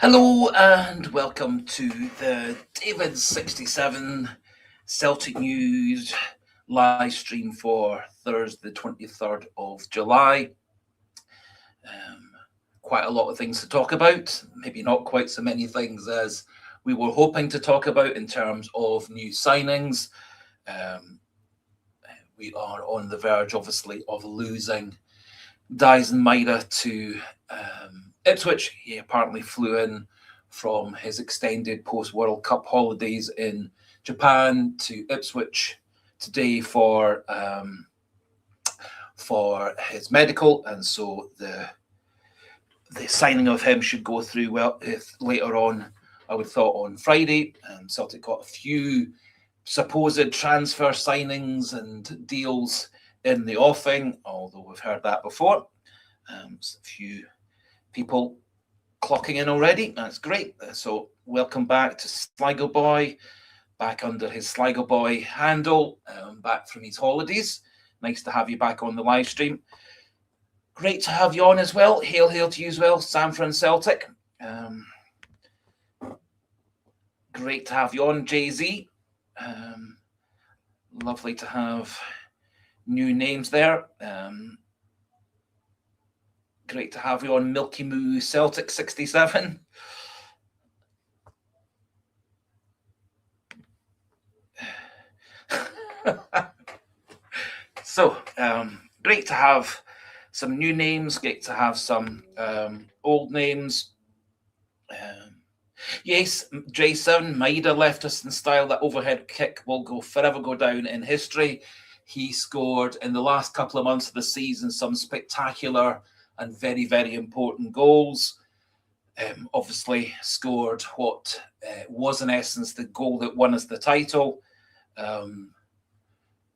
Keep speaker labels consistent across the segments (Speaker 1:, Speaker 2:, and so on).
Speaker 1: Hello and welcome to the David 67 Celtic News live stream for Thursday, the 23rd of July. Quite a lot of things to talk about, maybe not quite so many things as we were hoping to talk about in terms of new signings. We are on the verge, obviously, of losing Daizen Maeda to Ipswich. He apparently flew in from his extended post-World Cup holidays in Japan to Ipswich today for his medical, and so the signing of him should go through well if later on, I would thought on Friday. Celtic got a few supposed transfer signings and deals in the offing, although we've heard that before. A few people clocking in already. That's great. So welcome back to Sligo Boy, back under his Sligo Boy handle, back from his holidays. Nice to have you back on the live stream. Great to have you on as well. Hail to you as well, Sanford and Celtic. Great to have you on, Jay-Z. Lovely to have new names there. Great to have you on, Milky Moo Celtic 67. So, great to have some new names, great to have some old names. Yes, Daizen Maeda left us in style. That overhead kick will forever go down in history. He scored in the last couple of months of the season some spectacular and very, very important goals. Obviously scored what was in essence the goal that won us the title.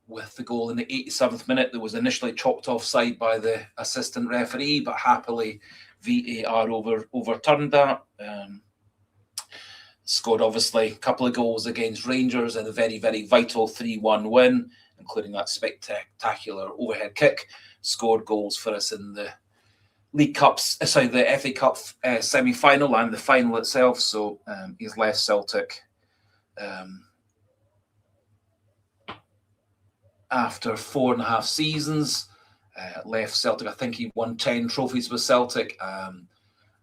Speaker 1: With the goal in the 87th minute that was initially chopped offside by the assistant referee, but happily VAR overturned that. Scored obviously a couple of goals against Rangers in a very, very vital 3-1 win, including that spectacular overhead kick. Scored goals for us in the the FA Cup semi-final and the final itself. So he's left Celtic after 4.5 seasons. Left Celtic. I think he won 10 trophies with Celtic. I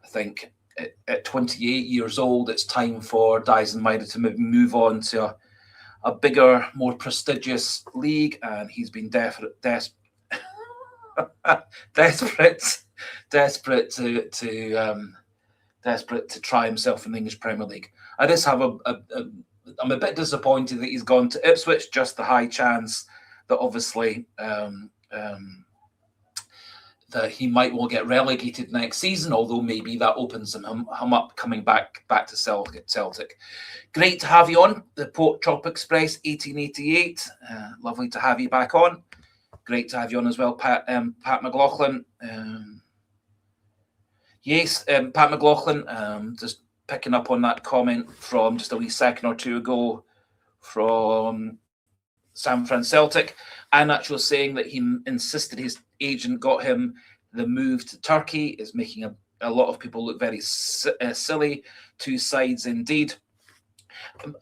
Speaker 1: think at 28 years old, it's time for Daizen Maeda to move on to a bigger, more prestigious league, and he's been desperate to try himself in the English Premier League. I just have I'm a bit disappointed that he's gone to Ipswich. Just the high chance that obviously that he might well get relegated next season, although maybe that opens him up coming back to Celtic. Great to have you on, the Pork Chop Express 1888. Lovely to have you back on. Great to have you on as well, Pat McLaughlin. Pat McLaughlin, just picking up on that comment from just a wee second or two ago from Sanford and Celtic. I'm actually saying that he insisted his agent got him the move to Turkey is making a lot of people look very silly. Two sides indeed.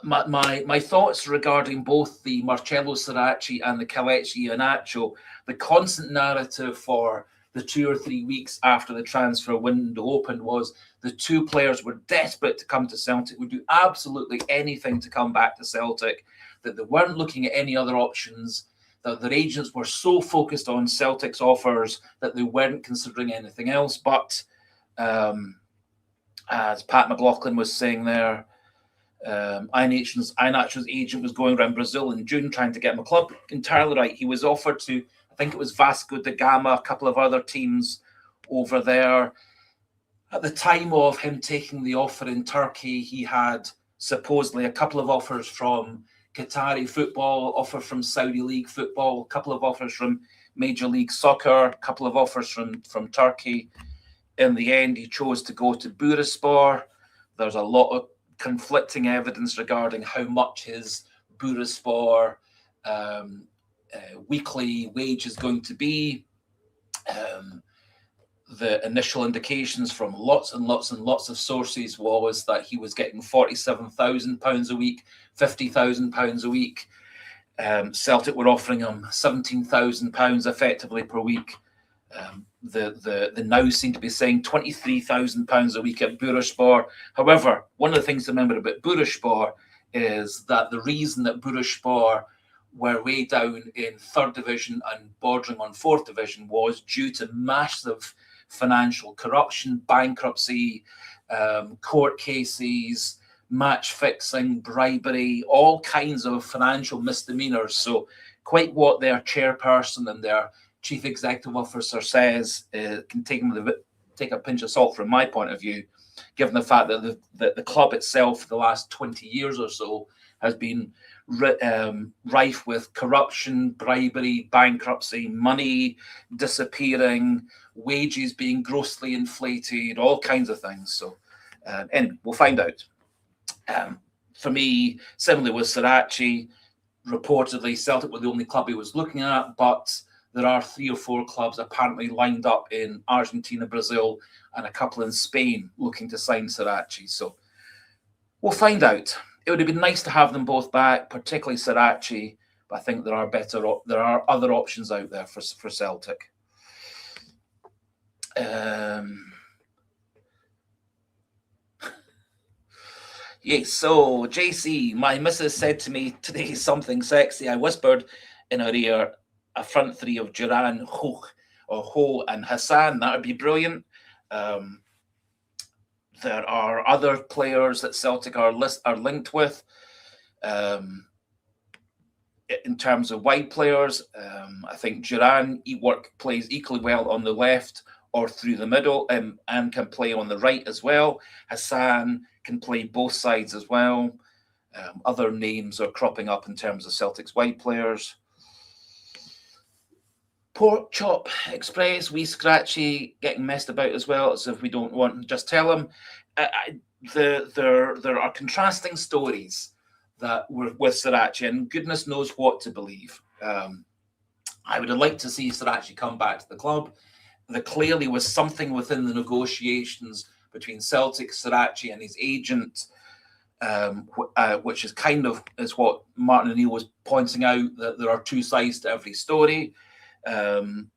Speaker 1: My thoughts regarding both the Marcello Sirachi and the Kelechi Iheanacho, the constant narrative for the 2 or 3 weeks after the transfer window opened was the two players were desperate to come to Celtic, would do absolutely anything to come back to Celtic, that they weren't looking at any other options, that their agents were so focused on Celtic's offers that they weren't considering anything else. But as Pat McLaughlin was saying there, Iheanacho's agent was going around Brazil in June trying to get him a club. Entirely right. He was offered to, I think it was Vasco da Gama, a couple of other teams over there. At the time of him taking the offer in Turkey, he had supposedly a couple of offers from Qatari football, offer from Saudi League football, a couple of offers from Major League Soccer, a couple of offers from Turkey. In the end, he chose to go to Bursaspor. There's a lot of conflicting evidence regarding how much his Bursaspor weekly wage is going to be. the initial indications from lots and lots and lots of sources was that he was getting £47,000 a week, £50,000 a week. Celtic were offering him £17,000 effectively per week. The now seem to be saying £23,000 a week at Bursaspor. However, one of the things to remember about Bursaspor is that the reason that Bursaspor were way down in 3rd division and bordering on 4th division was due to massive financial corruption, bankruptcy, court cases, match fixing, bribery, all kinds of financial misdemeanors. So quite what their chairperson and their chief executive officer says can take a pinch of salt from my point of view, given the fact that the club itself for the last 20 years or so has been rife with corruption, bribery, bankruptcy, money disappearing, wages being grossly inflated, all kinds of things. So anyway, we'll find out. For me, similarly with Sirachi, reportedly Celtic were the only club he was looking at, but there are 3 or 4 clubs apparently lined up in Argentina, Brazil, and a couple in Spain looking to sign Sirachi. So we'll find out. It would have been nice to have them both back, particularly Sirachi, but I think there are other options out there for Celtic. Yes, so JC, my missus said to me today something sexy. I whispered in her ear, a front 3 of Duran, Hogh, and Hassan. That would be brilliant. There are other players that Celtic are linked with. In terms of wide players, I think Duran plays equally well on the left or through the middle, and can play on the right as well. Hassan can play both sides as well. Other names are cropping up in terms of Celtic's wide players. Pork Chop Express, Wee Scratchy getting messed about as well, as if we don't want to just tell him. There are contrasting stories that were with Sirachi, and goodness knows what to believe. I would have liked to see Sirachi come back to the club. There clearly was something within the negotiations between Celtic, Sirachi, and his agent, which is is what Martin O'Neill was pointing out, that there are 2 sides to every story. In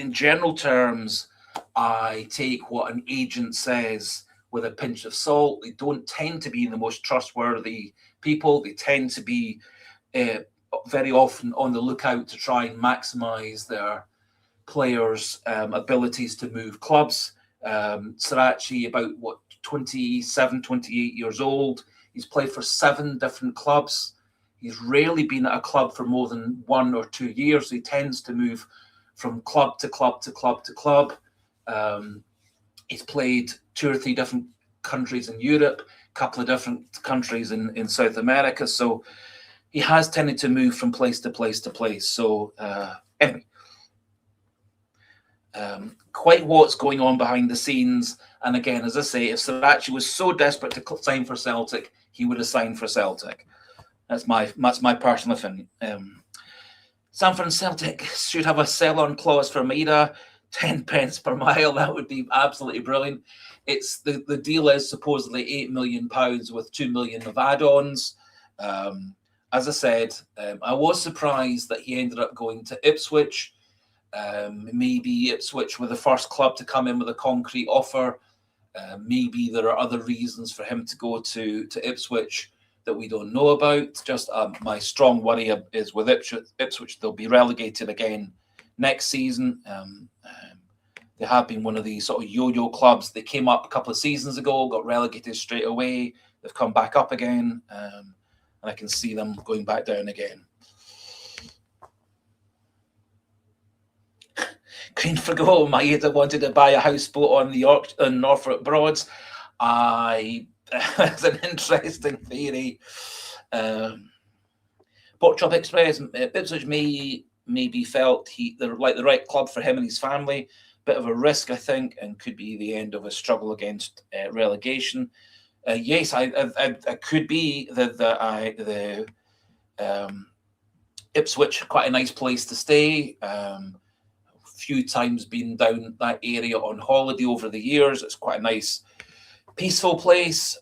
Speaker 1: general terms, I take what an agent says with a pinch of salt. They don't tend to be the most trustworthy people. They tend to be very often on the lookout to try and maximise their players' abilities to move clubs. Sirachi, about 27, 28 years old. He's played for 7 different clubs. He's rarely been at a club for more than 1 or 2 years. He tends to move from club to club to club to club. He's played 2 or 3 different countries in Europe, a couple of different countries in South America. So he has tended to move from place to place to place. So anyway, quite what's going on behind the scenes. And again, as I say, if Sirachi was so desperate to sign for Celtic, he would have signed for Celtic. That's my personal opinion. Sanford Celtic should have a sell-on clause for Maeda, 10 pence per mile. That would be absolutely brilliant. It's the deal is supposedly £8 million with 2 million of add-ons. As I said, I was surprised that he ended up going to Ipswich. Maybe Ipswich were the first club to come in with a concrete offer. Maybe there are other reasons for him to go to Ipswich that we don't know about. Just my strong worry is with Ipswich, they'll be relegated again next season. They have been one of these sort of yo-yo clubs. They came up a couple of seasons ago, got relegated straight away. They've come back up again, and I can see them going back down again. Queen for goal, Maeda wanted to buy a houseboat on Norfolk Broads. That's an interesting theory. Pork Chop Express, Ipswich maybe felt they're like the right club for him and his family. Bit of a risk, I think, and could be the end of a struggle against relegation. Yes, I could be the Ipswich, quite a nice place to stay. few times been down that area on holiday over the years. It's quite a nice, peaceful place.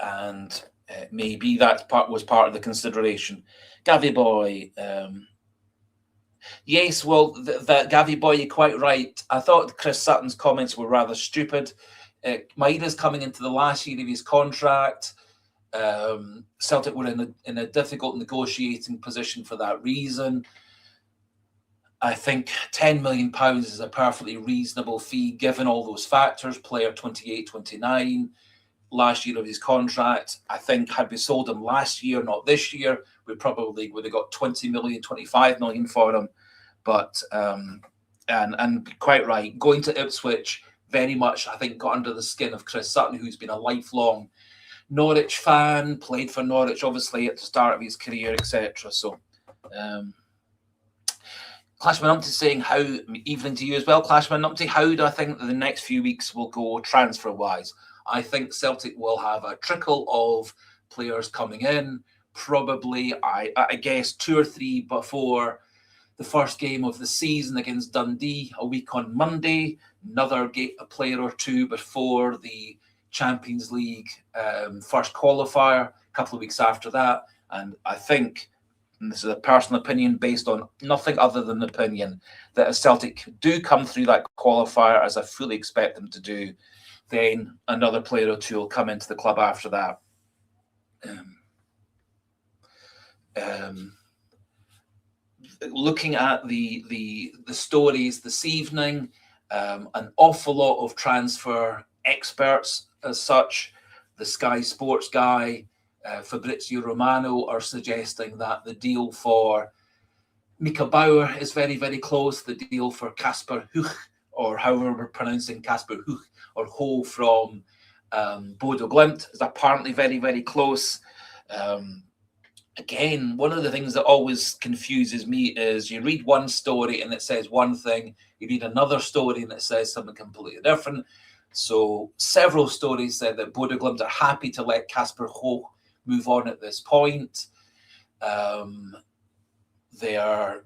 Speaker 1: And maybe that was part of the consideration. Gavi Boy, yes, well, that Gavi Boy, you're quite right. I thought Chris Sutton's comments were rather stupid. Maeda's coming into the last year of his contract. Celtic were in a difficult negotiating position for that reason. I think £10 million is a perfectly reasonable fee given all those factors. Player 28, 29. Last year of his contract. I think had we sold him last year, not this year, we probably would have got 20 million, 25 million for him. But and quite right, going to Ipswich very much, I think, got under the skin of Chris Sutton, who's been a lifelong Norwich fan, played for Norwich obviously at the start of his career, etc. So Clashman Numpty saying, how, evening to you as well, Clashman Numpty, how do I think that the next few weeks will go transfer wise? I think Celtic will have a trickle of players coming in, probably, I guess, 2 or 3 before the first game of the season against Dundee, a week on Monday, another a player or 2 before the Champions League first qualifier, a couple of weeks after that. And I think, and this is a personal opinion based on nothing other than opinion, that if Celtic do come through that qualifier, as I fully expect them to do, then another player or 2 will come into the club after that. Looking at the stories this evening, an awful lot of transfer experts as such. The Sky Sports guy, Fabrizio Romano, are suggesting that the deal for Mika Baur is very, very close. The deal for Kasper Hogh, or however we're pronouncing Kasper Hogh, or Hogh from Bodo Glimt, is apparently very, very close. Again, one of the things that always confuses me is you read one story and it says one thing, you read another story and it says something completely different. So several stories said that Bodo Glimt are happy to let Kasper Hogh move on at this point. They are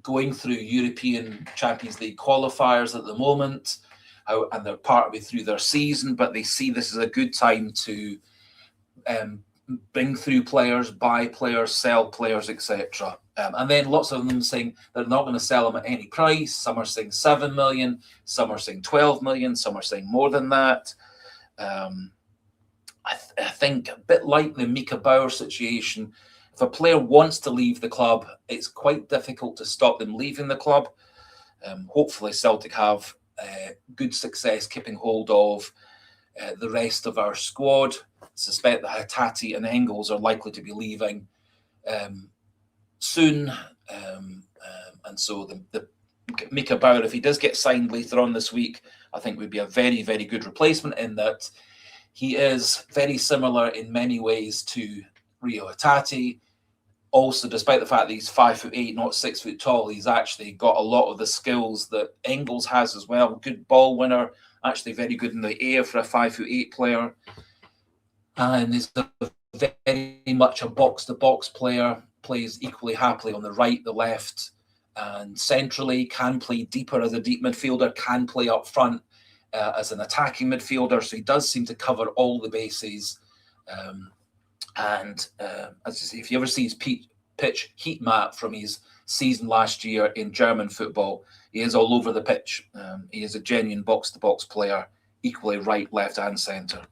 Speaker 1: going through European Champions League qualifiers at the moment, and they're partway through their season, but they see this as a good time to bring through players, buy players, sell players, etc. And then lots of them saying they're not going to sell them at any price. Some are saying 7 million, some are saying 12 million, some are saying more than that. I think a bit like the Mika Baur situation, if a player wants to leave the club, it's quite difficult to stop them leaving the club. Hopefully Celtic have good success keeping hold of the rest of our squad. I suspect that Hatate and Engels are likely to be leaving soon. And so the Mika Baur, if he does get signed later on this week, I think would be a very, very good replacement, in that he is very similar in many ways to Rio Hatate. Also, despite the fact that he's 5'8", not 6 foot tall, he's actually got a lot of the skills that Engels has as well. Good ball winner, actually very good in the air for a 5'8" player. And is very much a box-to-box player, plays equally happily on the right, the left, and centrally, can play deeper as a deep midfielder, can play up front as an attacking midfielder. So he does seem to cover all the bases. As I say, if you ever see his pitch heat map from his season last year in German football, he is all over the pitch. He is a genuine box-to-box player, equally right, left, and centre.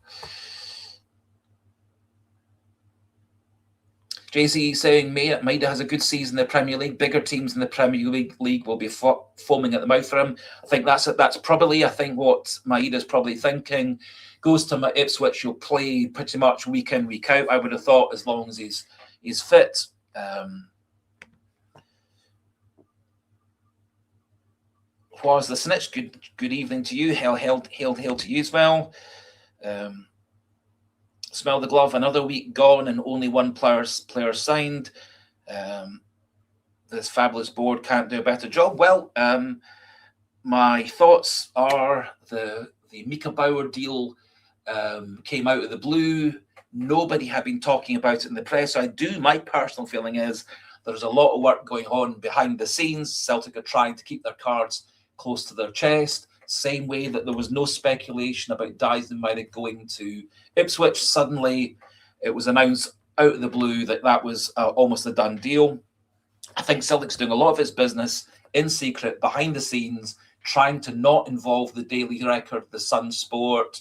Speaker 1: JC saying Maeda has a good season in the Premier League. Bigger teams in the Premier League will be foaming at the mouth for him. I think that's probably, I think, what Maeda's probably thinking. Goes to Ipswich, he'll play pretty much week in, week out, I would have thought, as long as he's fit. Was the snitch? Good evening to you. Hail to you as well. Smell the glove. Another week gone and only one player signed. This fabulous board can't do a better job. Well, my thoughts are the Mika Baur deal came out of the blue. Nobody had been talking about it in the press. So my personal feeling is There's a lot of work going on behind the scenes. Celtic are trying to keep their cards close to their chest. Same way that there was no speculation about Daizen Maeda going to Ipswich. Suddenly, it was announced out of the blue that that was almost a done deal. I think Celtic's doing a lot of its business in secret, behind the scenes, trying to not involve the Daily Record, the Sun Sport,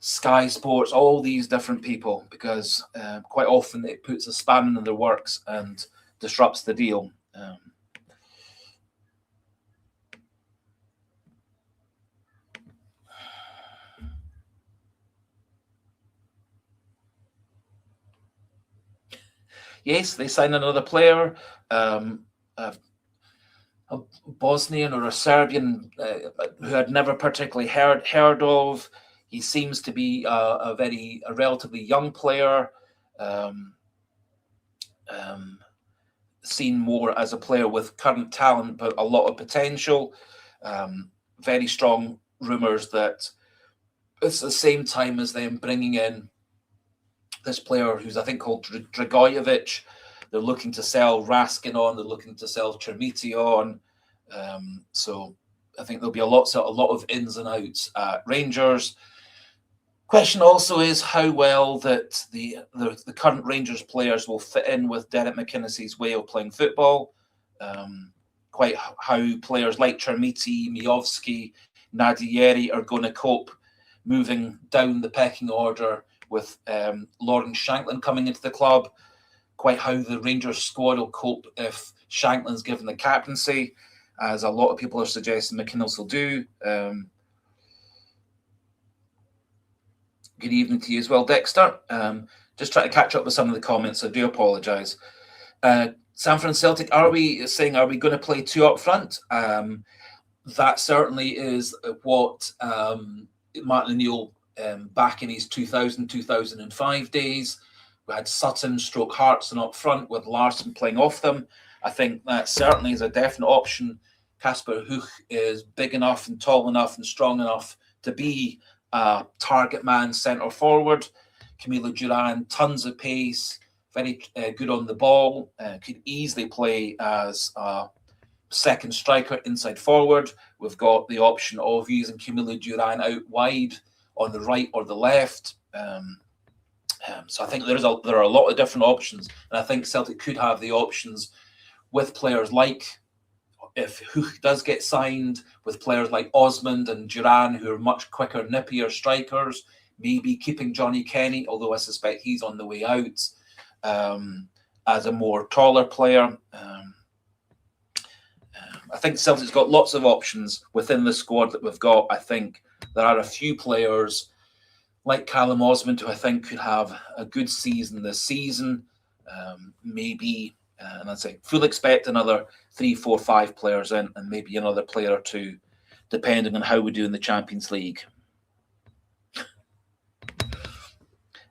Speaker 1: Sky Sports, all these different people, because quite often it puts a span in their works and disrupts the deal. Yes, they signed another player, a Bosnian or a Serbian who I'd never particularly heard of. He seems to be a relatively young player, seen more as a player with current talent but a lot of potential. Very strong rumours that it's the same time as them bringing in this player who's I think called Dragojevic. They're looking to sell Raskin on. They're looking to sell Chermiti on. So I think there'll be a lot of ins and outs at Rangers. Question also is how well that the current Rangers players will fit in with Derek McInnes's way of playing football. Quite how players like Chermiti, Miovski, Nadieri are going to cope moving down the pecking order with Lawrence Shanklin coming into the club. Quite how the Rangers squad will cope if Shanklin's given the captaincy, as a lot of people are suggesting McInnes will do. Good evening to you as well, Dexter. Just trying to catch up with some of the comments. I do apologise. Sanford and Celtic, are we going to play two up front? That certainly is what Martin O'Neill, back in his 2000-2005 days, we had Sutton stroke Hartson up front with Larsson playing off them. I think that certainly is a definite option. Kasper Hogh is big enough and tall enough and strong enough to be a target man centre forward. Camilo Duran, tons of pace, very good on the ball, could easily play as a second striker inside forward. We've got the option of using Camilo Duran out wide on the right or the left. So I think there are a lot of different options, and I think Celtic could have the options with players like, if Hogh does get signed, with players like Osmond and Duran, who are much quicker, nippier strikers, maybe keeping Johnny Kenny, although I suspect he's on the way out, as a more taller player. I think Celtic's got lots of options within the squad that we've got. I think there are a few players like Callum Osmond, who I think could have a good season this season. Maybe, and I'd say full expect another 3, 4, 5 players in, and maybe another player or two, depending on how we do in the Champions League.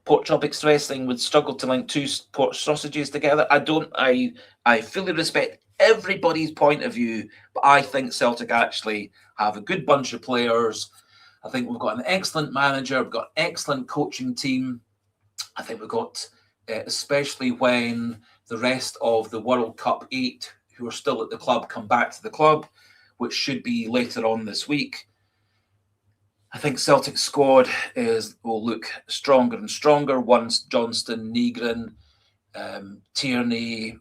Speaker 1: Pork Chop Expressing would struggle to link two pork sausages together. I fully respect everybody's point of view, but I think Celtic actually have a good bunch of players. I think we've got an excellent manager. We've got an excellent coaching team. I think we've got, especially when the rest of the World Cup 8 who are still at the club come back to the club, which should be later on this week. I think Celtic's squad will look stronger and stronger once Johnston, Negrin, Tierney,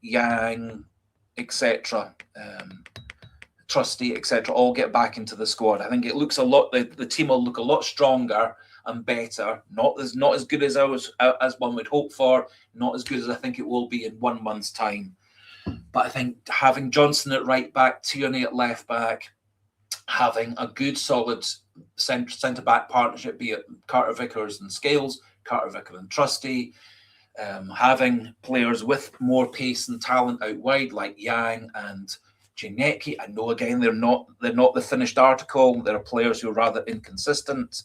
Speaker 1: Yang, etc., Trusty, etc., all get back into the squad. I think it looks a lot. The team will look a lot stronger and better. Not as good as one would hope for. Not as good as I think it will be in 1 month's time. But I think having Johnson at right back, Tierney at left back, having a good solid centre back partnership, be it Carter Vickers and Scales, Carter Vickers and Trusty, having players with more pace and talent out wide like Yang and Janecki. I know again they're not the finished article. There are players who are rather inconsistent,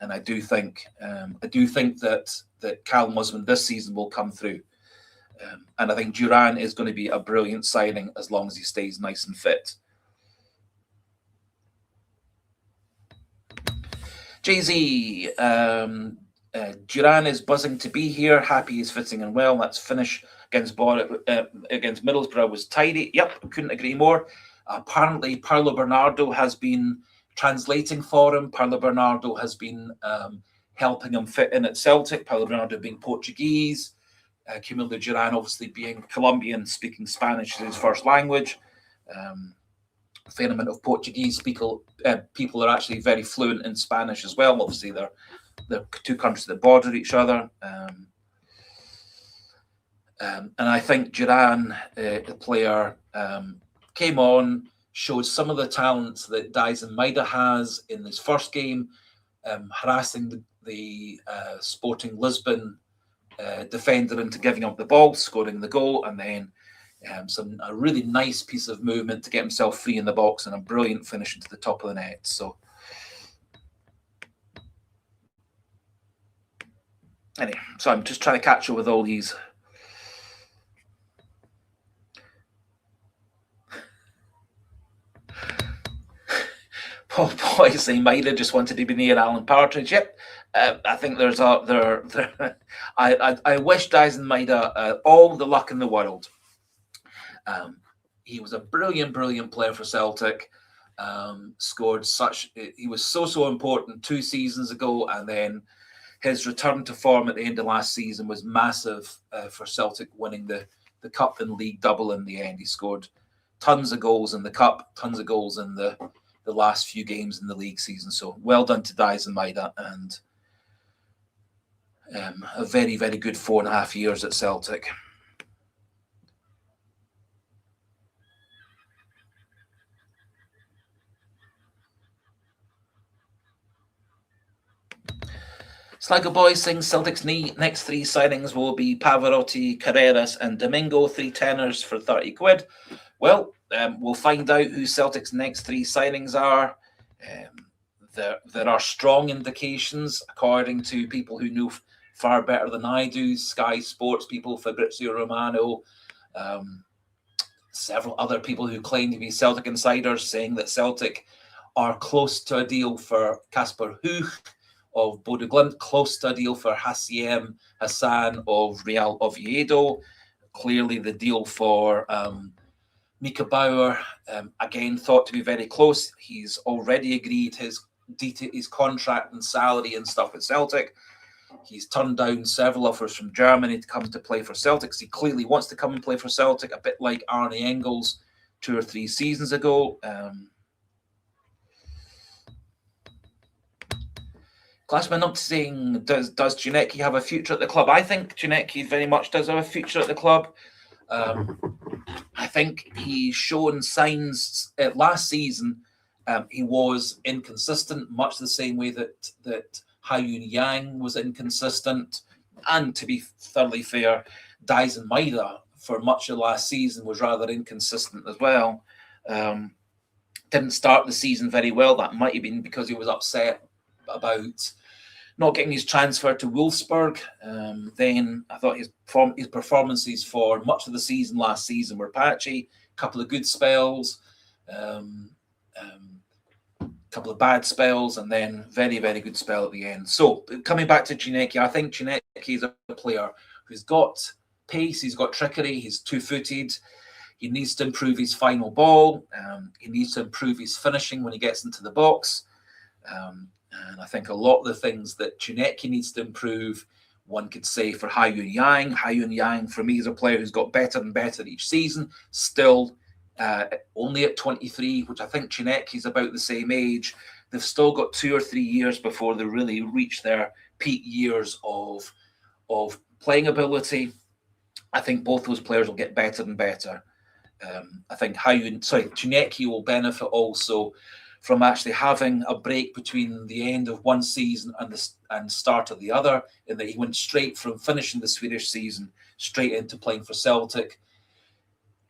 Speaker 1: and I do think that Callum Osmond this season will come through, and I think Duran is going to be a brilliant signing as long as he stays nice and fit. Jay-Z, Duran is buzzing to be here. Happy he's fitting in well. That's finish against Middlesbrough was tidy. Yep, couldn't agree more. Apparently, Paulo Bernardo has been translating for him. Paulo Bernardo has been helping him fit in at Celtic. Paulo Bernardo being Portuguese. Camilo Duran obviously being Colombian, speaking Spanish as his first language. A fair amount of Portuguese people are actually very fluent in Spanish as well. Obviously, they're two countries that border each other. And I think Duran, the player, came on, showed some of the talents that Daizen Maeda has in his first game, harassing the Sporting Lisbon defender into giving up the ball, scoring the goal, and then a really nice piece of movement to get himself free in the box and a brilliant finish into the top of the net. So anyway, so I'm just trying to catch up with all these. Paul Boy saying Maeda just wanted to be near Alan Partridge. Yep. I think there's I wish Daizen Maeda all the luck in the world. He was a brilliant player for Celtic. He was so important 2 seasons ago, and then his return to form at the end of last season was massive for Celtic, winning the cup and league double in the end. He scored tons of goals in the cup, tons of goals in the last few games in the league season. So well done to Daizen Maeda, and a very good 4.5 years at Celtic. Sligo Boy sings Celtic's next 3 signings will be Pavarotti, Carreras and Domingo, 3 tenors for 30 quid. Well, we'll find out who Celtic's next 3 signings are. There are strong indications, according to people who know far better than I do, Sky Sports people, Fabrizio Romano, several other people who claim to be Celtic insiders, saying that Celtic are close to a deal for Kasper Hogh of Bodø Glimt, close to a deal for Hassiem Hassan of Real Oviedo. Clearly the deal for Mika Baur, again, thought to be very close. He's already agreed his contract and salary and stuff at Celtic. He's turned down several offers from Germany to come to play for Celtic. He clearly wants to come and play for Celtic, a bit like Arne Engels 2 or 3 seasons ago. Classman up saying, does Janecki have a future at the club? I think Janecki very much does have a future at the club. I think he's shown signs last season. He was inconsistent, much the same way that Haiyun Yang was inconsistent. And to be thoroughly fair, Daizen Maeda for much of last season was rather inconsistent as well. Didn't start the season very well. That might have been because he was upset about not getting his transfer to Wolfsburg. Then I thought his performances for much of the season last season were patchy. A couple of good spells, couple of bad spells, and then very good spell at the end. So coming back to Janecki, I think Janecki is a player who's got pace, he's got trickery, he's 2-footed. He needs to improve his final ball. He needs to improve his finishing when he gets into the box. And I think a lot of the things that Janecki needs to improve, one could say for Haiyun Yang. Haiyun Yang, for me, is a player who's got better and better each season. Still only at 23, which I think Janecki's about the same age. They've still got 2 or 3 years before they really reach their peak years of playing ability. I think both those players will get better and better. I think Janecki will benefit also from actually having a break between the end of one season and start of the other, in that he went straight from finishing the Swedish season straight into playing for Celtic.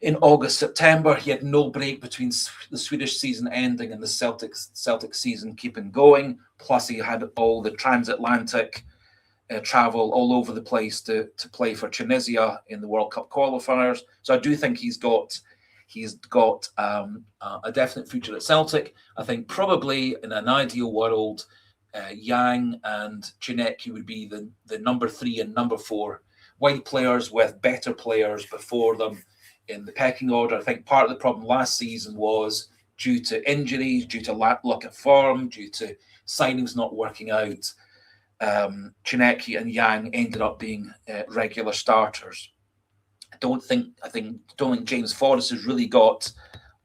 Speaker 1: In August, September, he had no break between the Swedish season ending and the Celtic season keeping going. Plus, he had all the transatlantic travel all over the place to play for Tunisia in the World Cup qualifiers. So I do think he's got a definite future at Celtic. I think probably in an ideal world, Yang and Chineki would be the number 3 and number 4 wide players with better players before them in the pecking order. I think part of the problem last season was due to injuries, due to lack of form, due to signings not working out. Chineki and Yang ended up being regular starters. I don't think James Forrest has really got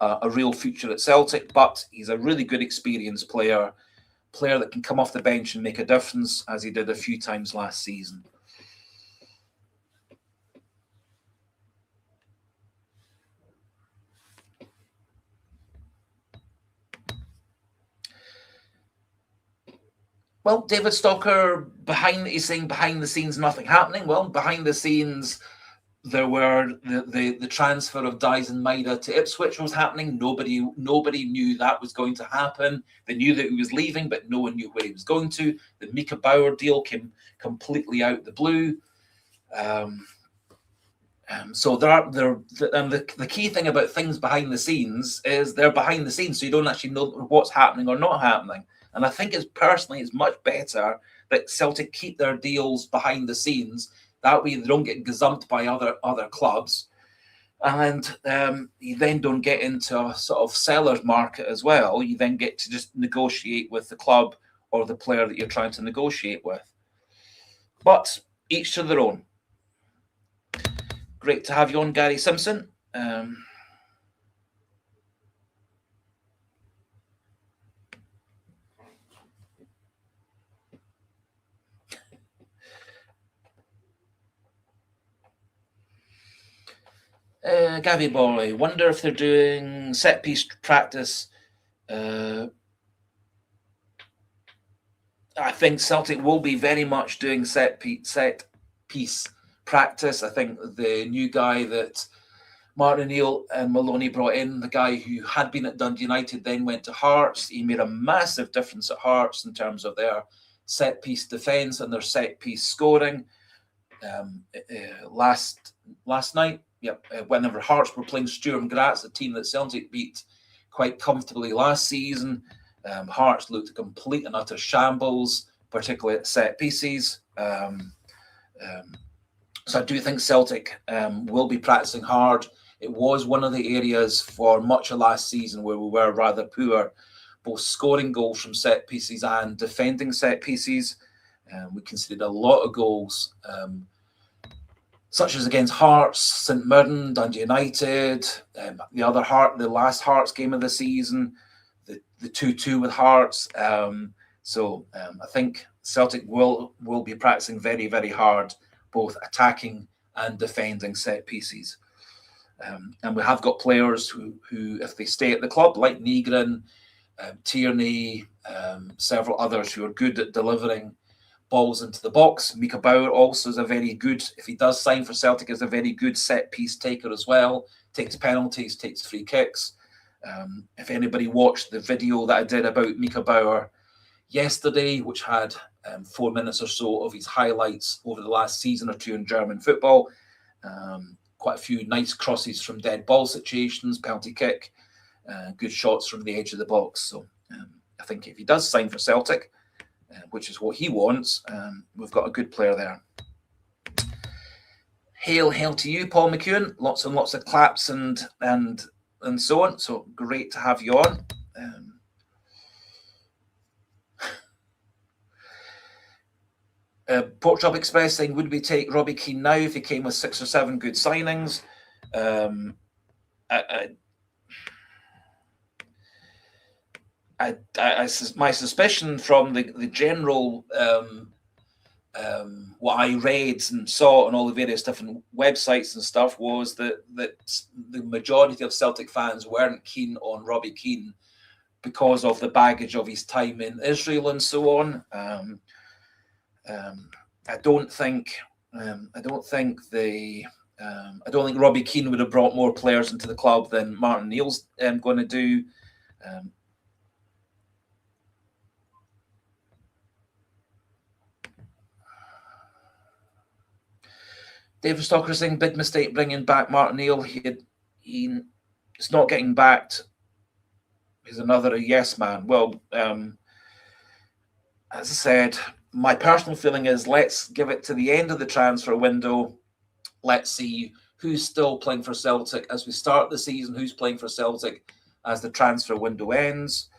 Speaker 1: a real future at Celtic, but he's a really good experienced player that can come off the bench and make a difference, as he did a few times last season. Well, David Stalker, he's saying behind the scenes nothing happening. Well, behind the scenes, there were the transfer of Daizen Maeda to Ipswich was happening. Nobody knew that was going to happen. They knew that he was leaving, but no one knew where he was going to. The Mika Baur deal came completely out the blue. So the key thing about things behind the scenes is they're behind the scenes, so you don't actually know what's happening or not happening. And I think it's much better that Celtic keep their deals behind the scenes. That way they don't get gazumped by other clubs. And you then don't get into a sort of seller's market as well. You then get to just negotiate with the club or the player that you're trying to negotiate with. But each to their own. Great to have you on, Gary Simpson. Gabby Boy, wonder if they're doing set piece practice. I think Celtic will be very much doing set piece practice. I think the new guy that Martin O'Neill and Maloney brought in, the guy who had been at Dundee United, then went to Hearts. He made a massive difference at Hearts in terms of their set piece defence and their set piece scoring. Last night, whenever Hearts were playing Sturm Graz, a team that Celtic beat quite comfortably last season, Hearts looked a complete and utter shambles, particularly at set pieces. So I do think Celtic will be practicing hard. It was one of the areas for much of last season where we were rather poor, both scoring goals from set pieces and defending set pieces. We conceded a lot of goals, such as against Hearts, St Mirren, Dundee United, the last Hearts game of the season, the 2-2 with Hearts. So I think Celtic will be practicing very, very hard, both attacking and defending set pieces. And we have got players who, if they stay at the club, like Nygren, Tierney, several others who are good at delivering balls into the box. Mika Baur also is a very good, if he does sign for Celtic, is a very good set piece taker as well. Takes penalties, takes free kicks. If anybody watched the video that I did about Mika Baur yesterday, which had 4 minutes or so of his highlights over the last season or two in German football, quite a few nice crosses from dead ball situations, penalty kick, good shots from the edge of the box. So I think if he does sign for Celtic, which is what he wants, we've got a good player there. Hail to you, Paul McEwen. Lots and lots of claps and so on. So great to have you on. Pork Chop Express saying, would we take Robbie Keane now if he came with 6 or 7 good signings? My suspicion from the general what I read and saw on all the various different websites and stuff was that the majority of Celtic fans weren't keen on Robbie Keane because of the baggage of his time in Israel and so on. I don't think Robbie Keane would have brought more players into the club than Martin O'Neill's going to do. David Stalker saying big mistake bringing back Martin O'Neill. It's not getting backed. He's another yes man. Well, as I said, my personal feeling is let's give it to the end of the transfer window. Let's see who's still playing for Celtic as we start the season, who's playing for Celtic as the transfer window ends.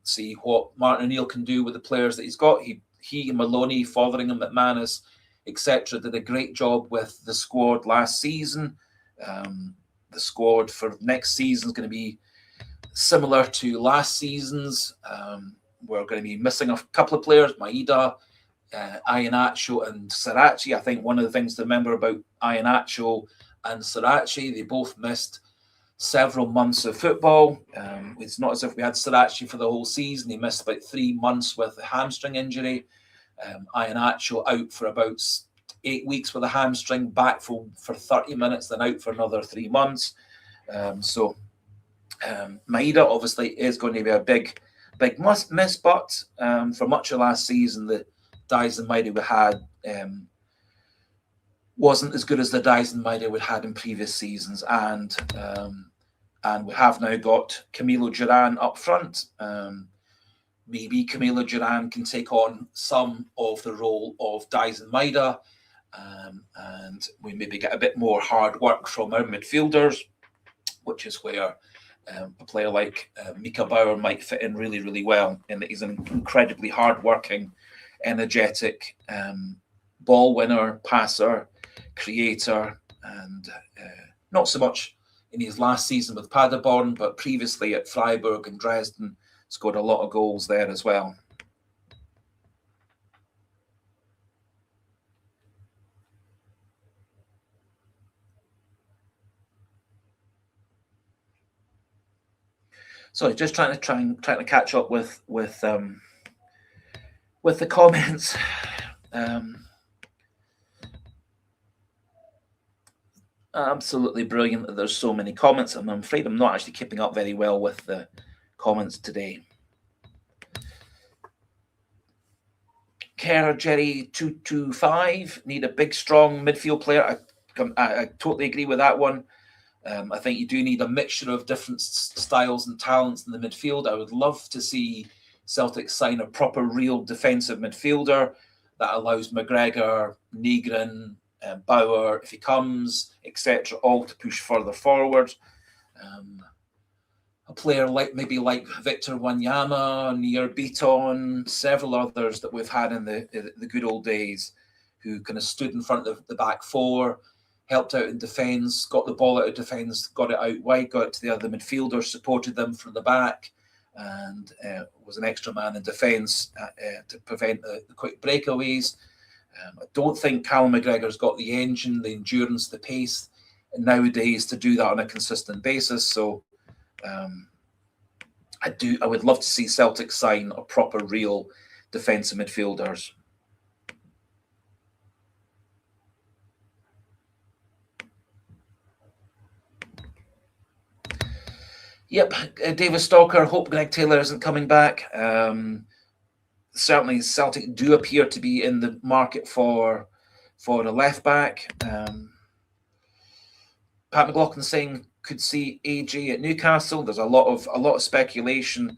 Speaker 1: See what Martin O'Neill can do with the players that he's got. He Maloney, Fotheringham, McManus, etc., did a great job with the squad last season. The squad for next season is going to be similar to last season's. We're going to be missing a couple of players, Maeda, Iheanacho and Sirachi. I think one of the things to remember about Iheanacho and Sirachi, they both missed several months of football. It's not as if we had Sirachi for the whole season. He missed about 3 months with a hamstring injury. Iheanacho out for about 8 weeks with a hamstring, back for 30 minutes, then out for another 3 months. Maeda obviously is going to be a big miss, but for much of last season, the Daizen Maeda we had wasn't as good as the Daizen Maeda we had in previous seasons, and we have now got Camilo Duran up front. Maybe Camilo Duran can take on some of the role of Daizen Maeda, and we maybe get a bit more hard work from our midfielders, which is where a player like Mika Baur might fit in really, really well, in that he's an incredibly hard-working, energetic ball winner, passer, creator, and not so much in his last season with Paderborn, but previously at Freiburg and Dresden, scored a lot of goals there as well. So just trying to catch up with the comments. Absolutely brilliant that there's so many comments, and I'm afraid I'm not actually keeping up very well with the comments today. Kerr Jerry 225 need a big, strong midfield player. I totally agree with that one. I think you do need a mixture of different styles and talents in the midfield. I would love to see Celtic sign a proper, real defensive midfielder that allows McGregor, Negrin, Bauer, if he comes, etc., all to push further forward. A player like Victor Wanyama, Nir Beaton, several others that we've had in the good old days, who kind of stood in front of the back four, helped out in defence, got the ball out of defence, got it out wide, got it to the other midfielders, supported them from the back, and was an extra man in defence to prevent the quick breakaways. I don't think Callum McGregor's got the engine, the endurance, the pace nowadays to do that on a consistent basis. So I would love to see Celtic sign a proper, real defensive midfielders. Yep, David Stalker, hope Greg Taylor isn't coming back. Certainly Celtic do appear to be in the market for a left back. Pat McLaughlin saying could see AJ at Newcastle. There's a lot of speculation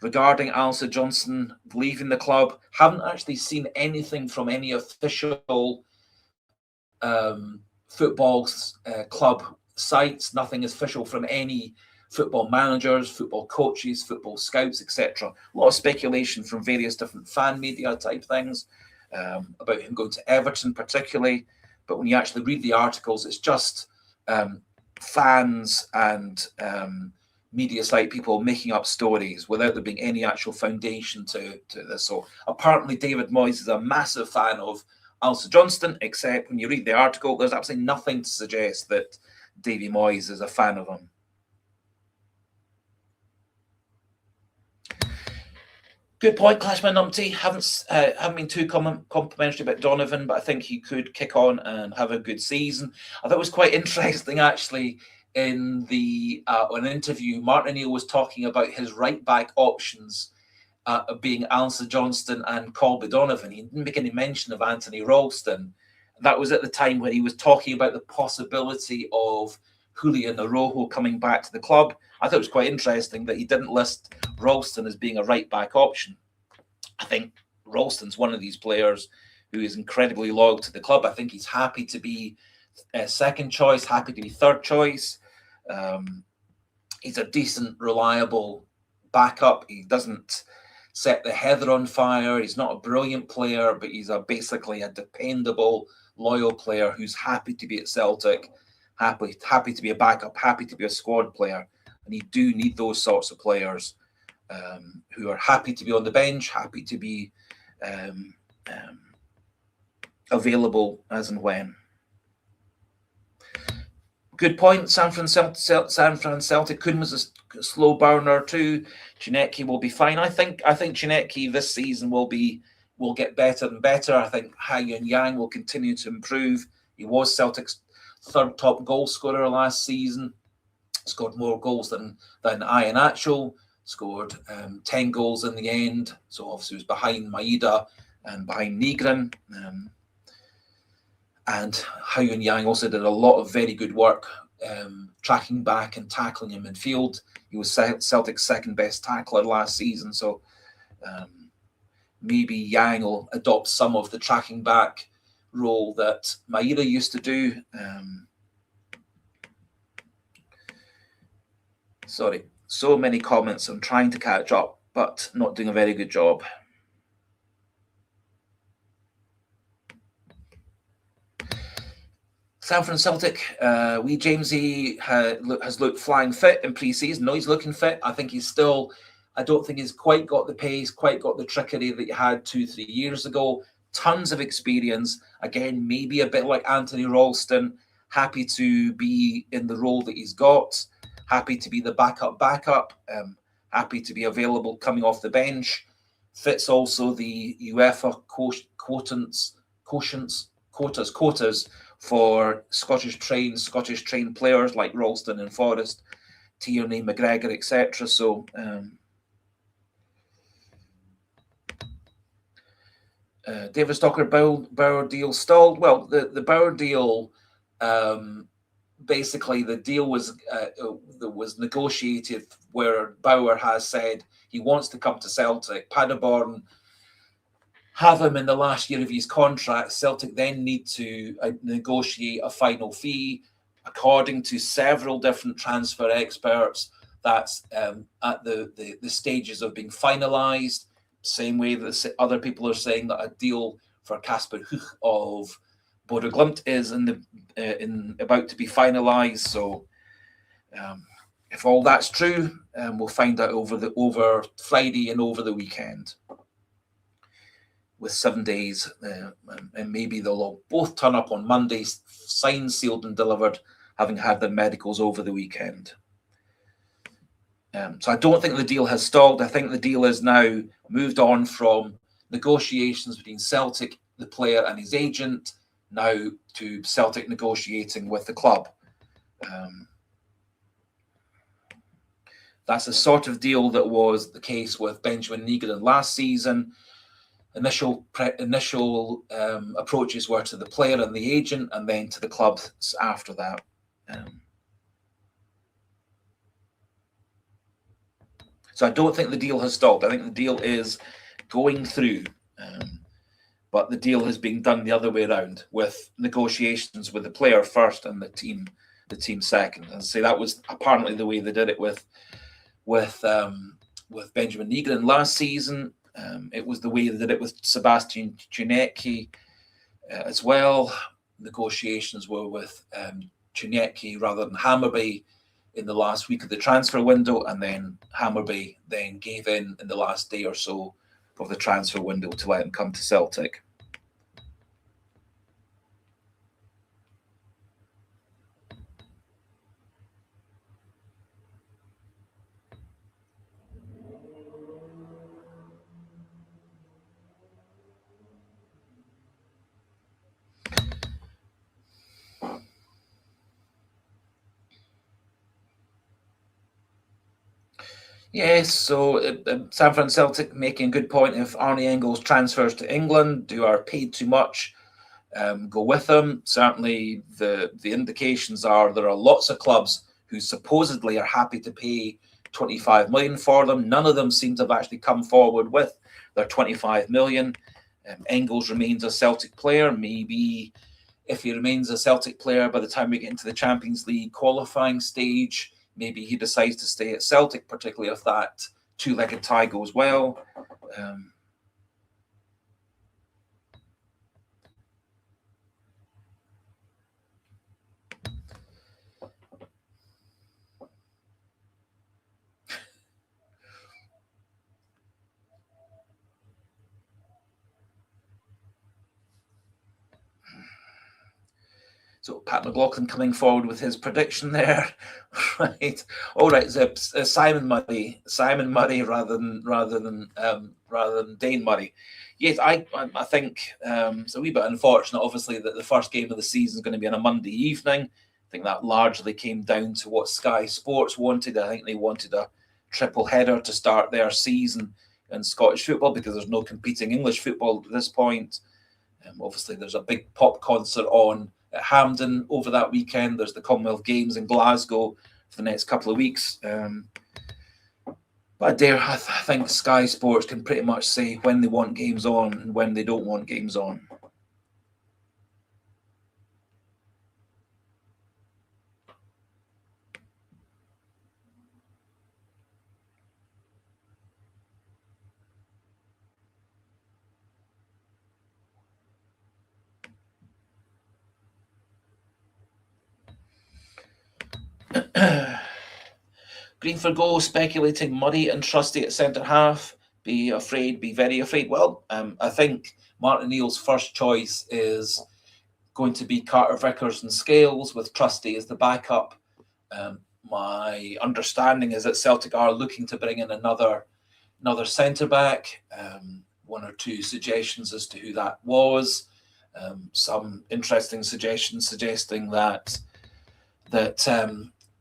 Speaker 1: regarding Alistair Johnston leaving the club. Haven't actually seen anything from any official football club sites. Nothing official from any football managers, football coaches, football scouts, etc. A lot of speculation from various different fan media type things about him going to Everton particularly. But when you actually read the articles, it's just fans and media site people making up stories without there being any actual foundation to this. So apparently David Moyes is a massive fan of Alistair Johnston, except when you read the article, there's absolutely nothing to suggest that Davy Moyes is a fan of him. Good point, Clashman Numpty. Haven't been too complimentary about Donovan, but I think he could kick on and have a good season. I thought it was quite interesting, actually, in an interview, Martin O'Neill was talking about his right-back options being Alistair Johnston and Colby Donovan. He didn't make any mention of Anthony Ralston. That was at the time when he was talking about the possibility of Julian Araujo coming back to the club. I thought it was quite interesting that he didn't list Ralston as being a right-back option. I think Ralston's one of these players who is incredibly loyal to the club. I think he's happy to be second choice, happy to be third choice. He's a decent, reliable backup. He doesn't set the heather on fire. He's not a brilliant player, but he's basically a dependable, loyal player who's happy to be at Celtic, happy to be a backup, happy to be a squad player. And you do need those sorts of players who are happy to be on the bench, happy to be available as and when. Good point. San Fran Celtic. Kun was a slow burner too. Chinecki will be fine. I think Chinecki this season will get better and better. I think Haiyun Yang will continue to improve. He was Celtic's third top goal scorer last season. Scored more goals than Ian Achol. Scored 10 goals in the end. So obviously he was behind Maeda and behind Nygren. And Haiyun Yang also did a lot of very good work tracking back and tackling in midfield. He was Celtic's second best tackler last season. So maybe Yang will adopt some of the tracking back role that Maeda used to do. Sorry, so many comments. I'm trying to catch up, but not doing a very good job. San Fran Celtic, wee Jamesy has looked flying fit in pre-season. No, he's looking fit. I think he's still, I don't think he's quite got the pace, quite got the trickery that he had 2-3 years ago. Tons of experience. Again, maybe a bit like Anthony Ralston, happy to be in the role that he's got, happy to be the backup, happy to be available coming off the bench. Fits also the UEFA quotas for Scottish trained players like Ralston and Forrest, Tierney, McGregor, etc. So David Stocker, Baur deal stalled. Well, the Baur deal, basically the deal was negotiated where Baur has said he wants to come to Celtic. Paderborn have him in the last year of his contract. Celtic then need to negotiate a final fee. According to several different transfer experts, that's at the stages of being finalised. Same way that other people are saying that a deal for Kasper Hogh of Bodo Glimt is about to be finalised. So if all that's true, we'll find out over Friday and over the weekend. With 7 days, and maybe they'll all both turn up on Monday, signed, sealed, and delivered, having had their medicals over the weekend. So I don't think the deal has stalled. I think the deal is now moved on from negotiations between Celtic, the player, and his agent, now to Celtic negotiating with the club. That's the sort of deal that was the case with Benjamin Nygren last season. Initial approaches were to the player and the agent, and then to the club after that. So I don't think the deal has stopped. I think the deal is going through, but the deal has been done the other way around, with negotiations with the player first and the team second. And say that was apparently the way they did it with Benjamin Nygren last season. It was the way they did it with Sebastian Chinecki as well. Negotiations were with Chinecki rather than Hammarby in the last week of the transfer window, and then Hammarby then gave in the last day or so of the transfer window to let him come to Celtic. Yes, so San Fran Celtic making a good point. If Arnie Engels transfers to England, who are paid too much, go with him. Certainly the indications are there are lots of clubs who supposedly are happy to pay 25 million for them. None of them seem to have actually come forward with they're 25 million. Engels remains a Celtic player. Maybe if he remains a Celtic player by the time we get into the Champions League qualifying stage, maybe he decides to stay at Celtic, particularly if that two-legged tie goes well. So Pat McLaughlin coming forward with his prediction there, right? All right, so Simon Murray rather than Dane Murray. Yes, I think it's a wee bit unfortunate, obviously, that the first game of the season is going to be on a Monday evening. I think that largely came down to what Sky Sports wanted. I think they wanted a triple header to start their season in Scottish football because there's no competing English football at this point. Obviously, there's a big pop concert on at Hampden over that weekend. There's the Commonwealth Games in Glasgow for the next couple of weeks. But I think Sky Sports can pretty much say when they want games on and when they don't want games on. Green for goal, speculating Murray and Trusty at centre-half. Be very afraid. Well, I think Martin Neal's first choice is going to be Carter Vickers and Scales with Trusty as the backup. My understanding is that Celtic are looking to bring in another centre-back. One or two suggestions as to who that was. Some interesting suggestions suggesting that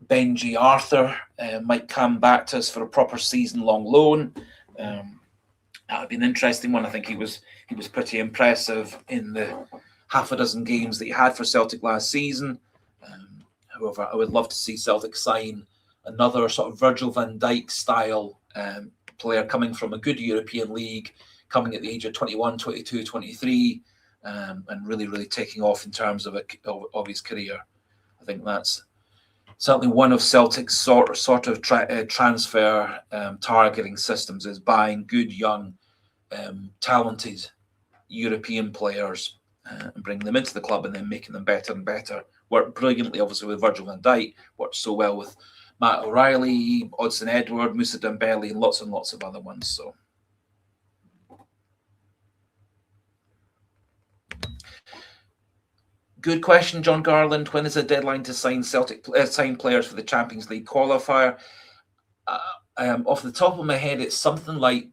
Speaker 1: Benji Arthur might come back to us for a proper season-long loan. That would be an interesting one. I think he was pretty impressive in the half a dozen games that he had for Celtic last season. However, I would love to see Celtic sign another sort of Virgil van Dijk style player coming from a good European league, coming at the age of 21, 22, 23, and really taking off in terms of his career. I think that's certainly one of Celtic's sort of transfer targeting systems is buying good, young, talented European players and bringing them into the club and then making them better and better. Worked brilliantly, obviously, with Virgil van Dijk. Worked so well with Matt O'Reilly, Odsonne Edouard, Moussa Dembele, and lots of other ones. So. Good question, John Garland. When is the deadline to sign sign players for the Champions League qualifier? Off the top of my head, it's something like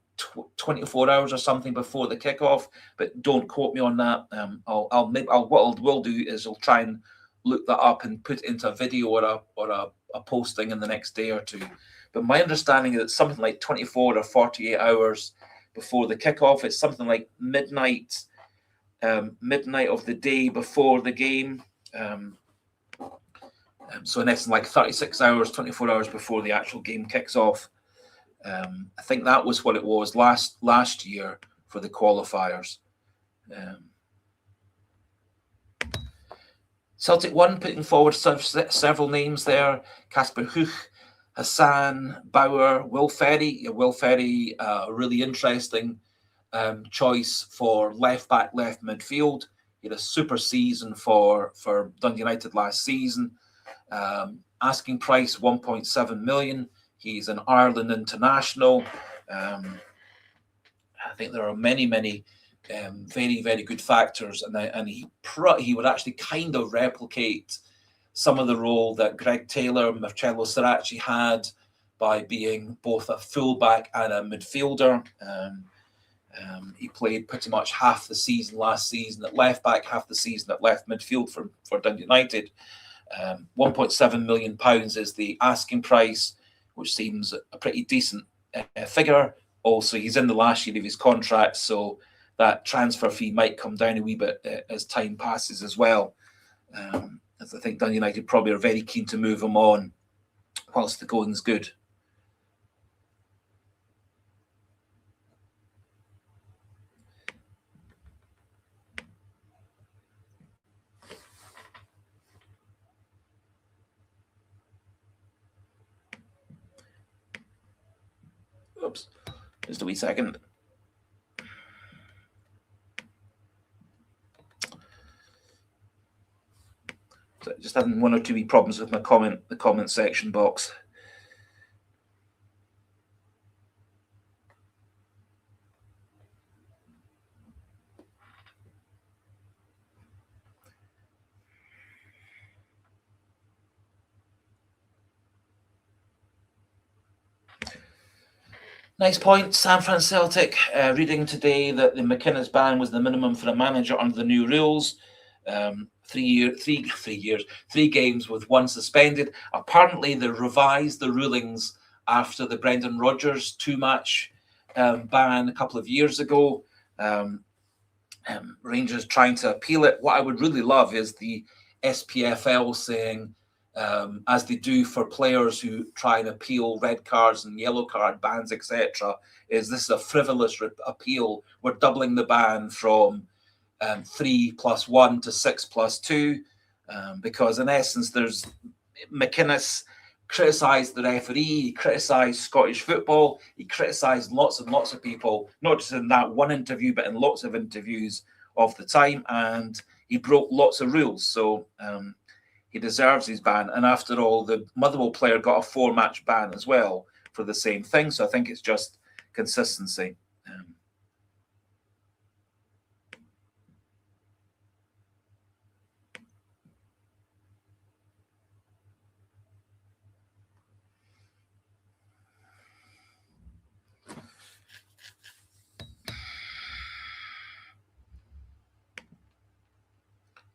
Speaker 1: 24 hours or something before the kickoff, but don't quote me on that. What I'll do is I'll try and look that up and put it into a video or a posting in the next day or two. But my understanding is it's something like 24 or 48 hours before the kickoff. It's something like midnight of the day before the game. So in essence, like 36 hours, 24 hours before the actual game kicks off. I think that was what it was last year for the qualifiers. Celtic 1 putting forward several names there. Kasper, Hogh, Hassan, Baur, Will Ferry. Will Ferry, a really interesting choice for left back, left midfield. He had a super season for Dundee United last season. Asking price 1.7 million. He's an Ireland international. I think there are many very good factors, and he would actually kind of replicate some of the role that Greg Taylor, Marcello Sirachi had by being both a fullback and a midfielder. He played pretty much half the season last season at left back, half the season at left midfield for Dundee United. £1.7 million is the asking price, which seems a pretty decent figure. Also, he's in the last year of his contract, so that transfer fee might come down a wee bit as time passes as well. As I think Dundee United probably are very keen to move him on whilst the going's good. Oops, just a wee second. So just having one or two wee problems with my the comment section box. Nice point, San Fran Celtic. Reading today that the McInnes ban was the minimum for a manager under the new rules. 3 games with one suspended. Apparently, they revised the rulings after the Brendan Rodgers 2-match ban a couple of years ago. Rangers trying to appeal it. What I would really love is the SPFL saying, as they do for players who try and appeal red cards and yellow card bans, etc., is this is a frivolous appeal. We're doubling the ban from 3+1 to 6+2, because in essence, there's McInnes criticised the referee, he criticised Scottish football, he criticised lots and lots of people, not just in that one interview, but in lots of interviews of the time, and he broke lots of rules. So he deserves his ban. And after all, the Motherwell player got a 4-match ban as well for the same thing. So I think it's just consistency.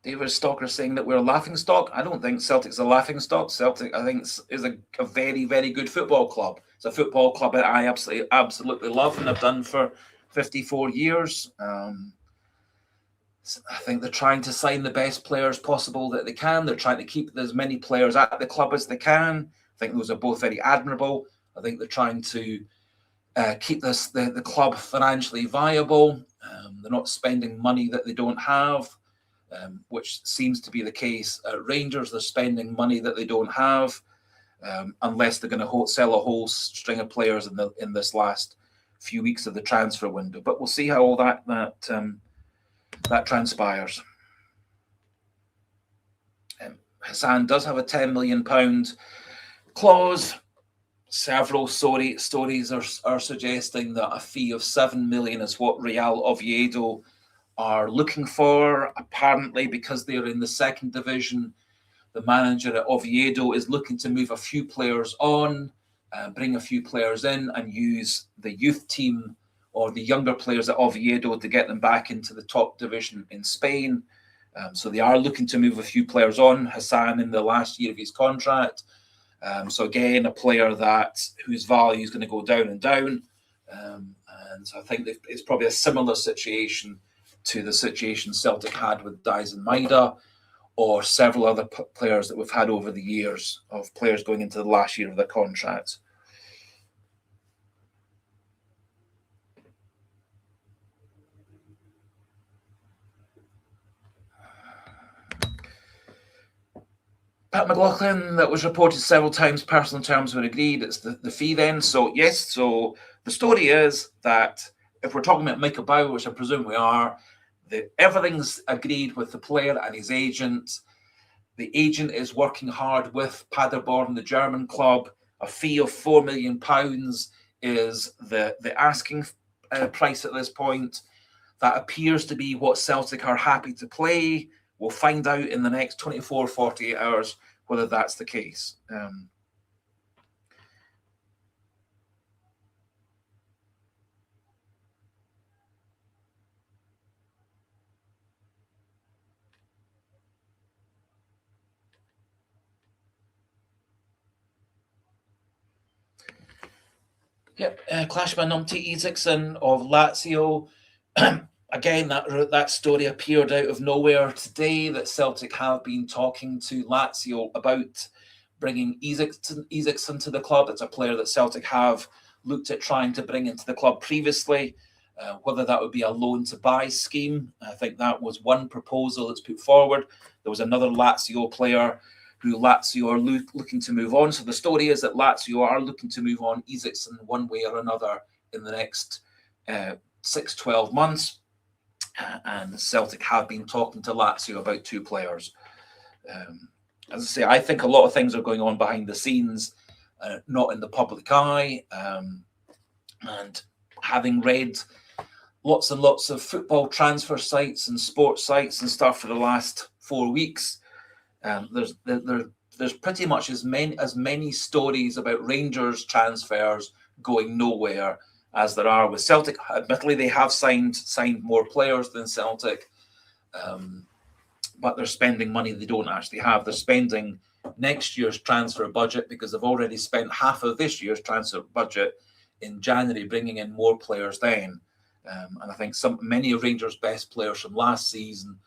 Speaker 1: David Stalker saying that we're a laughing stock. I don't think Celtic's a laughing stock. Celtic, I think, is a very, very good football club. It's a football club that I absolutely love and have done for 54 years. I think they're trying to sign the best players possible that they can. They're trying to keep as many players at the club as they can. I think those are both very admirable. I think they're trying to keep the club financially viable. They're not spending money that they don't have. Which seems to be the case at Rangers. They're spending money that they don't have, unless they're going to sell a whole string of players in this last few weeks of the transfer window. But we'll see how all that transpires. Hassan does have a £10 million clause. Several stories are suggesting that a fee of $7 million is what Real Oviedo are looking for. Apparently, because they're in the second division, the manager at Oviedo is looking to move a few players on, bring a few players in, and use the youth team or the younger players at Oviedo to get them back into the top division in Spain. So they are looking to move a few players on. Hassan in the last year of his contract. So again, a player whose value is going to go down and down. And so I think it's probably a similar situation to the situation Celtic had with Daizen Maeda, or several other players that we've had over the years, of players going into the last year of their contracts. Pat McLaughlin, that was reported several times, personal terms were agreed. It's the fee then. So yes, so the story is that if we're talking about Mika Baur, which I presume we are, everything's agreed with the player and his agent. The agent is working hard with Paderborn, the German club. A fee of £4 million is the asking price at this point. That appears to be what Celtic are happy to play. We'll find out in the next 24, 48 hours whether that's the case. Yep, Clashman Umti Isaacson of Lazio. Again, that story appeared out of nowhere today, that Celtic have been talking to Lazio about bringing Isaacson to the club. It's a player that Celtic have looked at trying to bring into the club previously. Whether that would be a loan to buy scheme, I think that was one proposal that's put forward. There was another Lazio player who Lazio are looking to move on. So the story is that Lazio are looking to move on Isaacson one way or another in the next 6-12 months. And Celtic have been talking to Lazio about 2 players. As I say, I think a lot of things are going on behind the scenes, not in the public eye. And having read lots and lots of football transfer sites and sports sites and stuff for the last 4 weeks, there's pretty much as many stories about Rangers transfers going nowhere as there are with Celtic. Admittedly, they have signed more players than Celtic, but they're spending money they don't actually have. They're spending next year's transfer budget because they've already spent half of this year's transfer budget in January, bringing in more players then. And I think many of Rangers' best players from last season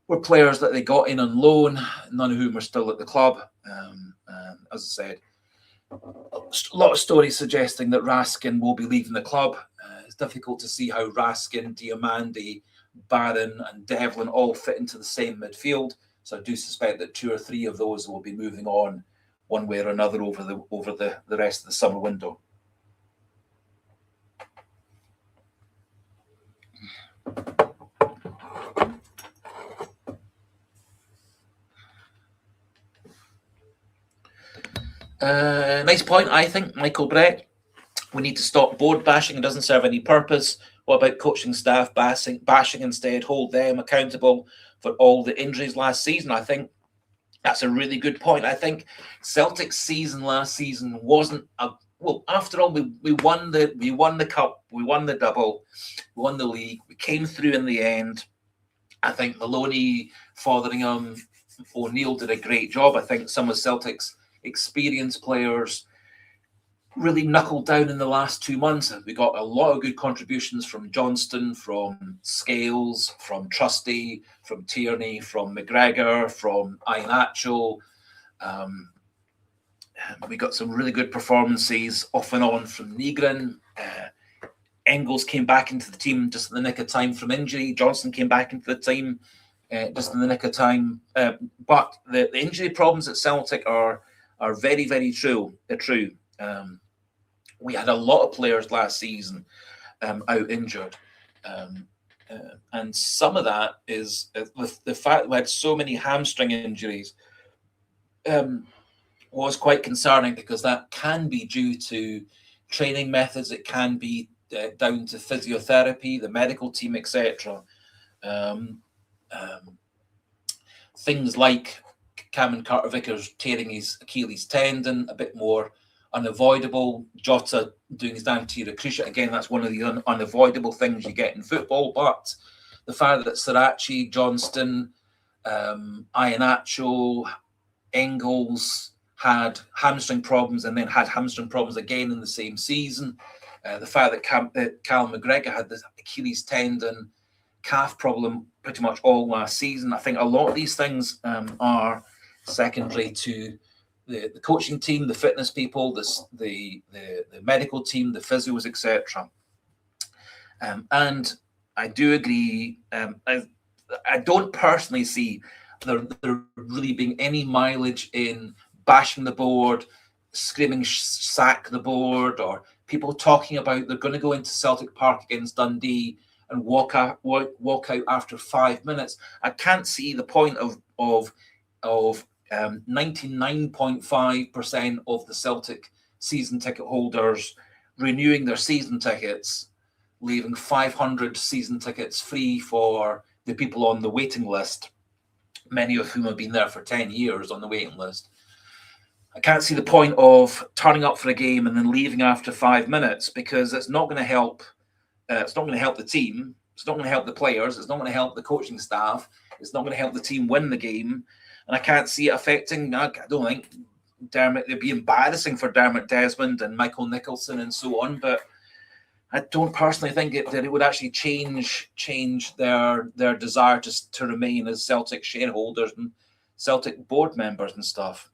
Speaker 1: were players that they got in on loan, none of whom are still at the club. As I said, a lot of stories suggesting that Raskin will be leaving the club. It's difficult to see how Raskin, Diamandi, Barron and Devlin all fit into the same midfield. So I do suspect that 2 or 3 of those will be moving on one way or another over the rest of the summer window. Nice point, I think, Michael Brett. We need to stop board bashing. It doesn't serve any purpose. What about coaching staff bashing instead? Hold them accountable for all the injuries last season. I think that's a really good point. I think Celtic's season last season wasn't well. After all, we won the cup, we won the double, we won the league. We came through in the end. I think Maloney, Fotheringham, O'Neill did a great job. I think some of Celtic's experienced players really knuckled down in the last 2 months. We got a lot of good contributions from Johnston, from Scales, from Trusty, from Tierney, from McGregor, from Iheanacho. We got some really good performances off and on from Nygren. Engels came back into the team just in the nick of time from injury. Johnson came back into the team just in the nick of time. But the injury problems at Celtic are very, very true. We had a lot of players last season out injured. And some of that is the fact that we had so many hamstring injuries was quite concerning, because that can be due to training methods. It can be down to physiotherapy, the medical team, etc. Things like Cameron Carter-Vickers tearing his Achilles tendon, a bit more unavoidable. Jota doing his anterior cruciate. Again, that's one of the unavoidable things you get in football. But the fact that Sirachi, Johnston, Iheanacho, Engels had hamstring problems and then had hamstring problems again in the same season. The fact that Callum McGregor had the Achilles tendon, calf problem pretty much all last season. I think a lot of these things are secondary to the coaching team, the fitness people, the medical team, the physios, etc. And I do agree. I don't personally see there really being any mileage in bashing the board, screaming sack the board, or people talking about they're going to go into Celtic Park against Dundee and walk out after 5 minutes. I can't see the point of 99.5% of the Celtic season ticket holders renewing their season tickets, leaving 500 season tickets free for the people on the waiting list, many of whom have been there for 10 years on the waiting list. I can't see the point of turning up for a game and then leaving after 5 minutes, because it's not going to help. It's not going to help the team. It's not going to help the players. It's not going to help the coaching staff. It's not going to help the team win the game. And I can't see it affecting. I don't think Dermot. It'd be embarrassing for Dermot Desmond and Michael Nicholson and so on. But I don't personally think that it would actually change their desire to remain as Celtic shareholders and Celtic board members and stuff.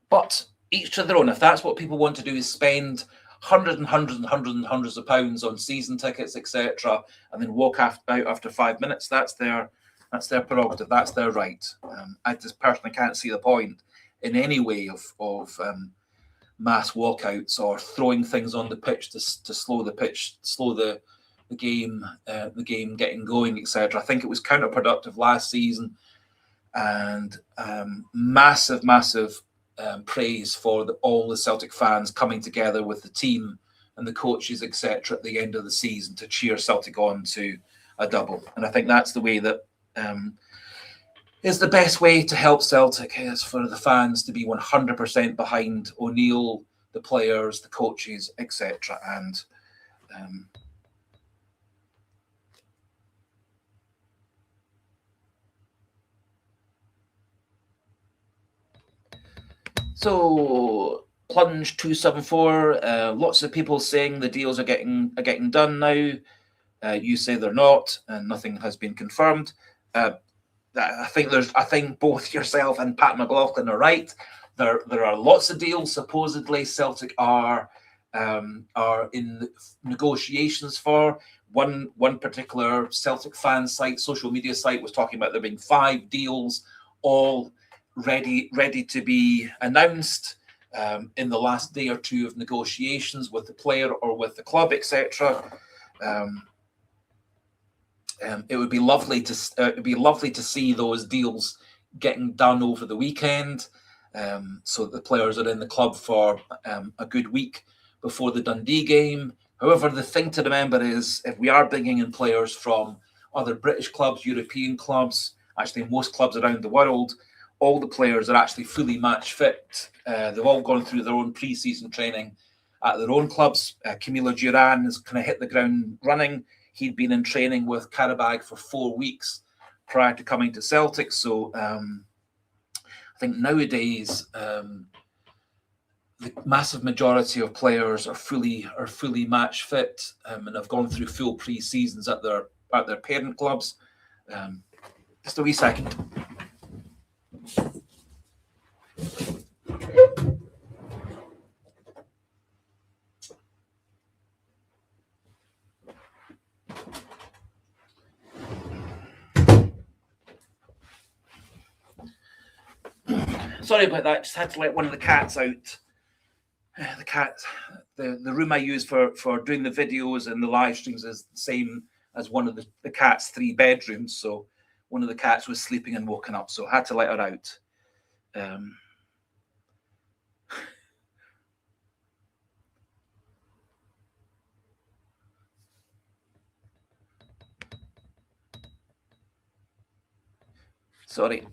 Speaker 1: But each to their own. If that's what people want to do, is spend hundreds of pounds on season tickets, etc., and then walk out after 5 minutes, that's their That's their prerogative. That's their right. I just personally can't see the point in any way of mass walkouts or throwing things on the pitch to slow the pitch, slow the game getting going, etc. I think it was counterproductive last season, and massive praise for all the Celtic fans coming together with the team and the coaches, etc., at the end of the season to cheer Celtic on to a double. And I think that's the way that is the best way to help Celtic, is for the fans to be 100% behind O'Neill, the players, the coaches, etc. And so Plunge 274. Lots of people saying the deals are getting done now. You say they're not, and nothing has been confirmed. I think both yourself and Pat McLaughlin are right. There are lots of deals. Supposedly, Celtic are in negotiations for. One particular Celtic fan site, social media site, was talking about there being 5 deals, all ready to be announced in the last day or two of negotiations with the player or with the club, etc. It would be lovely to see those deals getting done over the weekend, so that the players are in the club for a good week before the Dundee game. However, the thing to remember is, if we are bringing in players from other British clubs, European clubs, actually most clubs around the world, all the players are actually fully match fit. They've all gone through their own pre-season training at their own clubs. Camilo Duran has kind of hit the ground running. He'd been in training with Karabag for 4 weeks prior to coming to Celtic. So I think nowadays the massive majority of players are fully match fit and have gone through full pre-seasons at their parent clubs. Just a wee second. Sorry about that. Just had to let one of the cats out. The cat, the room I use for doing the videos and the live streams is the same as one of the cat's 3 bedrooms. So one of the cats was sleeping and woken up, so I had to let her out. Sorry.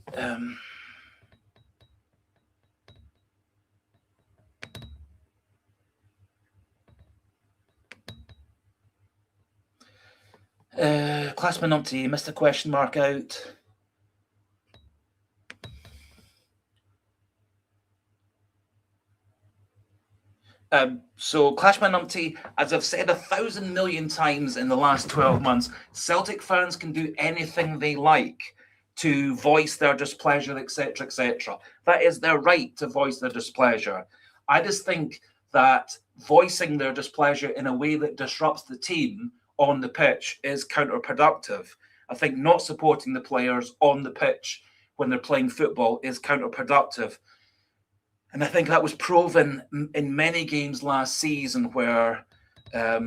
Speaker 1: Classman Umpty missed a question mark out. So Clashman Umpty, as I've said 1,000 million times in the last 12 months, Celtic fans can do anything they like to voice their displeasure, etc., etc. That is their right to voice their displeasure. I just think that voicing their displeasure in a way that disrupts the team on the pitch is counterproductive. I think not supporting the players on the pitch when they're playing football is counterproductive. And I think that was proven in many games last season where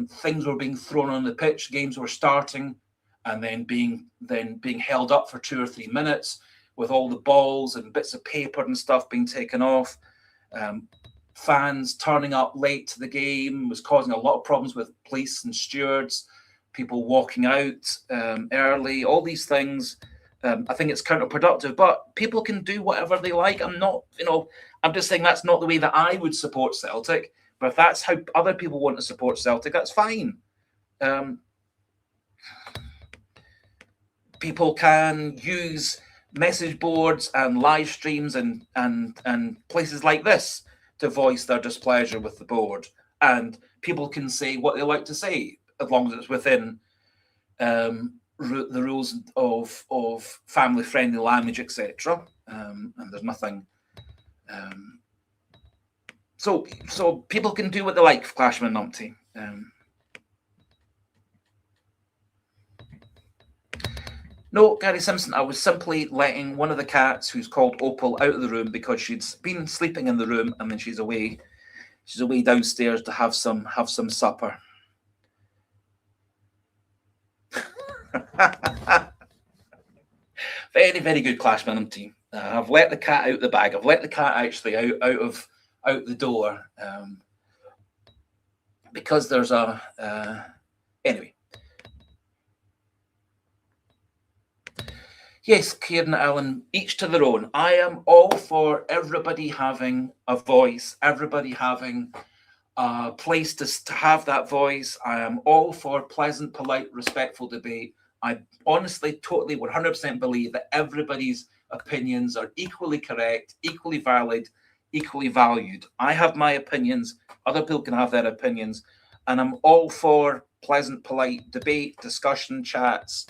Speaker 1: things were being thrown on the pitch, games were starting and then being held up for 2 or 3 minutes with all the balls and bits of paper and stuff being taken off. Fans turning up late to the game was causing a lot of problems with police and stewards, people walking out early, all these things. I think it's counterproductive, but people can do whatever they like. I'm just saying that's not the way that I would support Celtic. But if that's how other people want to support Celtic, that's fine. People can use message boards and live streams and places like this to voice their displeasure with the board. And people can say what they like to say, as long as it's within the rules of family-friendly language, etc. And there's nothing. So people can do what they like, Clashman Numpty. No, Gary Simpson, I was simply letting one of the cats, who's called Opal, out of the room because she'd been sleeping in the room, and then she's away downstairs to have some supper. Very, very good Clashman team. I've let the cat out the bag. I've let the cat actually out the door, because there's a anyway. Yes, Kieran and Alan, each to their own. I am all for everybody having a voice, everybody having a place to have that voice. I am all for pleasant, polite, respectful debate. I honestly, totally, 100% believe that everybody's opinions are equally correct, equally valid, equally valued. I have my opinions, other people can have their opinions, and I'm all for pleasant, polite debate, discussion, chats,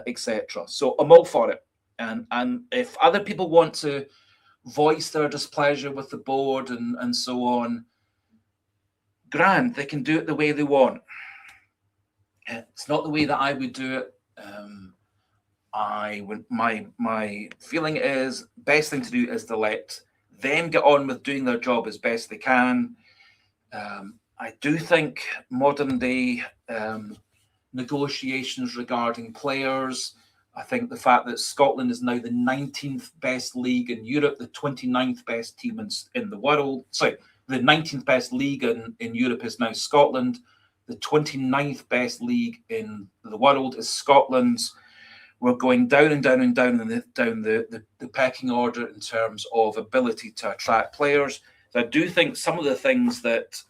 Speaker 1: etc. So I'm all for it. And if other people want to voice their displeasure with the board and so on, grand, they can do it the way they want. It's not the way that I would do it. My feeling is best thing to do is to let them get on with doing their job as best they can. I do think modern day negotiations regarding players, I think the fact that Scotland is now the 19th best league in Europe, the 29th best team in the world. Sorry, the 19th best league in Europe is now Scotland. The 29th best league in the world is Scotland's. We're going down and down and down the pecking order in terms of ability to attract players. So I do think some of the things that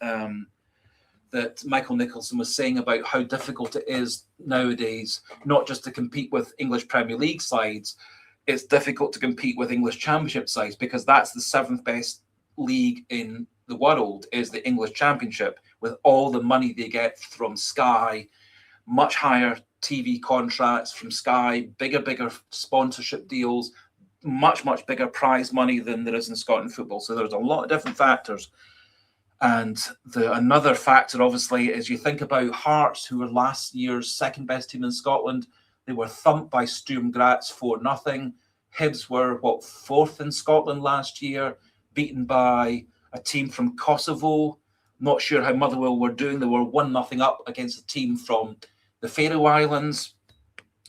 Speaker 1: that Michael Nicholson was saying about how difficult it is nowadays, not just to compete with English Premier League sides, it's difficult to compete with English Championship sides, because that's the 7th best league in the world, is the English Championship, with all the money they get from Sky, much higher TV contracts from Sky, bigger sponsorship deals, much bigger prize money than there is in Scotland football. So there's a lot of different factors. And another factor, obviously, is you think about Hearts, who were last year's second best team in Scotland. They were thumped by Sturm Graz 4-0. Hibs were, 4th in Scotland last year, beaten by a team from Kosovo. Not sure how Motherwell were doing. They were 1-0 up against a team from the Faroe Islands.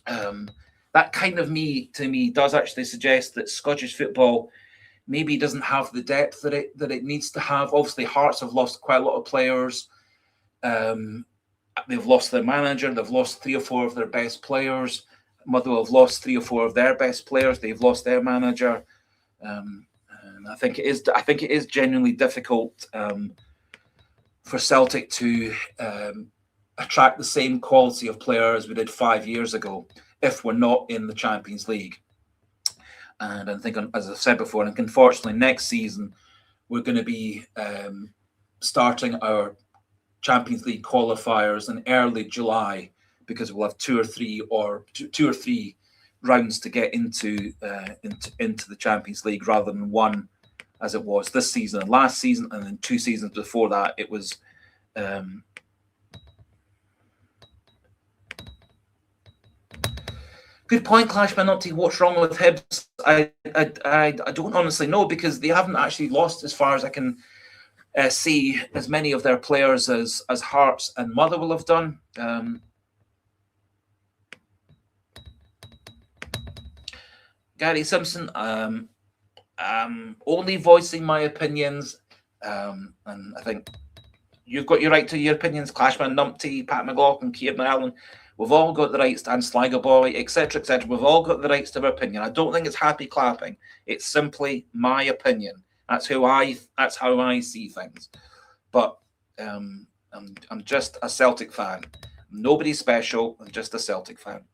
Speaker 1: That kind of to me does actually suggest that Scottish football maybe doesn't have the depth that it needs to have. Obviously, Hearts have lost quite a lot of players. They've lost their manager. They've lost 3 or 4 of their best players. Motherwell have lost 3 or 4 of their best players. They've lost their manager. And I think it is genuinely difficult for Celtic to attract the same quality of player as we did 5 years ago if we're not in the Champions League. And I think, as I've said before, and unfortunately next season we're going to be starting our Champions League qualifiers in early July, because we'll have two or three rounds to get into the Champions League, rather than one as it was this season and last season, and then 2 seasons before that it was good point, Clashman. What's wrong with Hibs? I don't honestly know, because they haven't actually lost, as far as I can see, as many of their players as Hearts and Motherwell have done. Gary Simpson, I'm only voicing my opinions, and I think you've got your right to your opinions. Clashman, Numpty, Pat McLaughlin, Kieran Allen. We've all got the rights to Sligo Boy, etc., etc. We've all got the rights to our opinion. I don't think it's happy clapping. It's simply my opinion. That's how I see things. But I'm just a Celtic fan. Nobody special. I'm just a Celtic fan.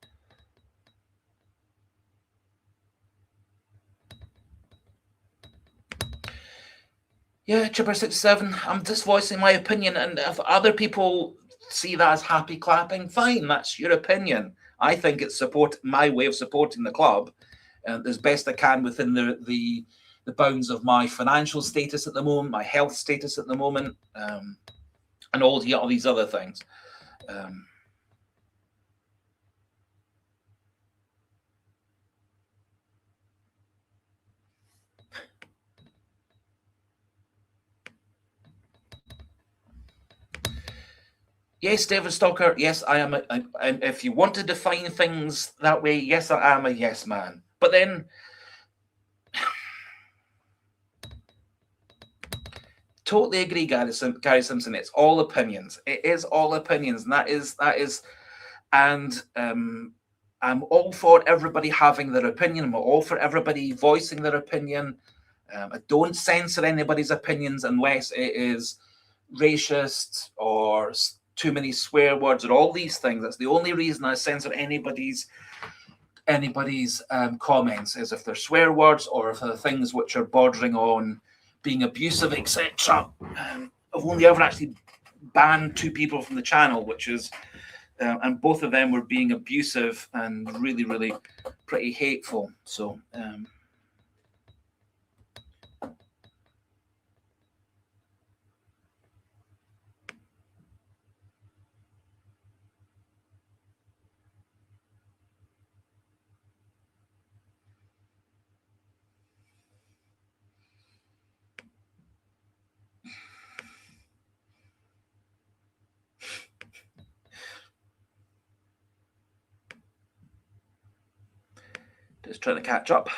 Speaker 1: Yeah, Chipper67. I'm just voicing my opinion, and if other people see that as happy clapping, fine, that's your opinion. I think it's my way of supporting the club as best I can within the bounds of my financial status at the moment, my health status at the moment, and all these other things. Yes, David Stalker. Yes, I am. If you want to define things that way, yes, I am a yes man. But then, totally agree, Gary Simpson. It's all opinions. It is all opinions, and that is. And I'm all for everybody having their opinion. I'm all for everybody voicing their opinion. I don't censor anybody's opinions unless it is racist or too many swear words or all these things. That's the only reason I censor anybody's comments, is if they're swear words or if they're things which are bordering on being abusive, etc. I've only ever actually banned 2 people from the channel, which is and both of them were being abusive and really, really pretty hateful. So just trying to catch up.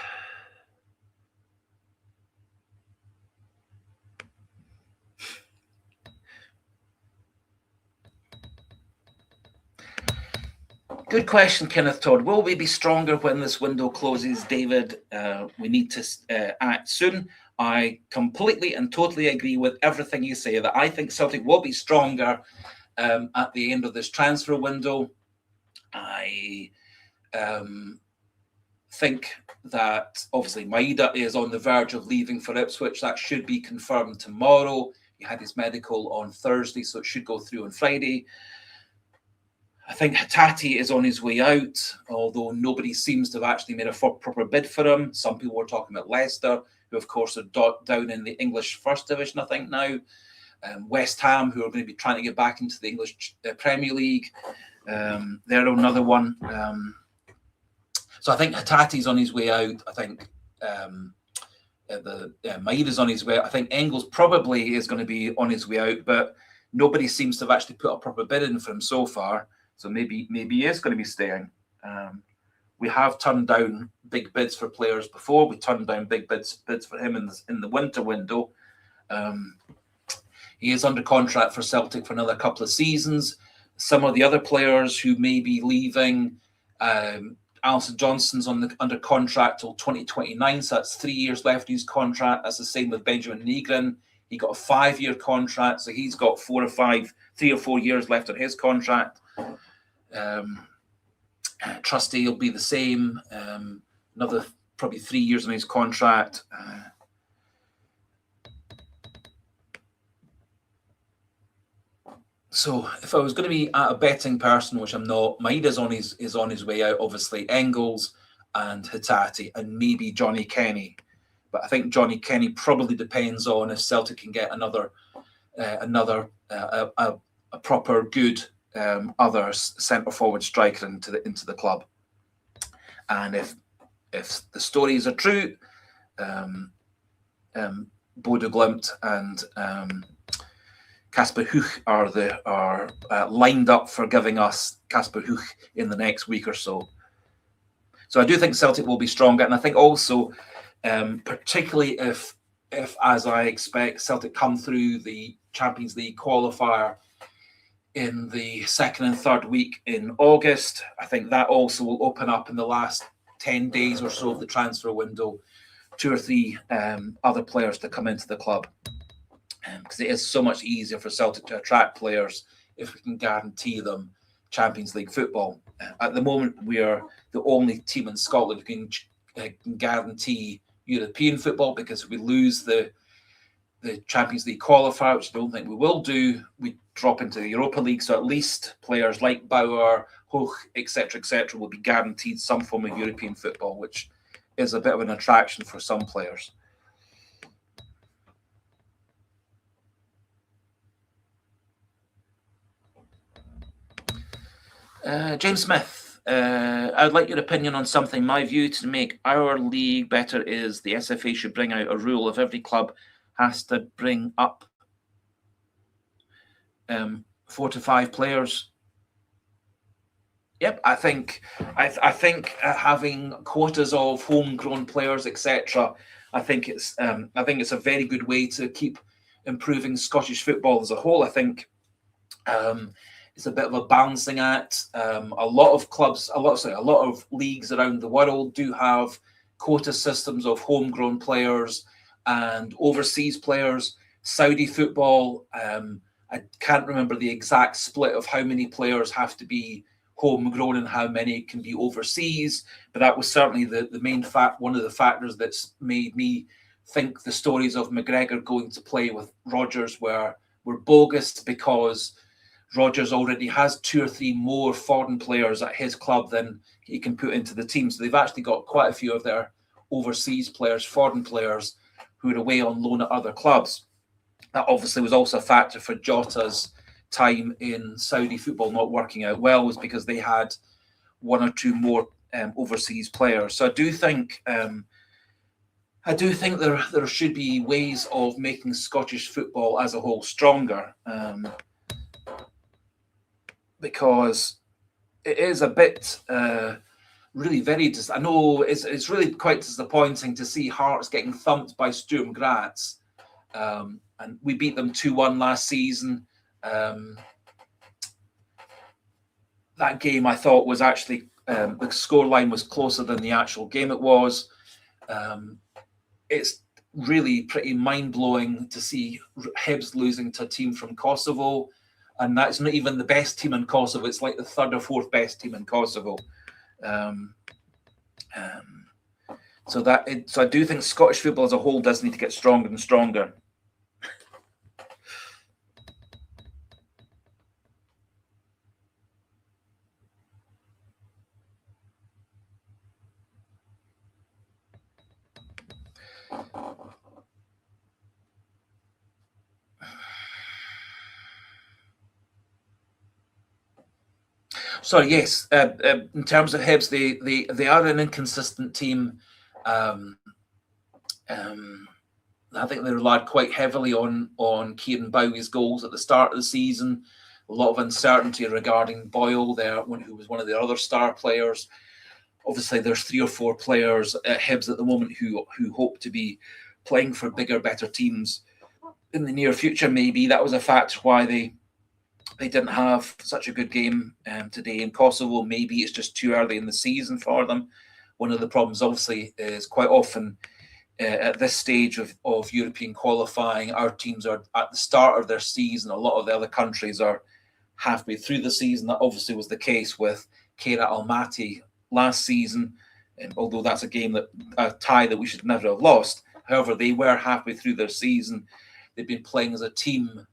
Speaker 1: Good question, Kenneth Todd. Will we be stronger when this window closes, David? We need to act soon. I completely and totally agree with everything you say, that I think Celtic will be stronger at the end of this transfer window. I think that obviously Maeda is on the verge of leaving for Ipswich. That should be confirmed tomorrow. He had his medical on Thursday, so it should go through on Friday. I think Hatate is on his way out, although nobody seems to have actually made a proper bid for him. Some people were talking about Leicester, who of course are down in the English First Division, I think now. West Ham, who are going to be trying to get back into the English Premier League. They're another one. So I think Hatate's on his way out. I think Maeda's on his way out. I think Engels probably is going to be on his way out, but nobody seems to have actually put a proper bid in for him so far. So maybe he is going to be staying. We have turned down big bids for players before. We turned down big bids for him in the winter window. He is under contract for Celtic for another couple of seasons. Some of the other players who may be leaving, Alison Johnson's under contract till 2029, so that's 3 years left in his contract. That's the same with Benjamin Nygren. He got a 5-year contract, so he's got 3 or 4 years left on his contract. Trustee will be the same, another probably 3 years on his contract. So if I was going to be a betting person, which I'm not, Maeda's is on his way out, obviously Engels and Hatate and maybe Johnny Kenny. But I think Johnny Kenny probably depends on if Celtic can get a proper good other centre forward striker into the club. And if the stories are true, Bodo Glimt and Kasper Hogh are lined up for giving us Kasper Hogh in the next week or so. So I do think Celtic will be stronger, and I think also, particularly if as I expect, Celtic come through the Champions League qualifier in the second and third week in August, I think that also will open up in the last 10 days or so of the transfer window 2 or 3 other players to come into the club. Because it is so much easier for Celtic to attract players if we can guarantee them Champions League football. At the moment, we are the only team in Scotland who can guarantee European football, because if we lose the Champions League qualifier, which I don't think we will do, we drop into the Europa League. So at least players like Baur, Hogh, etc., will be guaranteed some form of European football, which is a bit of an attraction for some players. James Smith, I'd like your opinion on something. My view to make our league better is the SFA should bring out a rule of every club has to bring up 4 to 5 players. Yep, I think having quotas of homegrown players, etc. I think it's a very good way to keep improving Scottish football as a whole. I think it's a bit of a balancing act. A lot of clubs, a lot of leagues around the world do have quota systems of homegrown players and overseas players. Saudi football, I can't remember the exact split of how many players have to be homegrown and how many can be overseas, but that was certainly the main fact, one of the factors that's made me think the stories of McGregor going to play with Rodgers were bogus, because Rodgers already has 2 or 3 more foreign players at his club than he can put into the team. So they've actually got quite a few of their overseas players, foreign players, who are away on loan at other clubs. That obviously was also a factor for Jota's time in Saudi football not working out well, was because they had 1 or 2 more overseas players. So I do think there should be ways of making Scottish football as a whole stronger, because it is a bit really very. I know it's really quite disappointing to see Hearts getting thumped by Sturm Graz, and we beat them 2-1 last season. That game I thought was actually the scoreline was closer than the actual game it was. It's really pretty mind-blowing to see Hibs losing to a team from Kosovo, and that's not even the best team in Kosovo. It's like the 3rd or 4th best team in Kosovo. So I do think Scottish football as a whole does need to get stronger and stronger. So yes, in terms of Hibs, they are an inconsistent team. I think they relied quite heavily on Kieran Bowie's goals at the start of the season. A lot of uncertainty regarding Boyle there, who was one of their other star players. Obviously, there's 3 or 4 players at Hibs at the moment who hope to be playing for bigger, better teams in the near future. Maybe that was a factor why they didn't have such a good game today in Kosovo. Maybe it's just too early in the season for them. One of the problems, obviously, is quite often at this stage of European qualifying, our teams are at the start of their season. A lot of the other countries are halfway through the season. That obviously was the case with Kairat Almaty last season, although that's a tie that we should never have lost. However, they were halfway through their season. They've been playing as a team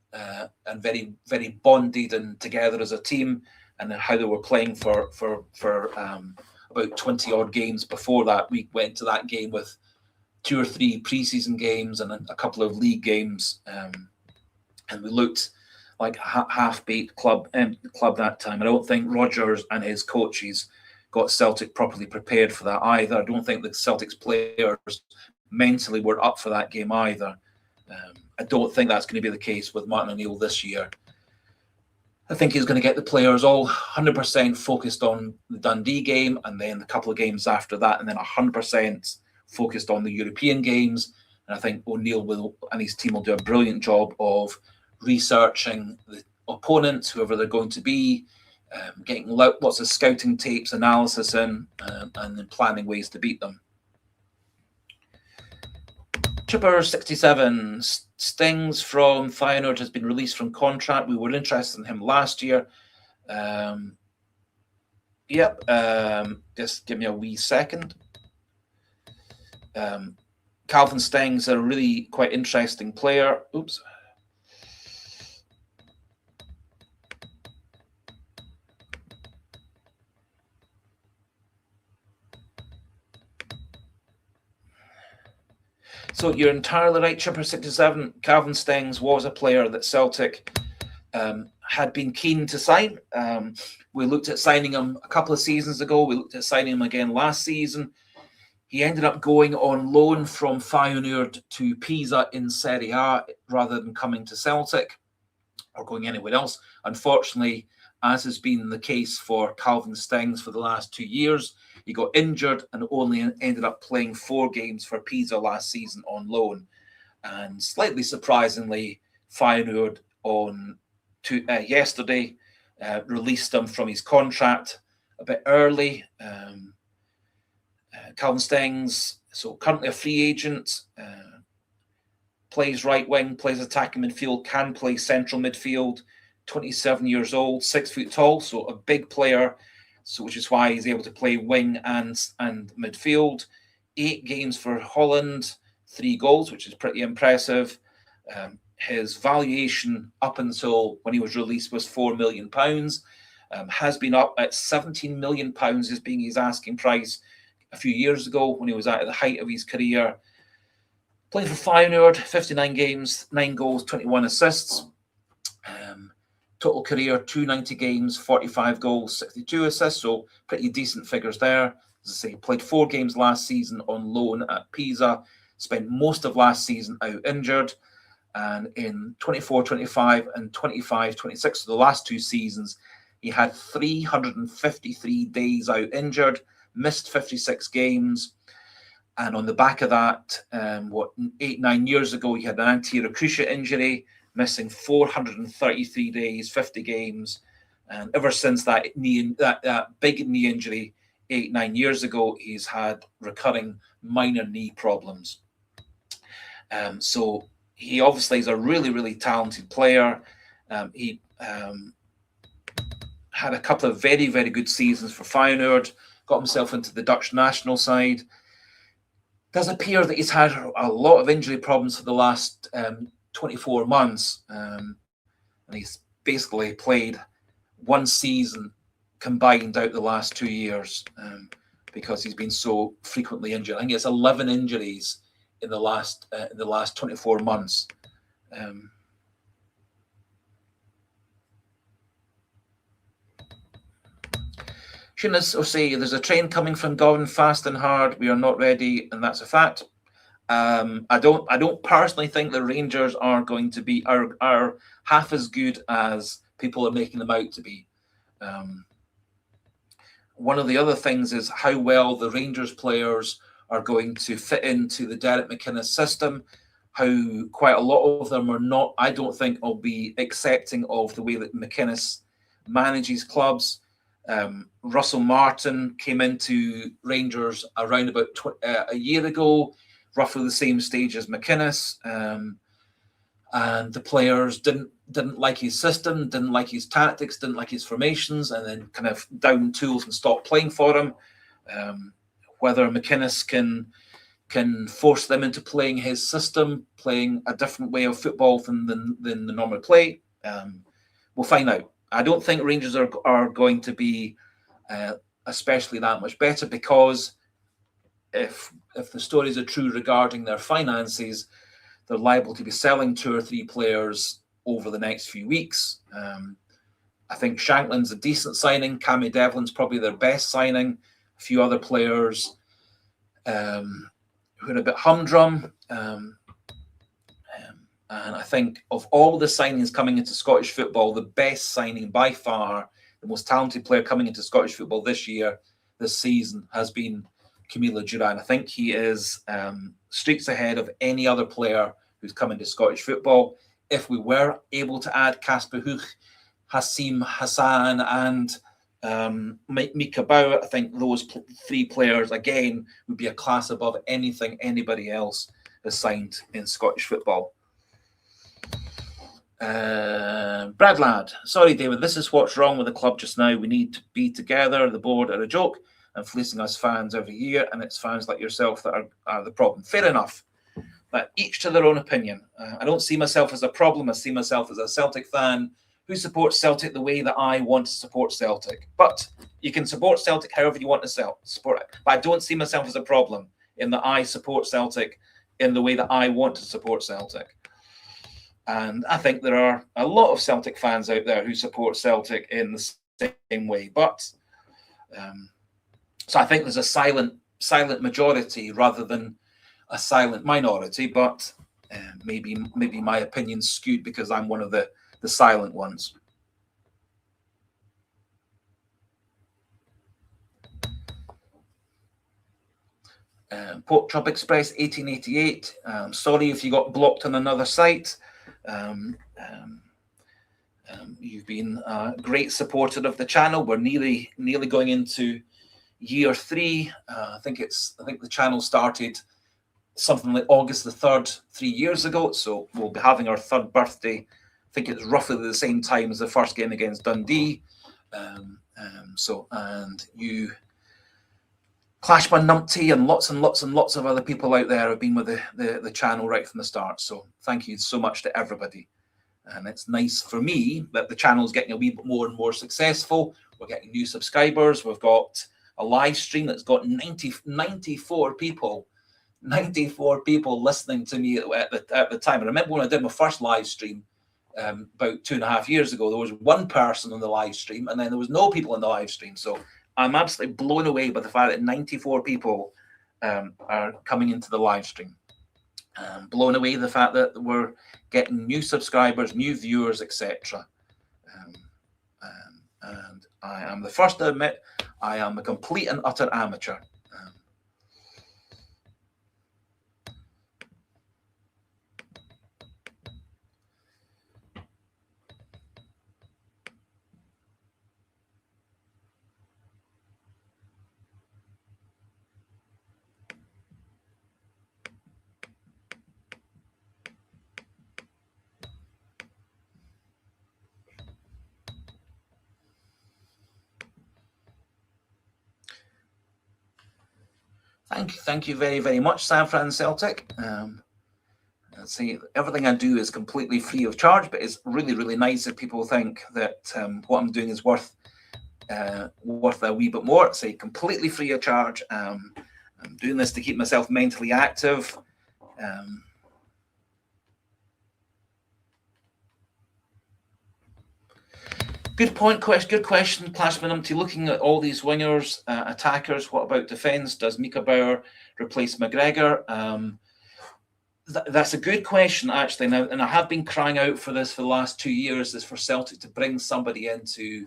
Speaker 1: and very, very bonded and together as a team, and how they were playing for about 20 odd games before that. We went to that game with 2 or 3 preseason games and a couple of league games, and we looked like a half-baked club that time. I don't think Rodgers and his coaches got Celtic properly prepared for that either. I don't think the Celtic's players mentally were up for that game either. I don't think that's going to be the case with Martin O'Neill this year. I think he's going to get the players all 100% focused on the Dundee game, and then a couple of games after that, and then 100% focused on the European games. And I think O'Neill and his team will do a brilliant job of researching the opponents, whoever they're going to be, getting lots of scouting tapes, analysis in, and then planning ways to beat them. Chipper 67, Stings from Feyenoord has been released from contract. We were interested in him last year. Just give me a wee second. Calvin Stings, a really quite interesting player. Oops. So you're entirely right, Chipper 67. Calvin Stings was a player that Celtic had been keen to sign. We looked at signing him a couple of seasons ago. We looked at signing him again last season. He ended up going on loan from Feyenoord to Pisa in Serie A rather than coming to Celtic. or going anywhere else. Unfortunately, as has been the case for Calvin Stengs for the last 2 years, he got injured and only ended up playing 4 games for Pisa last season on loan. And slightly surprisingly, Feyenoord yesterday released him from his contract a bit early. Calvin Stengs, so currently a free agent, plays right wing, plays attacking midfield, can play central midfield, 27 years old, 6 foot tall, so a big player, so which is why he's able to play wing and midfield. 8 games for Holland, 3 goals, which is pretty impressive. His valuation up until when he was released was £4 million, has been up at £17 million as being his asking price a few years ago when he was at the height of his career. Playing for Feyenoord, 59 games, 9 goals, 21 assists. Total career, 290 games, 45 goals, 62 assists, so pretty decent figures there. As I say, played 4 games last season on loan at Pisa, spent most of last season out injured, and in 24-25 and 25-26, so the last 2 seasons, he had 353 days out injured, missed 56 games, and on the back of that, 8-9 years ago, he had an anterior cruciate injury, missing 433 days, 50 games, and ever since that big knee injury 8-9 years ago, he's had recurring minor knee problems. So he obviously is a really, really talented player. He had a couple of very, very good seasons for Feyenoord, got himself into the Dutch national side. Does appear that he's had a lot of injury problems for the last 24 months, and he's basically played 1 season combined out the last 2 years because he's been so frequently injured. I think it's 11 injuries in the last 24 months. Shouldn't say there's a train coming from Govan fast and hard. We are not ready, and that's a fact. I don't personally think the Rangers are going to be are half as good as people are making them out to be. One of the other things is how well the Rangers players are going to fit into the Derek McInnes system. How quite a lot of them are not, I don't think, will be accepting of the way that McInnes manages clubs. Russell Martin came into Rangers around about a year ago, roughly the same stage as McInnes, and the players didn't like his system, didn't like his tactics, didn't like his formations, and then kind of down tools and stopped playing for him. Whether McInnes can force them into playing his system, playing a different way of football than the normal play, we'll find out. I don't think Rangers are going to be especially that much better, because if the stories are true regarding their finances, they're liable to be selling 2 or 3 players over the next few weeks. I think Shanklin's a decent signing. Cammy Devlin's probably their best signing. A few other players who are a bit humdrum. And I think of all the signings coming into Scottish football, the best signing by far, the most talented player coming into Scottish football this season, has been Camilo Duran. I think he is streaks ahead of any other player who's come into Scottish football. If we were able to add Kasper, Hogh, Hassiem, Hassan, and Mika Baur, I think those 3 players, again, would be a class above anything anybody else has signed in Scottish football. Brad Ladd, sorry David, this is what's wrong with the club just now. We need to be together. The board are a joke and fleecing us fans every year, and it's fans like yourself that are the problem. Fair enough, but each to their own opinion. I don't see myself as a problem. I see myself as a Celtic fan who supports Celtic the way that I want to support Celtic. But you can support Celtic however you want to support it. But I don't see myself as a problem in that I support Celtic in the way that I want to support Celtic. And I think there are a lot of Celtic fans out there who support Celtic in the same way. But so I think there's a silent majority rather than a silent minority. But maybe my opinion's skewed because I'm one of the the silent ones. Pork Chop Express 1888. Sorry if you got blocked on another site. You've been a great supporter of the channel. We're nearly going into year 3. I think the channel started something like August the 3rd, 3 years ago. So we'll be having our 3rd birthday. I think it's roughly the same time as the first game against Dundee. And you, Clashman Numpty, and lots of other people out there have been with the channel right from the start. So thank you so much to everybody. And it's nice for me that the channel is getting a wee bit more and more successful. We're getting new subscribers. We've got a live stream that's got 94 people listening to me at the time. I remember when I did my first live stream about 2.5 years ago, there was one person on the live stream, and then there was no people on the live stream. So I'm absolutely blown away by the fact that 94 people are coming into the live stream. Blown away the fact that we're getting new subscribers, new viewers, etc. And I am the first to admit I am a complete and utter amateur. Thank you very, very much, San Fran Celtic. See, everything I do is completely free of charge, but it's really, really nice if people think that what I'm doing is worth a wee bit more. Say completely free of charge. I'm doing this to keep myself mentally active. Good point, good question, Clashman Umpty. Looking at all these wingers, attackers, what about defence? Does Mika Baur replace McGregor? That's a good question, actually. Now, and I have been crying out for this for the last 2 years, is for Celtic to bring somebody in to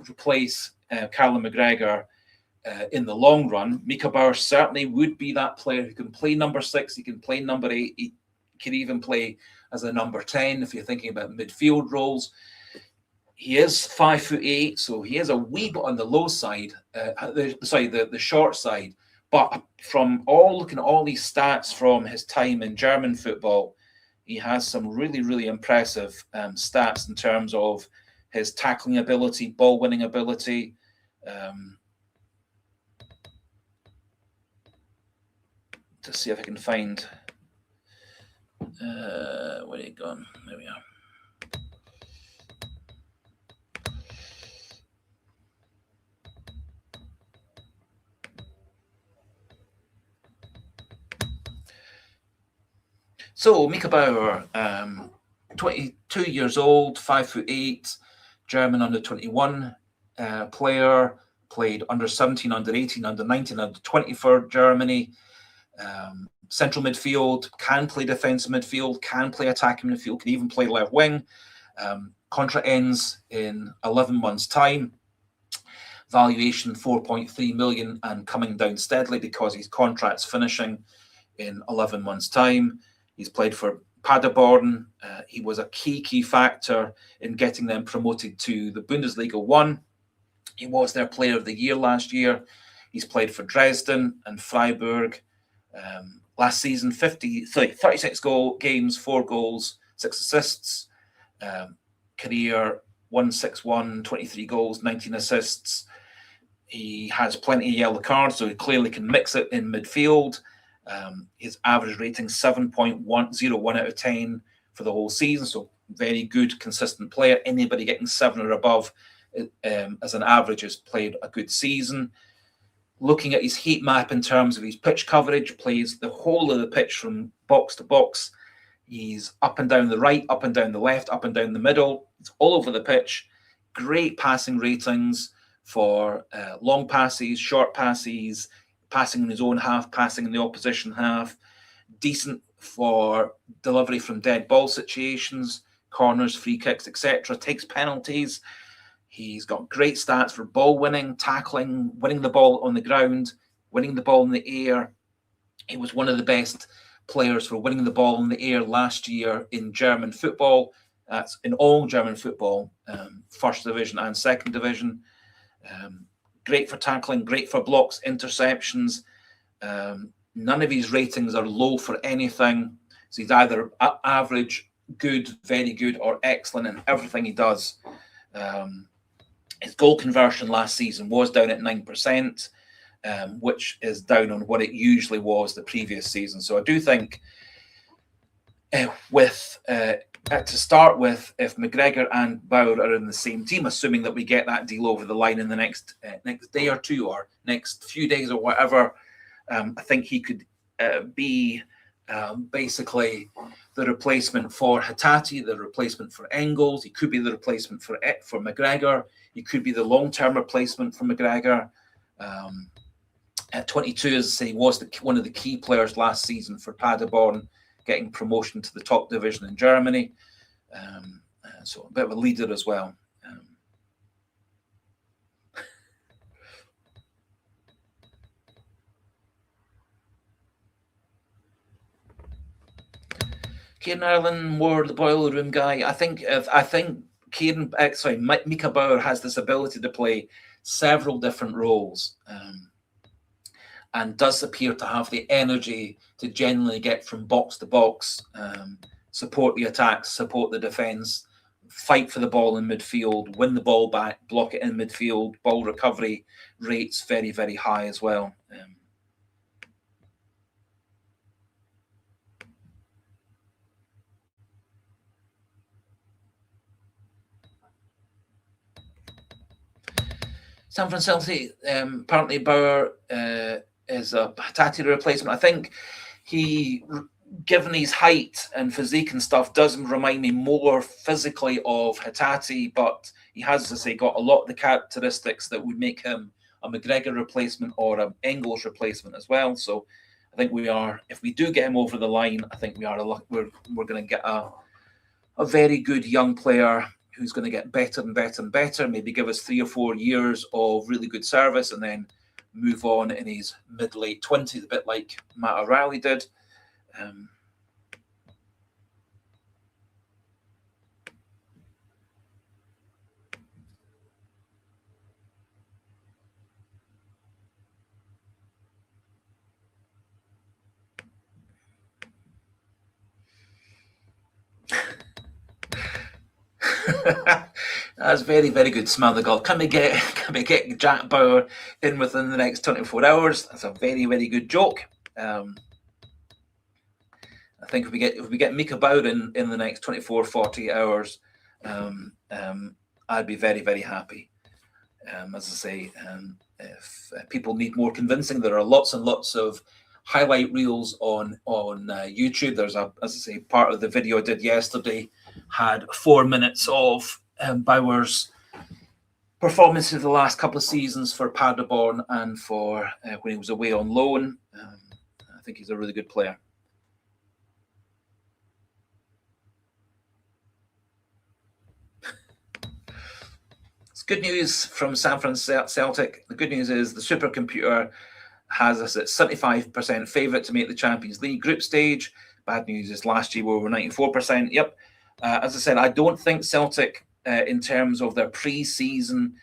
Speaker 1: replace Callum McGregor in the long run. Mika Baur certainly would be that player who can play number 6, he can play number 8, he can even play as a number 10 if you're thinking about midfield roles. He is 5'8", so he is a wee bit on the low side, the short side. But from looking at all these stats from his time in German football, he has some really, really impressive stats in terms of his tackling ability, ball winning ability. To see if I can find where are you gone? There we are. So Mika Baur, 22 years old, 5'8", German under-21 player, played under-17, under-18, under-19, under-20 for Germany. Central midfield, can play defensive midfield, can play attacking midfield, can even play left wing. Contract ends in 11 months' time. Valuation 4.3 million and coming down steadily because his contract's finishing in 11 months' time. He's played for Paderborn. He was a key factor in getting them promoted to the Bundesliga 1. He was their player of the year last year. He's played for Dresden and Freiburg. Last season, 36 games, 4 goals, 6 assists. Career 161, 23 goals, 19 assists. He has plenty of yellow cards, so he clearly can mix it in midfield. His average rating 7.101 out of 10 for the whole season, so very good, consistent player. Anybody getting 7 or above as an average has played a good season. Looking at his heat map in terms of his pitch coverage, plays the whole of the pitch from box to box. He's up and down the right, up and down the left, up and down the middle. It's all over the pitch. Great passing ratings for long passes, short passes, passing in his own half, passing in the opposition half. Decent for delivery from dead ball situations. corners, free kicks, etc. Takes penalties. He's got great stats for ball winning, tackling, winning the ball on the ground, winning the ball in the air. He was one of the best players for winning the ball in the air last year in German football. That's in all German football, first division and second division. Great for tackling, great for blocks, interceptions. None of his ratings are low for anything. So he's either average, good, very good, or excellent in everything he does. His goal conversion last season was down at 9%, which is down on what it usually was the previous season. So I do think to start with, if McGregor and Baur are in the same team, assuming that we get that deal over the line in the next day or two or next few days or whatever, I think he could be basically the replacement for Hatate, the replacement for Engels. He could be the replacement for McGregor. He could be the long-term replacement for McGregor. At 22, as I say, he was one of the key players last season for Paderborn, getting promotion to the top division in Germany. So a bit of a leader as well. Kieran Ireland, more the boiler room guy. I think Mika Baur has this ability to play several different roles, and does appear to have the energy to genuinely get from box to box, support the attacks, support the defence, fight for the ball in midfield, win the ball back, block it in midfield. Ball recovery rates very, very high as well. San Francisco, apparently Baur is a Hatate replacement. I think he, given his height and physique and stuff, does remind me more physically of Hatate, but he has, as I say, got a lot of the characteristics that would make him a McGregor replacement or an Engels replacement as well. So I think we are, if we do get him over the line, I think we're going to get a very good young player who's going to get better and better and better, maybe give us 3 or 4 years of really good service and then move on in his mid-late 20s, a bit like Matt O'Reilly did. That's very, very good. Smell the gold. Can we get Jack Baur in within the next 24 hours? That's a very, very good joke. I think if we get Mika Baur in the next 24, 48 hours, I'd be very, very happy. As I say, if people need more convincing, there are lots and lots of highlight reels on YouTube. There's as I say, part of the video I did yesterday had 4 minutes of Baur's performances the last couple of seasons for Paderborn and for when he was away on loan. I think he's a really good player. It's good news from San Francisco Celtic. The good news is the supercomputer has us at 75% favourite to make the Champions League group stage. Bad news is last year we were 94%. Yep. As I said, I don't think Celtic, in terms of their pre-season,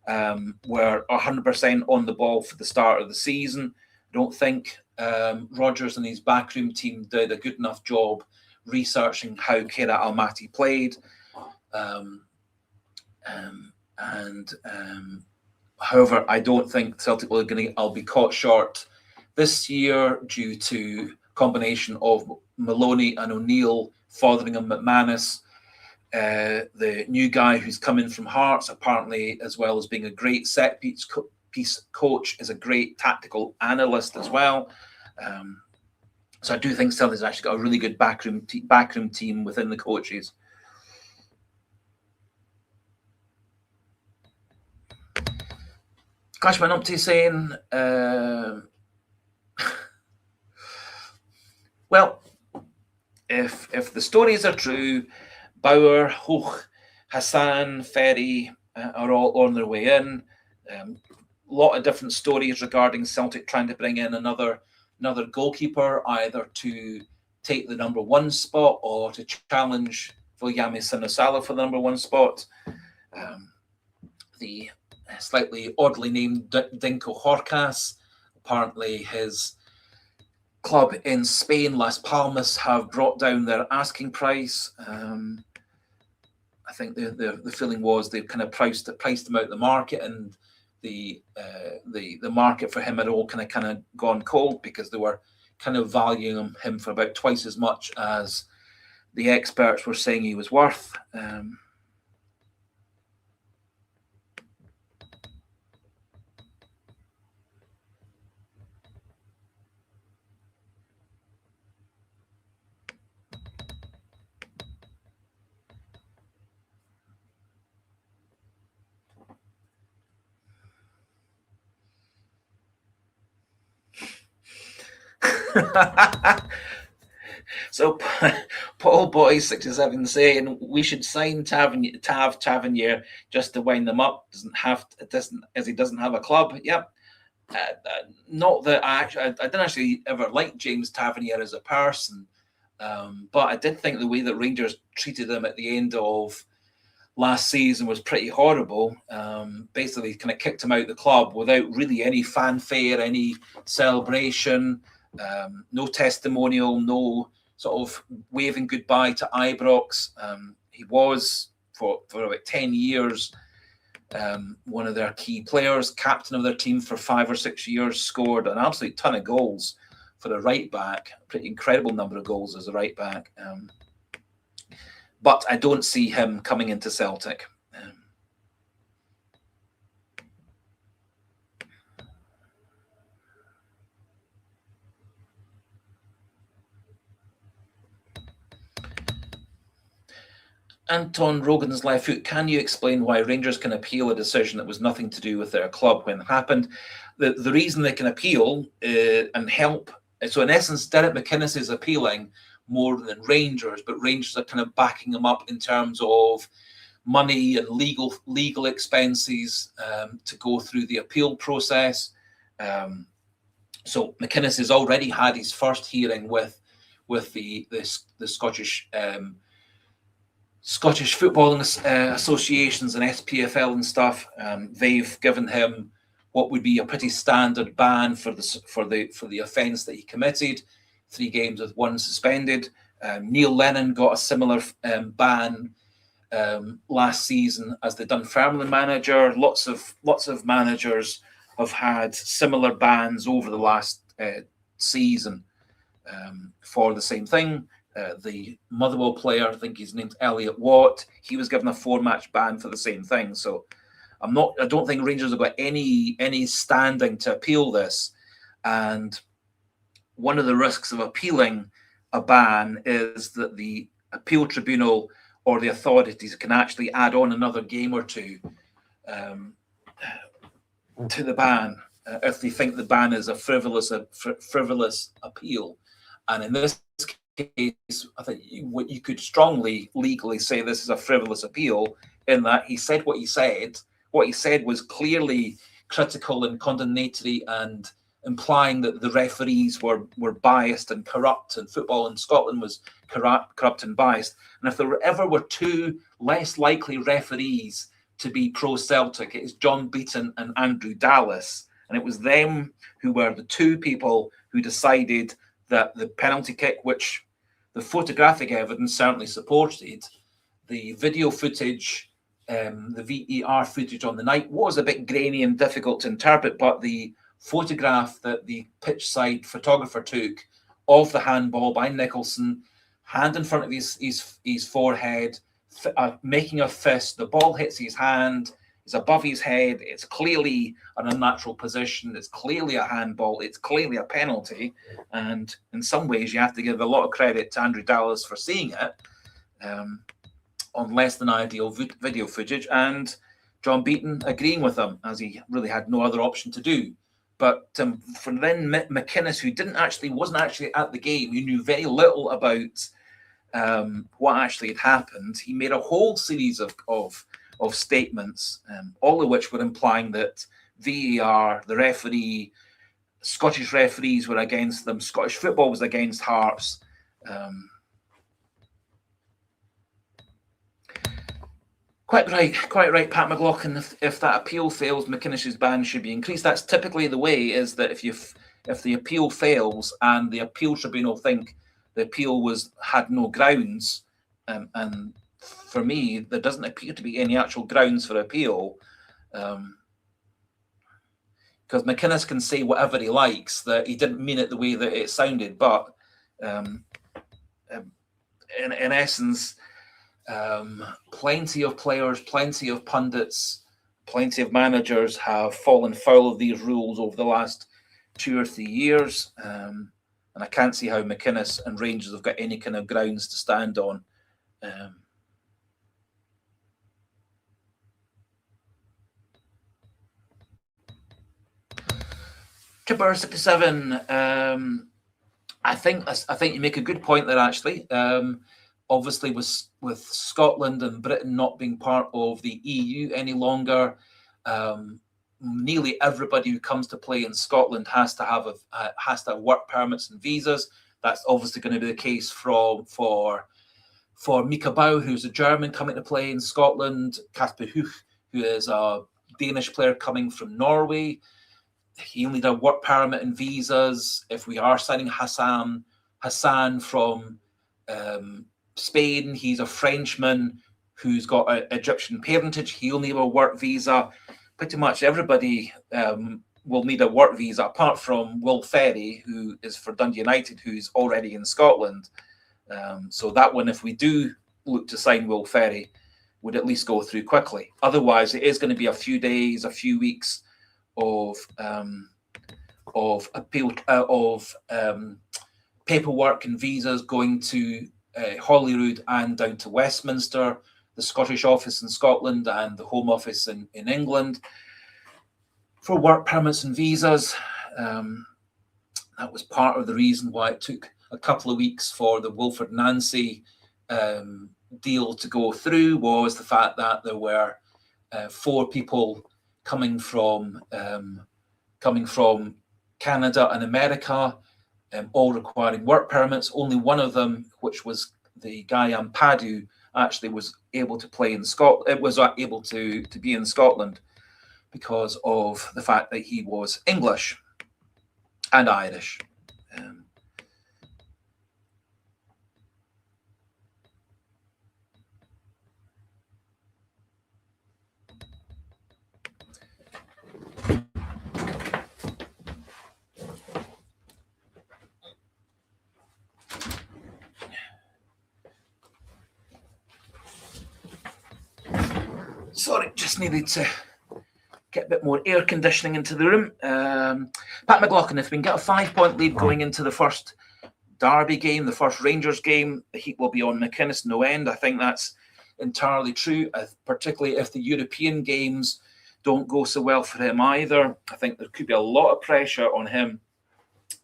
Speaker 1: were 100% on the ball for the start of the season. I don't think Rodgers and his backroom team did a good enough job researching how Kherat Almaty played. However, I don't think Celtic will be caught short this year due to combination of Maloney and O'Neill, Fotheringham, McManus, the new guy who's come in from Hearts, apparently, as well as being a great set piece coach, is a great tactical analyst as well. So I do think Celtic's actually got a really good backroom team within the coaches. Clashman Upty saying, well, if the stories are true, Baur, Hogh, Hassan, Ferry are all on their way in. A lot of different stories regarding Celtic trying to bring in another goalkeeper, either to take the number 1 spot or to challenge Viljami Sinosala for the number 1 spot. The slightly oddly named Dinko Horcas, apparently his club in Spain, Las Palmas, have brought down their asking price. I think the feeling was they kind of priced him out the market, and the market for him had all kind of gone cold because they were kind of valuing him for about twice as much as the experts were saying he was worth. So Paul Boy 67 saying we should sign Tavernier just to wind them up. As he doesn't have a club. Yep. Not that I didn't actually ever like James Tavernier as a person, but I did think the way that Rangers treated him at the end of last season was pretty horrible. Basically kind of kicked him out of the club without really any fanfare, any celebration, no testimonial, no sort of waving goodbye to Ibrox. He was for about 10 years one of their key players, captain of their team for 5 or 6 years, scored an absolute ton of goals for the right back, a pretty incredible number of goals as a right back. But I don't see him coming into Celtic. Anton Rogan's left foot. Can you explain why Rangers can appeal a decision that was nothing to do with their club when it happened? The reason they can appeal and help. So in essence, Derek McInnes is appealing more than Rangers, but Rangers are kind of backing them up in terms of money and legal expenses to go through the appeal process. So McInnes has already had his first hearing with the Scottish footballing associations and SPFL and stuff. They've given him what would be a pretty standard ban for the offence that he committed, 3 games with 1 suspended. Neil Lennon got a similar ban last season as the Dunfermline manager. Lots of managers have had similar bans over the last season for the same thing. The Motherwell player, I think his name's Elliot Watt, he was given a 4-match ban for the same thing. So I don't think Rangers have got any standing to appeal this. And one of the risks of appealing a ban is that the appeal tribunal or the authorities can actually add on another game or two to the ban if they think the ban is a frivolous appeal. And in this case, I think you could strongly legally say this is a frivolous appeal in that he said what he said. What he said was clearly critical and condemnatory and implying that the referees were biased and corrupt, and football in Scotland was corrupt and biased. And if there ever were 2 less likely referees to be pro-Celtic, it is John Beaton and Andrew Dallas. And it was them who were the 2 people who decided that the penalty kick, which the photographic evidence certainly supported, the video footage, the VAR footage on the night was a bit grainy and difficult to interpret, but the photograph that the pitch side photographer took of the handball by Nicholson, hand in front of his forehead, making a fist, the ball hits his hand, it's above his head, it's clearly an unnatural position, it's clearly a handball, it's clearly a penalty. And in some ways, you have to give a lot of credit to Andrew Dallas for seeing it on less than ideal video footage, and John Beaton agreeing with him, as he really had no other option to do. But for then McInnes, who wasn't actually at the game, who knew very little about what actually had happened, he made a whole series of statements, all of which were implying that VAR, the referee, Scottish referees were against them, Scottish football was against Hearts. Quite right, Pat McLaughlin. If that appeal fails, McInnes's ban should be increased. That's typically the way, is that if the appeal fails and the appeal tribunal think the appeal had no grounds, and for me, there doesn't appear to be any actual grounds for appeal, because McInnes can say whatever he likes, that he didn't mean it the way that it sounded, but in essence, plenty of players, plenty of pundits, plenty of managers have fallen foul of these rules over the last 2 or 3 years, and I can't see how McInnes and Rangers have got any kind of grounds to stand on. Kipper 67. I think you make a good point there, actually. Obviously, with Scotland and Britain not being part of the EU any longer, nearly everybody who comes to play in Scotland has to have work permits and visas. That's obviously going to be the case for Mika Baur, who's a German coming to play in Scotland. Kasper, who is a Danish player coming from Norway. He'll need a work permit and visas. If we are signing Hassan from Spain, he's a Frenchman who's got an Egyptian parentage. He'll need a work visa. Pretty much everybody will need a work visa, apart from Will Ferry, who is for Dundee United, who's already in Scotland. So that one, if we do look to sign Will Ferry, would at least go through quickly. Otherwise, it is going to be a few days, a few weeks of appeal paperwork and visas going to Holyrood and down to Westminster, the Scottish office in Scotland and the Home Office in England for work permits and visas. That was part of the reason why it took a couple of weeks for the Wilfred Nancy deal to go through, was the fact that there were 4 people coming from Canada and America, all requiring work permits. Only one of them, which was the guy Ampadu, actually was able to play in Scotland. It was able to be in Scotland because of the fact that he was English and Irish. Sorry, just needed to get a bit more air conditioning into the room. Pat McLaughlin, if we can get a 5-point lead going into the first Derby game, the first Rangers game, the heat will be on McInnes no end. I think that's entirely true, particularly if the European games don't go so well for him either. I think there could be a lot of pressure on him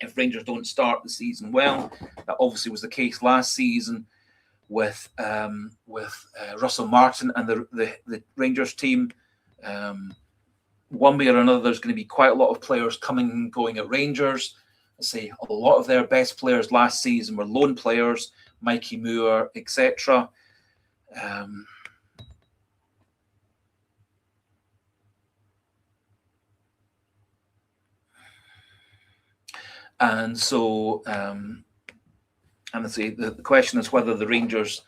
Speaker 1: if Rangers don't start the season well. That obviously was the case last season with Russell Martin and the Rangers team. One way or another, there's going to be quite a lot of players coming and going at Rangers. I say a lot of their best players last season were loan players, Mikey Moore, etc. And so, and I say the question is whether the Rangers'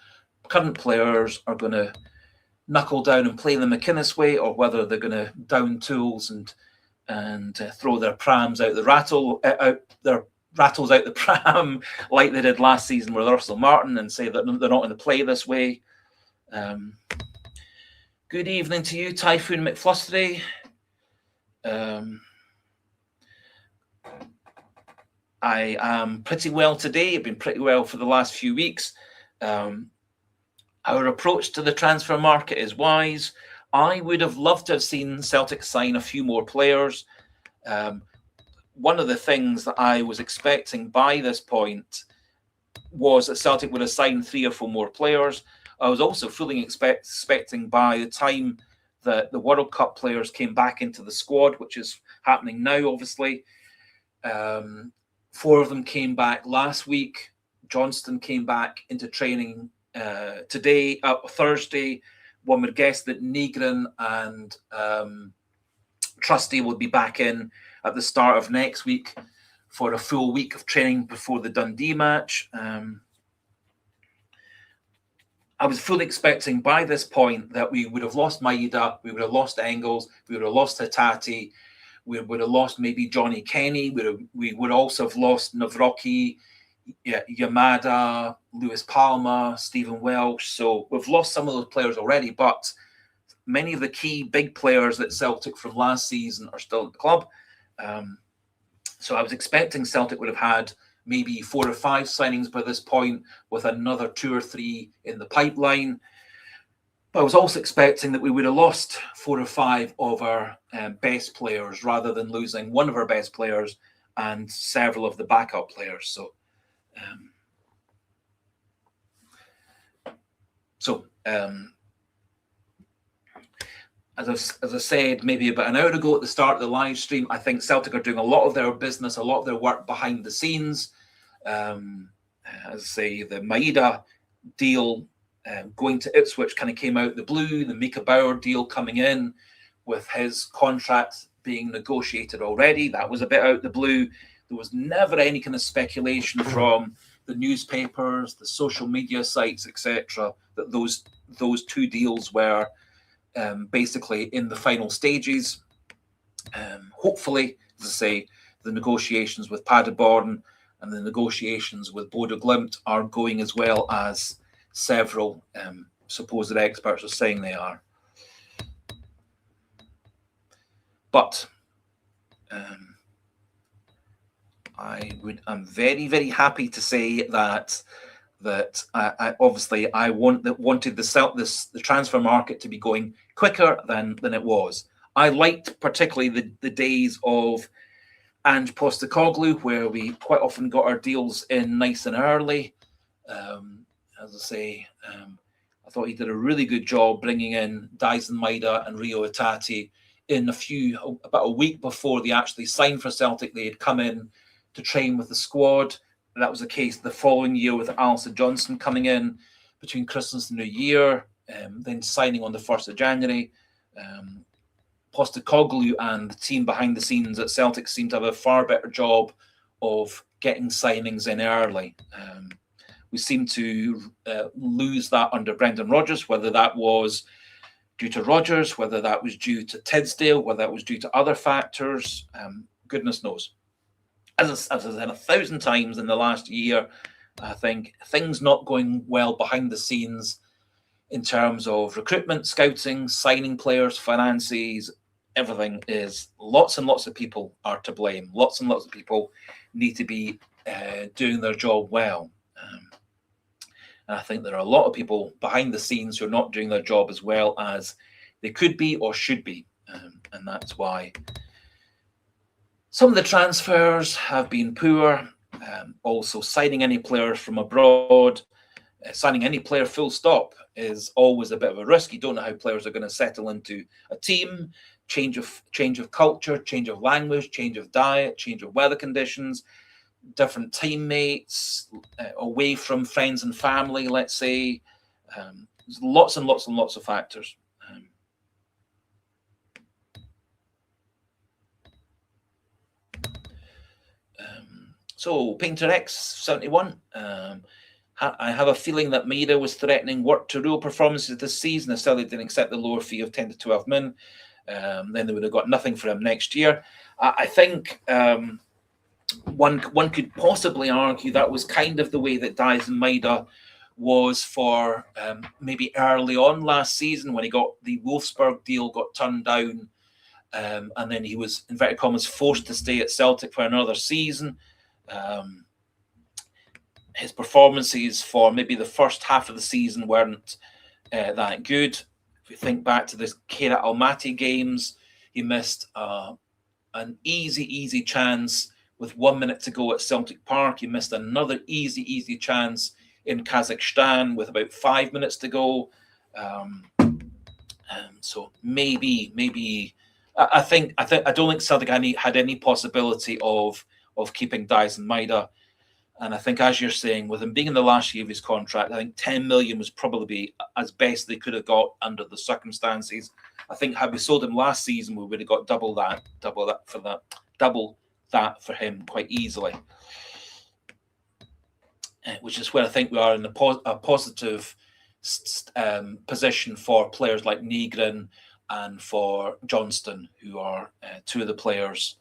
Speaker 1: current players are going to knuckle down and play the McInnes way, or whether they're going to down tools and throw their prams out the rattles out the pram like they did last season with Russell Martin, and say that they're not going to play this way. Good evening to you, Typhoon McFlustery. I am pretty well today. I've been pretty well for the last few weeks. Our approach to the transfer market is wise. I would have loved to have seen Celtic sign a few more players. One of the things that I was expecting by this point was that Celtic would have signed 3 or 4 more players. I was also fully expecting by the time that the World Cup players came back into the squad, which is happening now, obviously. 4 of them came back last week. Johnston came back into training today, Thursday. One would guess that Nygren and Trusty will be back in at the start of next week for a full week of training before the Dundee match. I was fully expecting by this point that we would have lost Maeda, we would have lost Engels, we would have lost Hatate, we would have lost maybe Johnny Kenny, we would also have lost Nawrocki, Yamada, Lewis Palmer, Stephen Welsh. So we've lost some of those players already, but many of the key big players at Celtic from last season are still at the club. So I was expecting Celtic would have had maybe 4 or 5 signings by this point, with another 2 or 3 in the pipeline. But I was also expecting that we would have lost 4 or 5 of our best players, rather than losing one of our best players and several of the backup players. As I said maybe about an hour ago at the start of the live stream, I think Celtic are doing a lot of their business, a lot of their work behind the scenes. As I say, the Maeda deal going to Ipswich kind of came out the blue. The Mika Baur deal coming in with his contract being negotiated already, that was a bit out the blue. There was never any kind of speculation from the newspapers, the social media sites, etc., that those 2 deals were basically in the final stages. Hopefully, as I say, the negotiations with Paderborn and the negotiations with Bodo Glimt are going as well as several supposed experts are saying they are. But I'm very, very happy to say that I obviously wanted the transfer market to be going quicker than it was. I liked particularly the days of Ange Postecoglou, where we quite often got our deals in nice and early. As I say, I thought he did a really good job bringing in Daizen Maeda and Rio Hatate in about a week before they actually signed for Celtic. They had come in to train with the squad. That was the case the following year with Alistair Johnson coming in between Christmas and New Year, then signing on the 1st of January. Postecoglou and the team behind the scenes at Celtic seem to have a far better job of getting signings in early. We seem to lose that under Brendan Rodgers, whether that was due to Rodgers, whether that was due to Tidsdale, whether that was due to other factors, goodness knows. As I've said 1,000 times in the last year, I think things not going well behind the scenes in terms of recruitment, scouting, signing players, finances, everything is lots and lots of people are to blame. Lots and lots of people need to be doing their job well. And I think there are a lot of people behind the scenes who are not doing their job as well as they could be or should be. And that's why some of the transfers have been poor. Also, signing any player from abroad, signing any player full stop is always a bit of a risk. You don't know how players are going to settle into a team, change of culture, change of language, change of diet, change of weather conditions, different teammates, away from friends and family, let's say. There's lots and lots and lots of factors. So, Painter X71, I have a feeling that Maeda was threatening work to real performances this season if Celtic didn't accept the lower fee of 10 to 12 million. Then they would have got nothing for him next year. I think one could possibly argue that was kind of the way that Daizen Maeda was for maybe early on last season when he got the Wolfsburg deal got turned down, and then he was, inverted commas, forced to stay at Celtic for another season. His performances for maybe the first half of the season weren't that good. If we think back to the Kairat Almaty games, he missed an easy chance with 1 minute to go at Celtic Park. He missed another easy chance in Kazakhstan with about 5 minutes to go. So maybe I don't think Celtic had any possibility of keeping Daizen Maeda. And I think, as you're saying, with him being in the last year of his contract, I think 10 million was probably as best they could have got under the circumstances. I think had we sold him last season, we would have got double that for him quite easily. Which is where I think we are in a positive position for players like Nygren and for Johnston, who are two of the players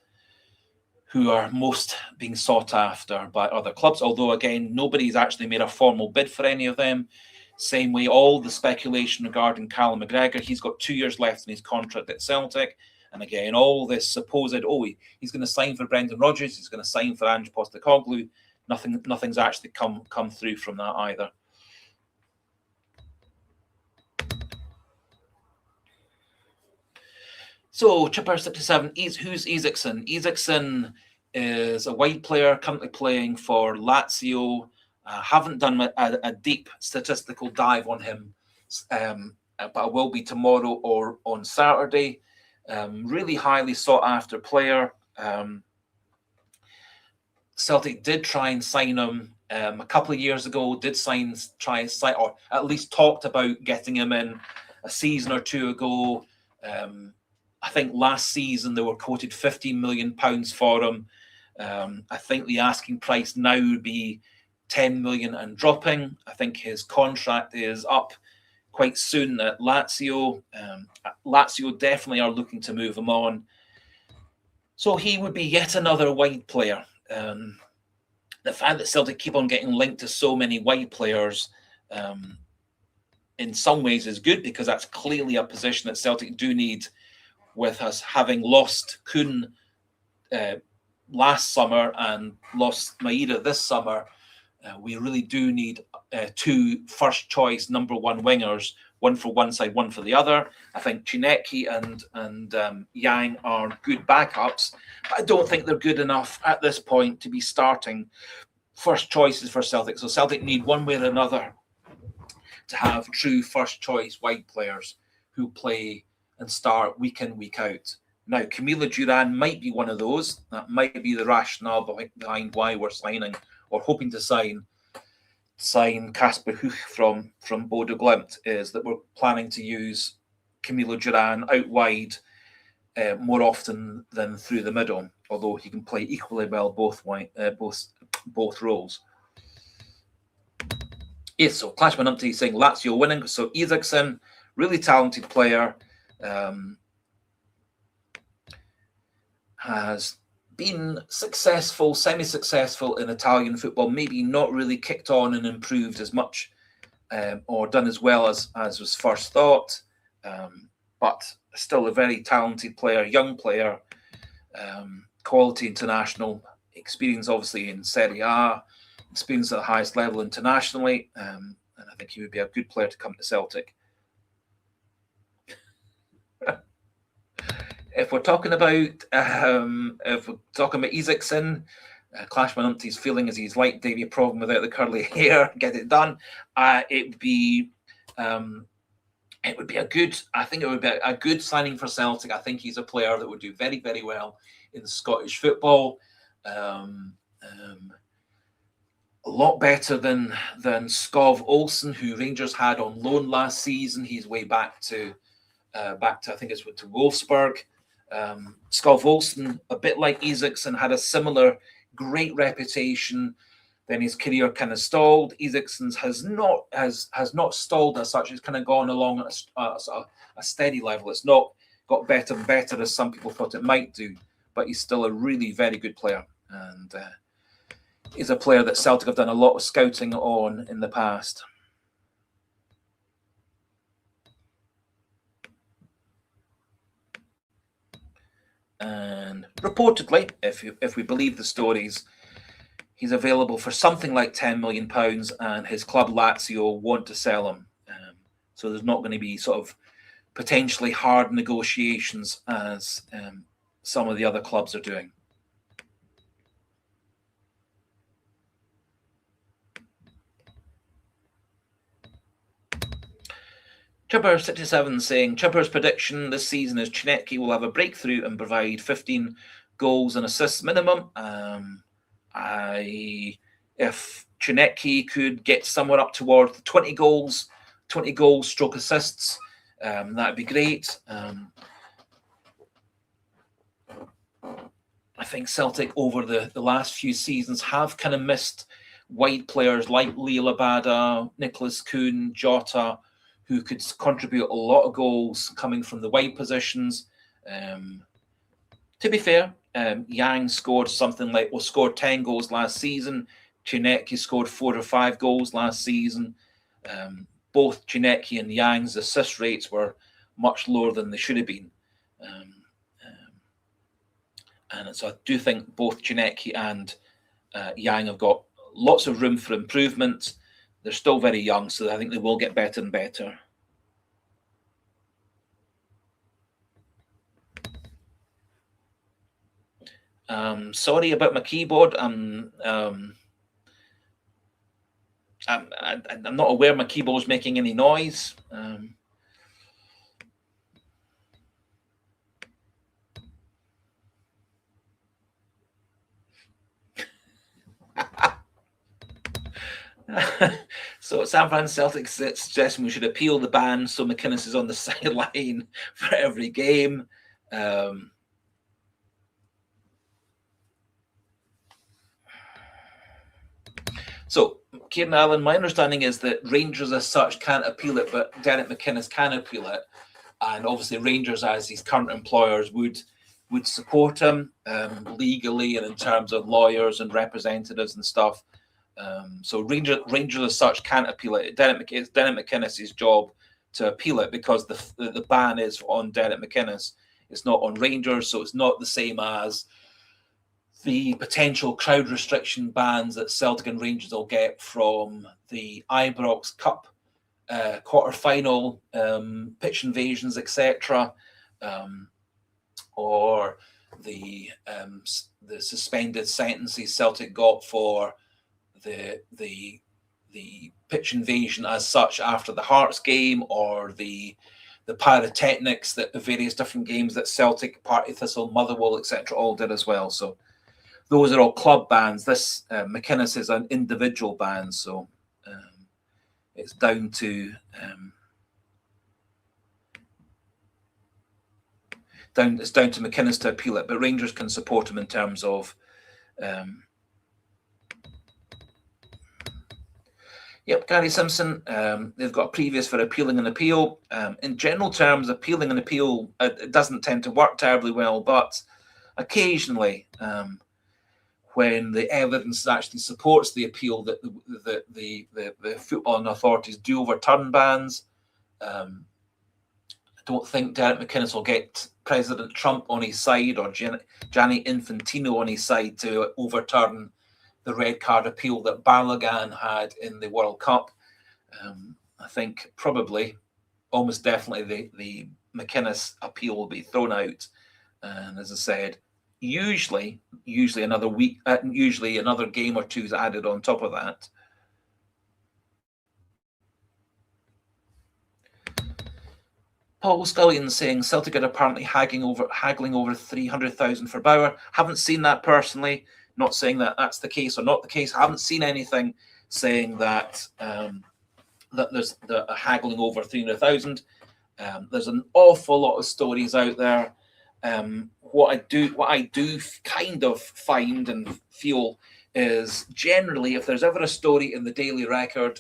Speaker 1: who are most being sought after by other clubs. Although, again, nobody's actually made a formal bid for any of them. Same way, all the speculation regarding Callum McGregor, he's got 2 years left in his contract at Celtic. And again, all this supposed, he's going to sign for Brendan Rodgers, he's going to sign for Ange Postecoglou. Nothing's actually come through from that either. So, Chipper77, who's Isaacson? Isaacson is a wide player currently playing for Lazio. Haven't done a deep statistical dive on him, but I will be tomorrow or on Saturday. Really highly sought after player. Celtic did try and sign him a couple of years ago, try and sign, or at least talked about getting him in a season or two ago. I think last season they were quoted £15 million for him. I think the asking price now would be 10 million and dropping. I think his contract is up quite soon at Lazio. Lazio definitely are looking to move him on. So he would be yet another wide player. The fact that Celtic keep on getting linked to so many wide players in some ways is good, because that's clearly a position that Celtic do need, with us having lost Kuhn last summer and lost Maeda this summer. We really do need two first-choice number one wingers, one for one side, one for the other. I think Chinecki and Yang are good backups, but I don't think they're good enough at this point to be starting first choices for Celtic. So Celtic need one way or another to have true first-choice wide players who play and start week in, week out. Now, Camilo Duran might be one of those. That might be the rationale behind why we're signing or hoping to sign Kasper Hogh from Bodo Glimt, is that we're planning to use Camilo Duran out wide more often than through the middle, although he can play equally well both roles. Yes, so Clashman Umpty saying Lazio winning. So Isaacson, really talented player, has been successful, semi-successful in Italian football, maybe not really kicked on and improved as much or done as well as was first thought, but still a very talented player, young player, quality international, experience obviously in Serie A, experience at the highest level internationally, and I think he would be a good player to come to Celtic. If we're talking about Isaacson, Clashman Umpty's feeling is he's like Davy Problem without the curly hair. Get it done. It would be a good. I think it would be a good signing for Celtic. I think he's a player that would do very, very well in Scottish football. A lot better than Skov Olsen, who Rangers had on loan last season. He's way back to I think it's to Wolfsburg. Skov Olsen, a bit like Isaacson, had a similar great reputation. Then his career kind of stalled. Isaacson's has not stalled as such. It's kind of gone along at a steady level. It's not got better and better as some people thought it might do, but he's still a really very good player, and he's a player that Celtic have done a lot of scouting on in the past. And reportedly, if we believe the stories, he's available for something like £10 million, and his club Lazio want to sell him. So there's not going to be sort of potentially hard negotiations as some of the other clubs are doing. Chipper67 saying, Chipper's prediction this season is Chinecki will have a breakthrough and provide 15 goals and assists minimum. If Chinecki could get somewhere up towards 20 goals stroke assists, that'd be great. I think Celtic over the last few seasons have kind of missed wide players like Livestream Maeda, Nicholas Kuhn, Jota, who could contribute a lot of goals coming from the wide positions. To be fair, Yang scored scored 10 goals last season. Chinecki scored 4 or 5 goals last season. Both Chinecki and Yang's assist rates were much lower than they should have been. And so I do think both Chinecki and Yang have got lots of room for improvement. They're still very young, so I think they will get better and better. Sorry about my keyboard. I'm not aware my keyboard's making any noise. So San Fran Celtic suggesting we should appeal the ban so McInnes is on the sideline for every game. So Kieran Allen, my understanding is that Rangers as such can't appeal it, but Derek McInnes can appeal it. And obviously Rangers, as his current employers, would support him legally and in terms of lawyers and representatives and stuff. So Rangers as such can't appeal it. It's Derek McInnes' job to appeal it because the ban is on Derek McInnes. It's not on Rangers, so it's not the same as the potential crowd restriction bans that Celtic and Rangers will get from the Ibrox Cup quarter-final pitch invasions, etc., or the suspended sentences Celtic got for the pitch invasion as such after the Hearts game, or the pyrotechnics that the various different games that Celtic, Partick Thistle, Motherwell, etc., all did as well. So those are all club bans. This McInnes is an individual ban, so it's down to McInnes to appeal it. But Rangers can support him in terms of. Yep, Gary Simpson, they've got a previous for appealing an appeal. In general terms, appealing an appeal, it doesn't tend to work terribly well, but occasionally, when the evidence actually supports the appeal, that the footballing authorities do overturn bans. I don't think Derek McInnes will get President Trump on his side or Gianni Infantino on his side to overturn the red card appeal that Balogun had in the World Cup. I think probably, almost definitely, the McInnes appeal will be thrown out. And as I said, usually another week, usually another game or two is added on top of that. Paul Scullion saying Celtic are apparently haggling over 300,000 for Baur. Haven't seen that personally. Not saying that that's the case or not the case. I haven't seen anything saying that that there's a haggling over 300,000. There's an awful lot of stories out there. What I do kind of find and feel is generally, if there's ever a story in the Daily Record,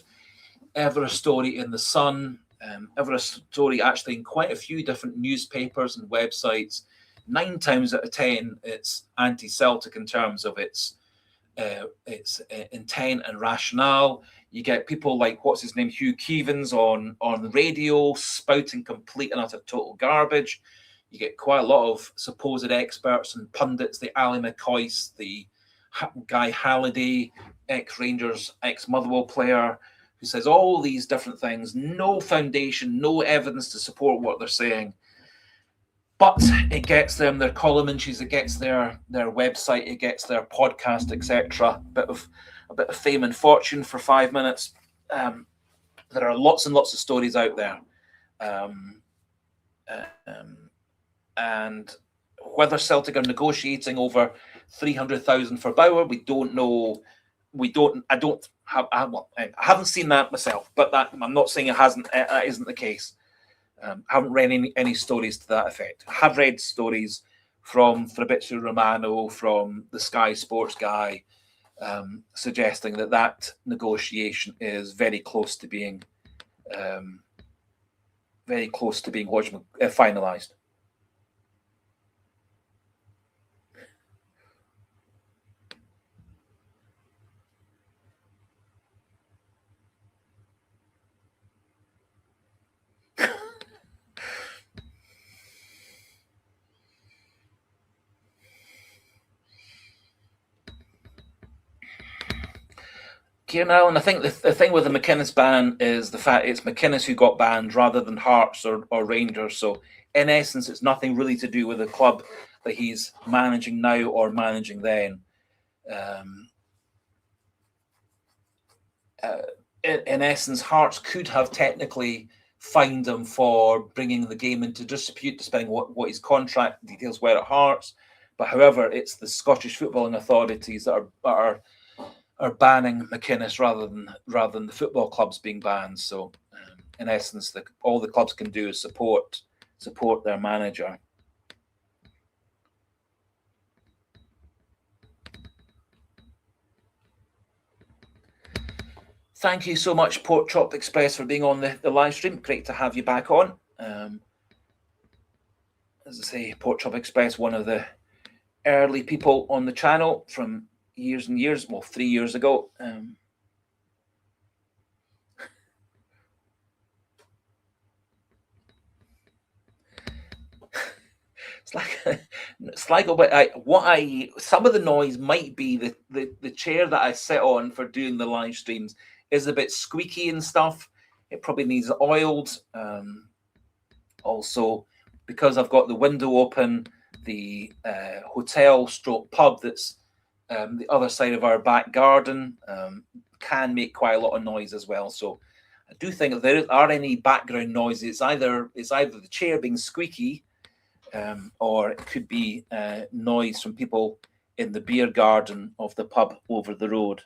Speaker 1: ever a story in the Sun, ever a story actually in quite a few different newspapers and websites, 9 times out of 10 it's anti-Celtic in terms of its intent and rationale. You get people like, what's his name, Hugh Keevins on the radio spouting complete and utter total garbage. You get quite a lot of supposed experts and pundits, the Ali McCoyce, the Guy Halliday, ex-Rangers, ex-Motherwell player, who says all these different things, no foundation, no evidence to support what they're saying. But it gets them their column inches, it gets their website, it gets their podcast, etc. A bit of fame and fortune for 5 minutes. There are lots and lots of stories out there. And whether Celtic are negotiating over 300,000 for Baur, we don't know. I haven't seen that myself, but that I'm not saying it hasn't. That isn't the case. I haven't read any stories to that effect. I have read stories from Fabrizio Romano, from the Sky Sports guy, suggesting that negotiation is very close to being finalised. Kieran Allen, I think the thing with the McInnes ban is the fact it's McInnes who got banned rather than Hearts or Rangers. So in essence, it's nothing really to do with the club that he's managing now or managing then. In essence, Hearts could have technically fined him for bringing the game into dispute, depending what his contract details were at Hearts. But however, it's the Scottish footballing authorities that are banning McInnes rather than the football clubs being banned. So, in essence, all the clubs can do is support their manager. Thank you so much, Pork Chop Express, for being on the live stream. Great to have you back on. As I say, Pork Chop Express, one of the early people on the channel from years and years, 3 years ago. Some of the noise might be the chair that I sit on for doing the live streams is a bit squeaky and stuff. It probably needs oiled. Also, because I've got the window open, the hotel/pub that's the other side of our back garden can make quite a lot of noise as well. So I do think if there are any background noises, it's either the chair being squeaky, or it could be noise from people in the beer garden of the pub over the road.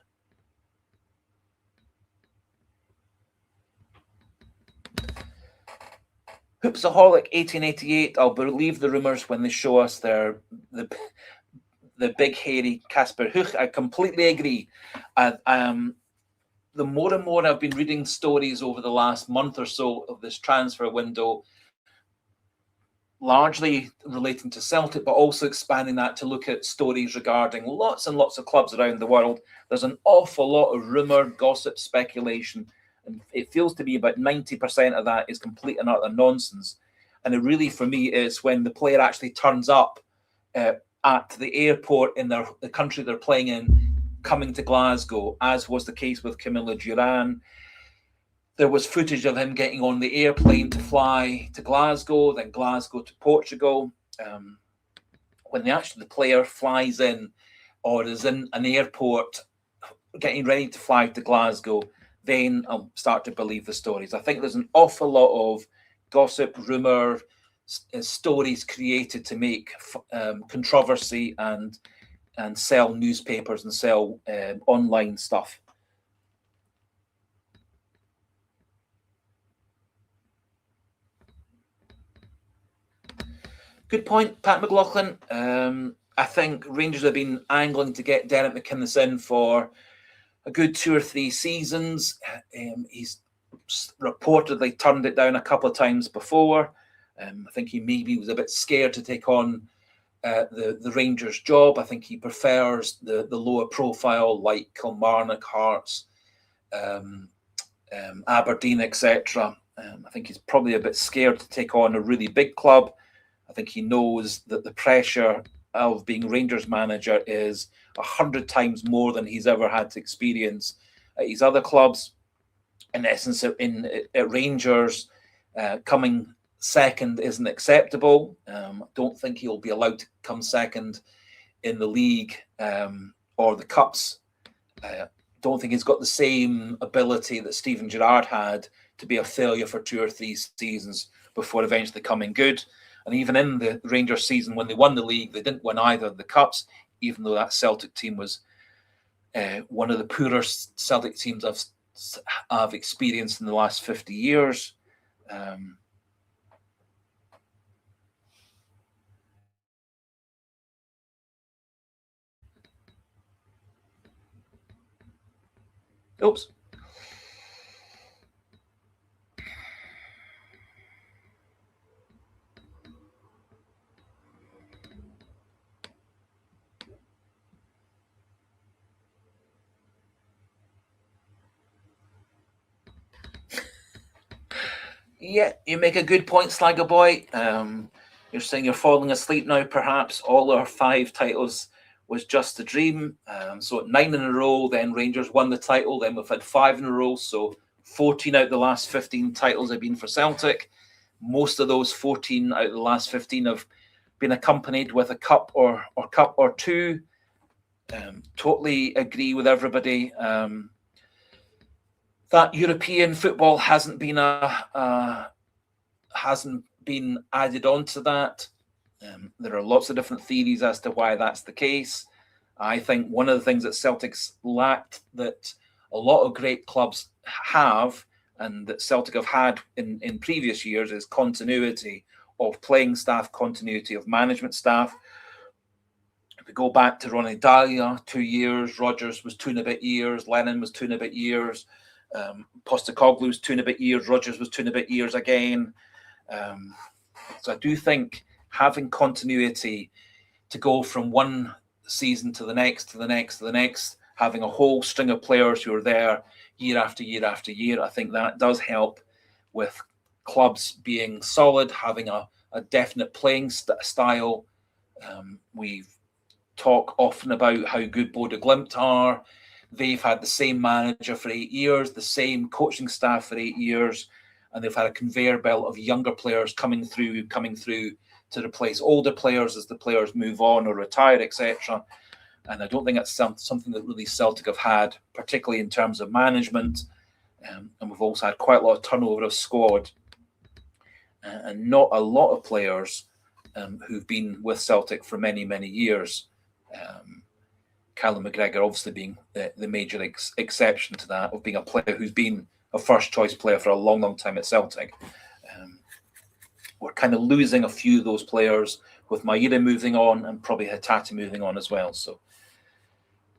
Speaker 1: Hoopsaholic 1888. I'll believe the rumours when they show us the big hairy Kasper. I completely agree. The more and more I've been reading stories over the last month or so of this transfer window, largely relating to Celtic, but also expanding that to look at stories regarding lots and lots of clubs around the world. There's an awful lot of rumour, gossip, speculation, and it feels to me about 90% of that is complete and utter nonsense. And it really, for me, is when the player actually turns up at the airport in the country they're playing in, coming to Glasgow, as was the case with Camilo Duran. There was footage of him getting on the airplane to fly to Glasgow, then Glasgow to Portugal. When the player flies in or is in an airport getting ready to fly to Glasgow, then I'll start to believe the stories. I think there's an awful lot of gossip, rumour, stories created to make controversy and sell newspapers and sell online stuff. Good point, Pat McLaughlin. I think Rangers have been angling to get Derek McInnes in for a good 2 or 3 seasons. He's reportedly turned it down a couple of times before. I think he maybe was a bit scared to take on the Rangers job. I think he prefers the lower profile like Kilmarnock, Hearts, Aberdeen, etc. I think he's probably a bit scared to take on a really big club. I think he knows that the pressure of being Rangers manager is 100 times more than he's ever had to experience at his other clubs. In essence, at Rangers, coming second isn't acceptable. I don't think he'll be allowed to come second in the league or the cups. Don't think he's got the same ability that Steven Gerrard had to be a failure for 2 or 3 seasons before eventually coming good. And even in the Rangers season, when they won the league, they didn't win either of the cups, even though that Celtic team was one of the poorest Celtic teams I've experienced in the last 50 years. Oops. Yeah, you make a good point, Slagger Boy. You're saying you're falling asleep now, perhaps. All our 5 titles was just a dream. So 9 in a row, then Rangers won the title. Then we've had 5 in a row. So 14 out of the last 15 titles have been for Celtic. Most of those 14 out of the last 15 have been accompanied with a cup or cup or 2. Totally agree with everybody. That European football hasn't been added on to that. There are lots of different theories as to why that's the case. I think one of the things that Celtic's lacked that a lot of great clubs have, and that Celtic have had in previous years, is continuity of playing staff, continuity of management staff. If we go back to Ronnie Dahlia, 2 years, Rodgers was 2 and a bit years, Lennon was 2 and a bit years, Postecoglou was 2 and a bit years, Rodgers was 2 and a bit years again. So I do think having continuity to go from one season to the next, to the next, to the next, having a whole string of players who are there year after year after year, I think that does help with clubs being solid, having a definite playing style. We've talked often about how good Bodø Glimt are. They've had the same manager for 8 years, the same coaching staff for 8 years, and they've had a conveyor belt of younger players coming through to replace older players as the players move on or retire, etc. And I don't think that's something that really Celtic have had, particularly in terms of management. And we've also had quite a lot of turnover of squad, and not a lot of players who've been with Celtic for many, many years. Callum McGregor obviously being the major exception to that, of being a player who's been a first-choice player for a long, long time at Celtic. We're kind of losing a few of those players, with Maeda moving on and probably Hatate moving on as well. So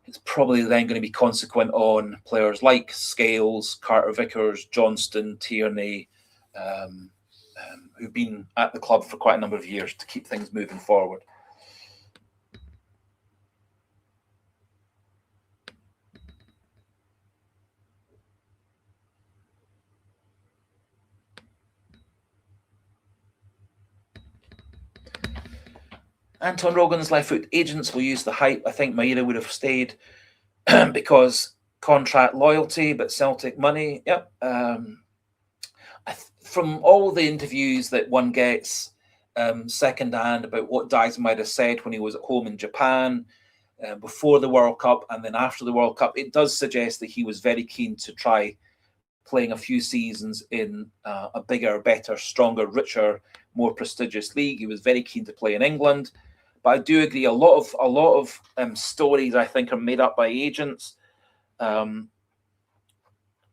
Speaker 1: it's probably then going to be consequent on players like Scales, Carter-Vickers, Johnston, Tierney, who've been at the club for quite a number of years to keep things moving forward. Anton Rogan's left foot agents will use the hype. I think Maeda would have stayed because contract loyalty, but Celtic money. Yep. From all the interviews that one gets secondhand about what Daizen Maeda said when he was at home in Japan, before the World Cup and then after the World Cup, it does suggest that he was very keen to try playing a few seasons in a bigger, better, stronger, richer, more prestigious league. He was very keen to play in England. But I do agree, a lot of stories, I think, are made up by agents. There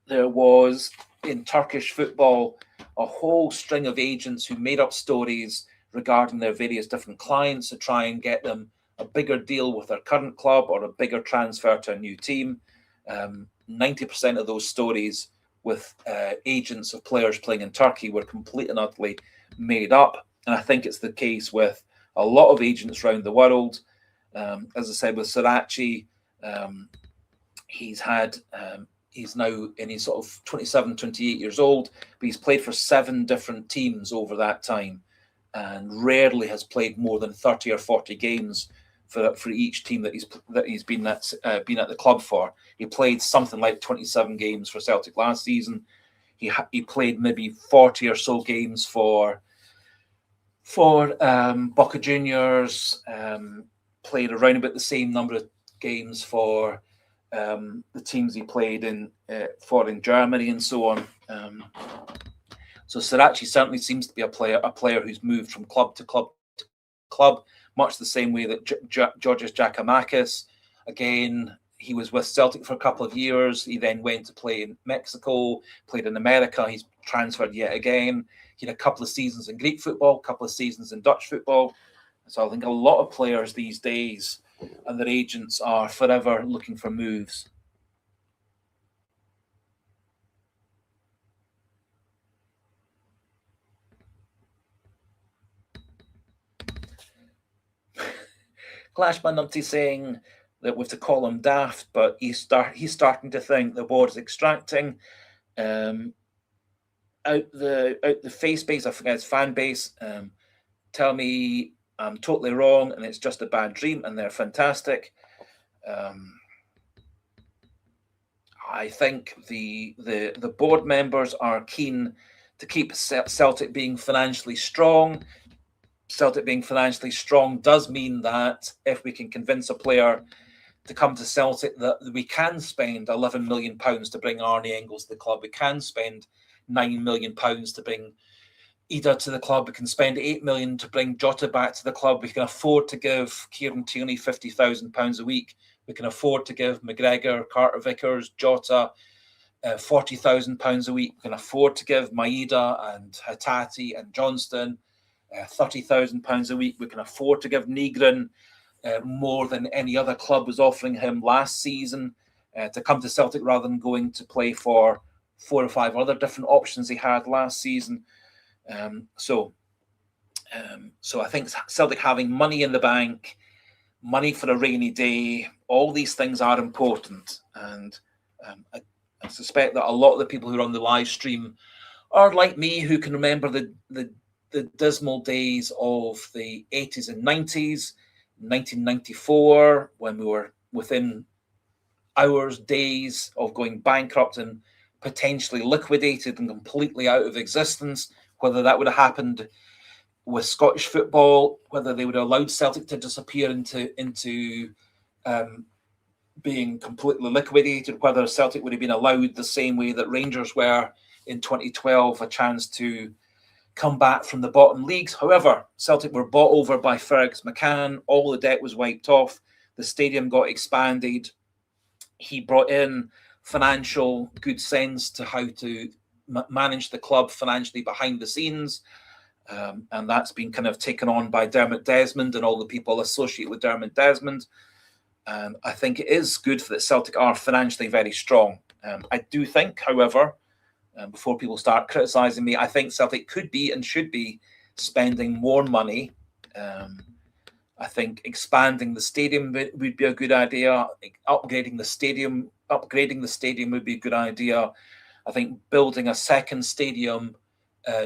Speaker 1: was, in Turkish football, a whole string of agents who made up stories regarding their various different clients to try and get them a bigger deal with their current club or a bigger transfer to a new team. 90% of those stories with agents of players playing in Turkey were completely and utterly made up. And I think it's the case with a lot of agents around the world. As I said, with Sirachi, he's now in his sort of 27, 28 years old, but he's played for 7 different teams over that time and rarely has played more than 30 or 40 games for each team that he's been at the club for. He played something like 27 games for Celtic last season. He played maybe 40 or so games for Boca Juniors, played around about the same number of games for the teams he played in for in Germany and so on. So Sirachi certainly seems to be a player who's moved from club to club to club, much the same way that Georgios Giakoumakis. Again, he was with Celtic for a couple of years. He then went to play in Mexico, played in America. He's transferred yet again. He had a couple of seasons in Greek football, a couple of seasons in Dutch football. So I think a lot of players these days and their agents are forever looking for moves. Clashman Numpty saying that we have to call him daft, but he's starting to think the board is extracting out the face base, I forget his fan base. Tell me I'm totally wrong and it's just a bad dream and they're fantastic. I think the board members are keen to keep Celtic being financially strong. Celtic being financially strong does mean that if we can convince a player to come to Celtic, that we can spend £11 million to bring Arnie Engels to the club. We can spend £9 million to bring Ida to the club. We can spend £8 million to bring Jota back to the club. We can afford to give Kieran Tierney £50,000 a week. We can afford to give McGregor, Carter Vickers, Jota £40,000 a week. We can afford to give Maeda and Hatate and Johnston £30,000 a week. We can afford to give Negrin more than any other club was offering him last season to come to Celtic rather than going to play for 4 or 5 other different options he had last season. So I think Celtic having money in the bank, money for a rainy day, all these things are important. And I suspect that a lot of the people who are on the live stream are like me, who can remember the dismal days of the 80s and 90s, 1994, when we were within hours, days of going bankrupt and potentially liquidated and completely out of existence. Whether that would have happened with Scottish football, whether they would have allowed Celtic to disappear into being completely liquidated, whether Celtic would have been allowed the same way that Rangers were in 2012, a chance to come back from the bottom leagues. However, Celtic were bought over by Fergus McCann. All the debt was wiped off. The stadium got expanded. He brought in financial good sense to how to manage the club financially behind the scenes. And that's been kind of taken on by Dermot Desmond and all the people associated with Dermot Desmond. I think it is good that Celtic are financially very strong. I do think, however, before people start criticising me, I think Celtic could be and should be spending more money. I think expanding the stadium would be a good idea. Upgrading the stadium would be a good idea. I think building a second stadium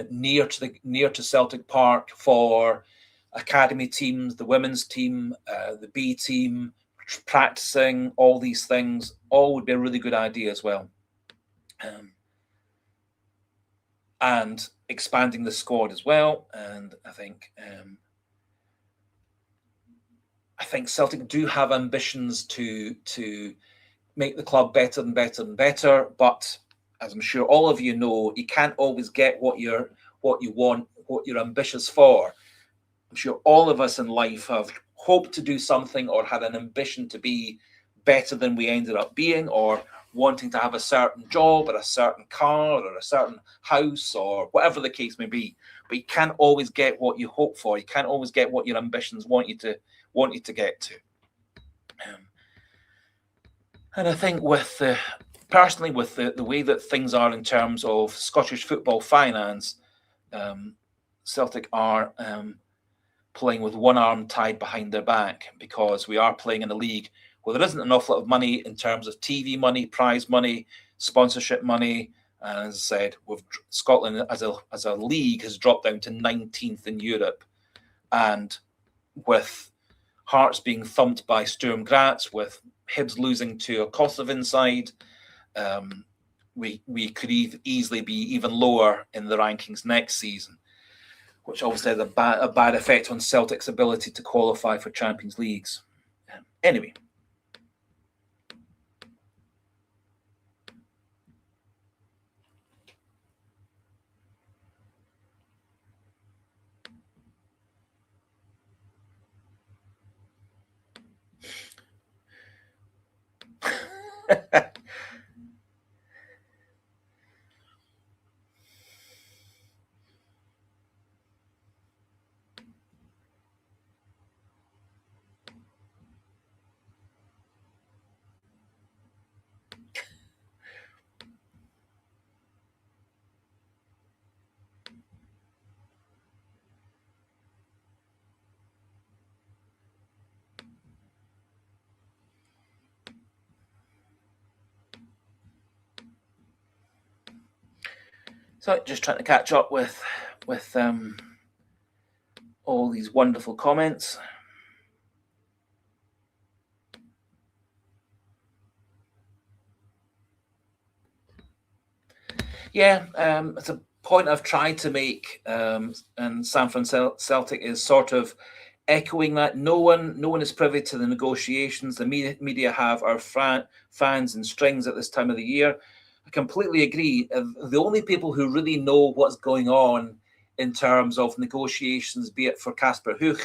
Speaker 1: near to Celtic Park for academy teams, the women's team, the B team, practicing, all these things, all would be a really good idea as well. And expanding the squad as well. And I think Celtic do have ambitions to make the club better and better and better. But as I'm sure all of you know, you can't always get what you want, what you're ambitious for. I'm sure all of us in life have hoped to do something or had an ambition to be better than we ended up being, or wanting to have a certain job or a certain car or a certain house or whatever the case may be. But you can't always get what you hope for. You can't always get what your ambitions want you to get to. And I think with the way that things are in terms of Scottish football finance, Celtic are playing with one arm tied behind their back, because we are playing in a league where there isn't an awful lot of money in terms of TV money, prize money, sponsorship money. And as I said, Scotland as a league has dropped down to 19th in Europe. And with Hearts being thumped by Sturm Graz, with Hibs losing to a Kosovan side, we could easily be even lower in the rankings next season, which obviously has a bad effect on Celtic's ability to qualify for Champions Leagues. Anyway. So just trying to catch up with all these wonderful comments. Yeah, it's a point I've tried to make, and San Francisco Celtic is sort of echoing that. No one is privy to the negotiations. The media have our fans in strings at this time of the year. I completely agree. The only people who really know what's going on in terms of negotiations, be it for Kasper Hogh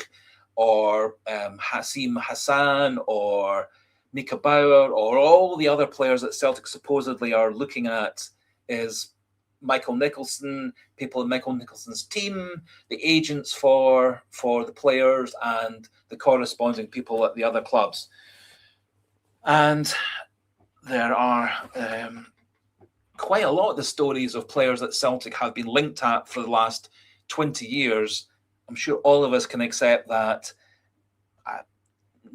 Speaker 1: or Hassiem Hassan or Mika Baur or all the other players that Celtic supposedly are looking at, is Michael Nicholson, people in Michael Nicholson's team, the agents for the players, and the corresponding people at the other clubs. And there are quite a lot of the stories of players that Celtic have been linked at for the last 20 years. I'm sure all of us can accept that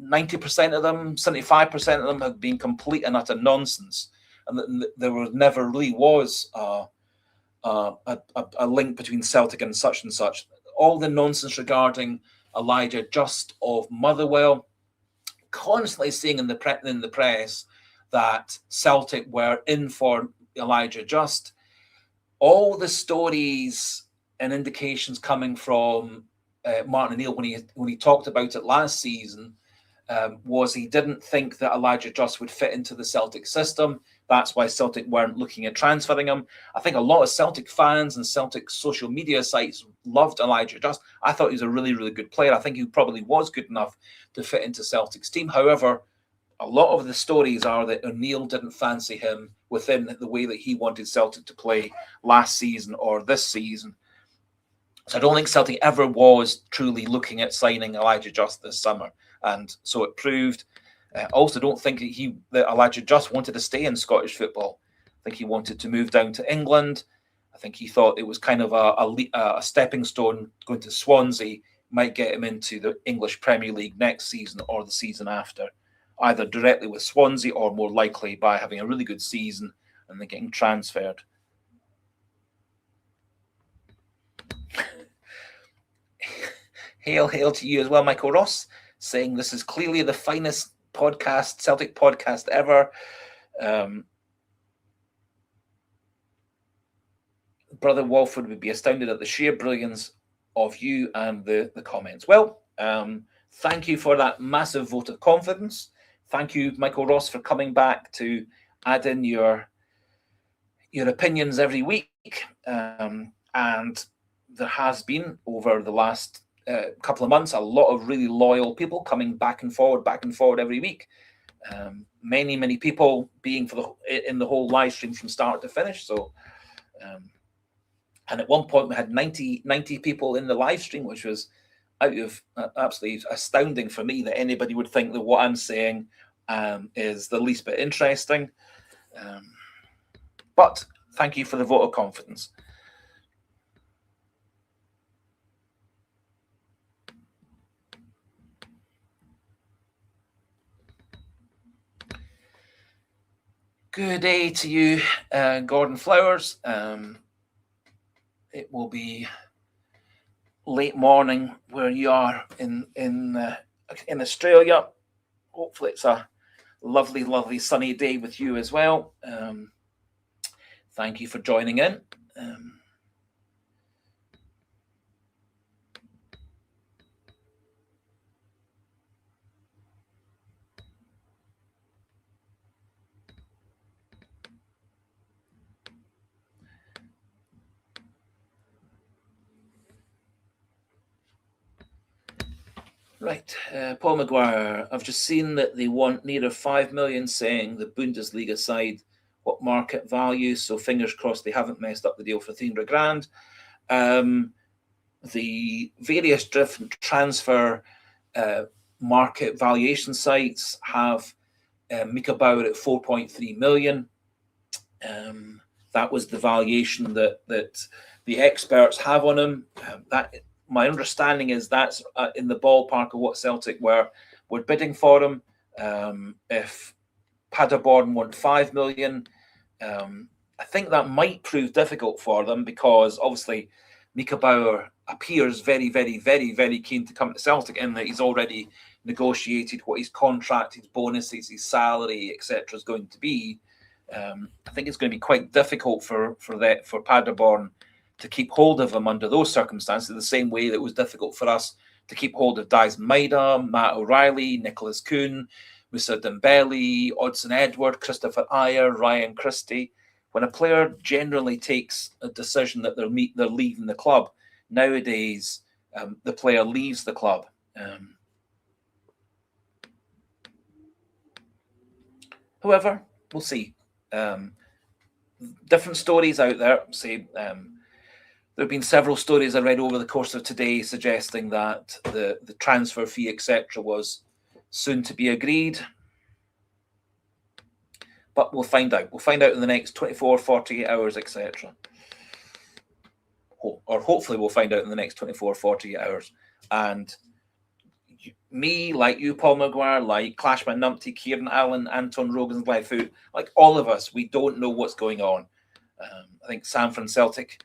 Speaker 1: 90% of them, 75% of them have been complete and utter nonsense. And there never really was a link between Celtic and such. All the nonsense regarding Elijah Just of Motherwell, constantly saying in the press that Celtic were in for Elijah Just. All the stories and indications coming from Martin O'Neill when he talked about it last season was he didn't think that Elijah Just would fit into the Celtic system. That's why Celtic weren't looking at transferring him. I think a lot of Celtic fans and Celtic social media sites loved Elijah Just. I thought he was a really, really good player. I think he probably was good enough to fit into Celtic's team. However, a lot of the stories are that O'Neill didn't fancy him within the way that he wanted Celtic to play last season or this season. So I don't think Celtic ever was truly looking at signing Elijah Just this summer. And so it proved. I also don't think that Elijah Just wanted to stay in Scottish football. I think he wanted to move down to England. I think he thought it was kind of a stepping stone. Going to Swansea might get him into the English Premier League next season or the season after, either directly with Swansea or more likely by having a really good season and then getting transferred. Hail to you as well, Michael Ross, saying this is clearly the finest Celtic podcast ever. Brother Walford would be astounded at the sheer brilliance of you and the comments. Well, thank you for that massive vote of confidence. Thank you, Michael Ross, for coming back to add in your opinions every week. And there has been, over the last couple of months, a lot of really loyal people coming back and forward every week. Many people being in the whole live stream from start to finish. So, and at one point we had 90 people in the live stream, which was absolutely astounding for me that anybody would think that what I'm saying is the least bit interesting. But thank you for the vote of confidence. Good day to you, Gordon Flowers. It will be late morning where you are in Australia. Hopefully it's a lovely sunny day with you as well. Thank you for joining in. Right, Paul Maguire. I've just seen that they want nearer 5 million, saying the Bundesliga side what market value. So fingers crossed they haven't messed up the deal for 300 grand. The various different transfer market valuation sites have Mika Baur at 4.3 million. That was the valuation that the experts have on him. That my understanding is that's in the ballpark of what Celtic were bidding for him. If Paderborn want 5 million, I think that might prove difficult for them because obviously Mika Baur appears very, very, very, very keen to come to Celtic in that he's already negotiated what his contract, his bonuses, his salary, etc. is going to be. I think it's going to be quite difficult for Paderborn to keep hold of him under those circumstances, the same way that it was difficult for us to keep hold of Daizen Maeda, Matt O'Reilly, Nicholas Kuhn, Musa Dembele, Odson Edward, Christopher Ayer, Ryan Christie. When a player generally takes a decision that they're leaving the club, nowadays the player leaves the club. However, we'll see. Different stories out there say there have been several stories I read over the course of today suggesting that the transfer fee, etc., was soon to be agreed. But we'll find out. We'll find out in the next 24, 48 hours, etc. Or hopefully we'll find out in the next 24, 48 hours. And me, like you, Paul Maguire, like Clashman Numpty, Kieran Allen, Anton Rogan's Live Food, like all of us, we don't know what's going on. I think Sam from Celtic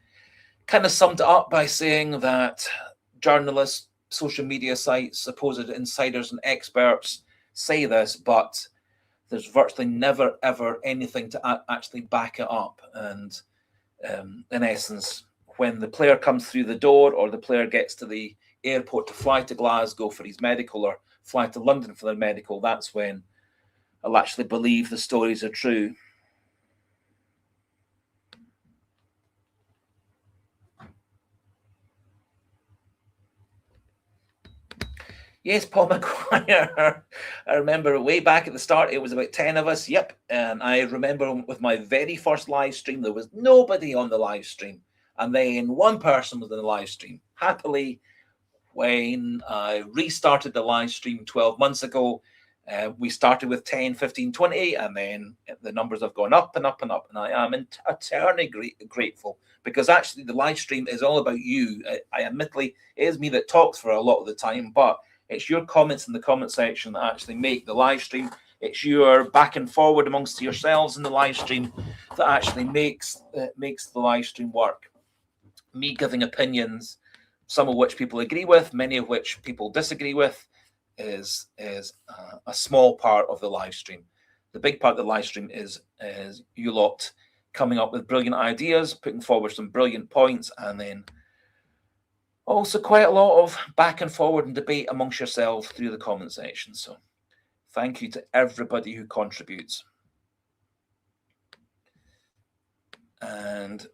Speaker 1: kind of summed it up by saying that journalists, social media sites, supposed insiders and experts say this, but there's virtually never, ever anything to actually back it up. And in essence, when the player comes through the door or the player gets to the airport to fly to Glasgow for his medical or fly to London for their medical, that's when I'll actually believe the stories are true. Yes, Paul Maguire. I remember way back at the start, it was about 10 of us. Yep. And I remember with my very first live stream, there was nobody on the live stream. And then one person was in the live stream. Happily, when I restarted the live stream 12 months ago, we started with 10, 15, 20, and then the numbers have gone up and up and up. And I am eternally grateful because actually the live stream is all about you. I admittedly, it is me that talks for a lot of the time, but it's your comments in the comment section that actually make the live stream. It's your back and forward amongst yourselves in the live stream that actually makes the live stream work. Me giving opinions, some of which people agree with, many of which people disagree with, is a small part of the live stream. The big part of the live stream is you lot coming up with brilliant ideas, putting forward some brilliant points, and then also quite a lot of back and forward and debate amongst yourselves through the comment section. So thank you to everybody who contributes. And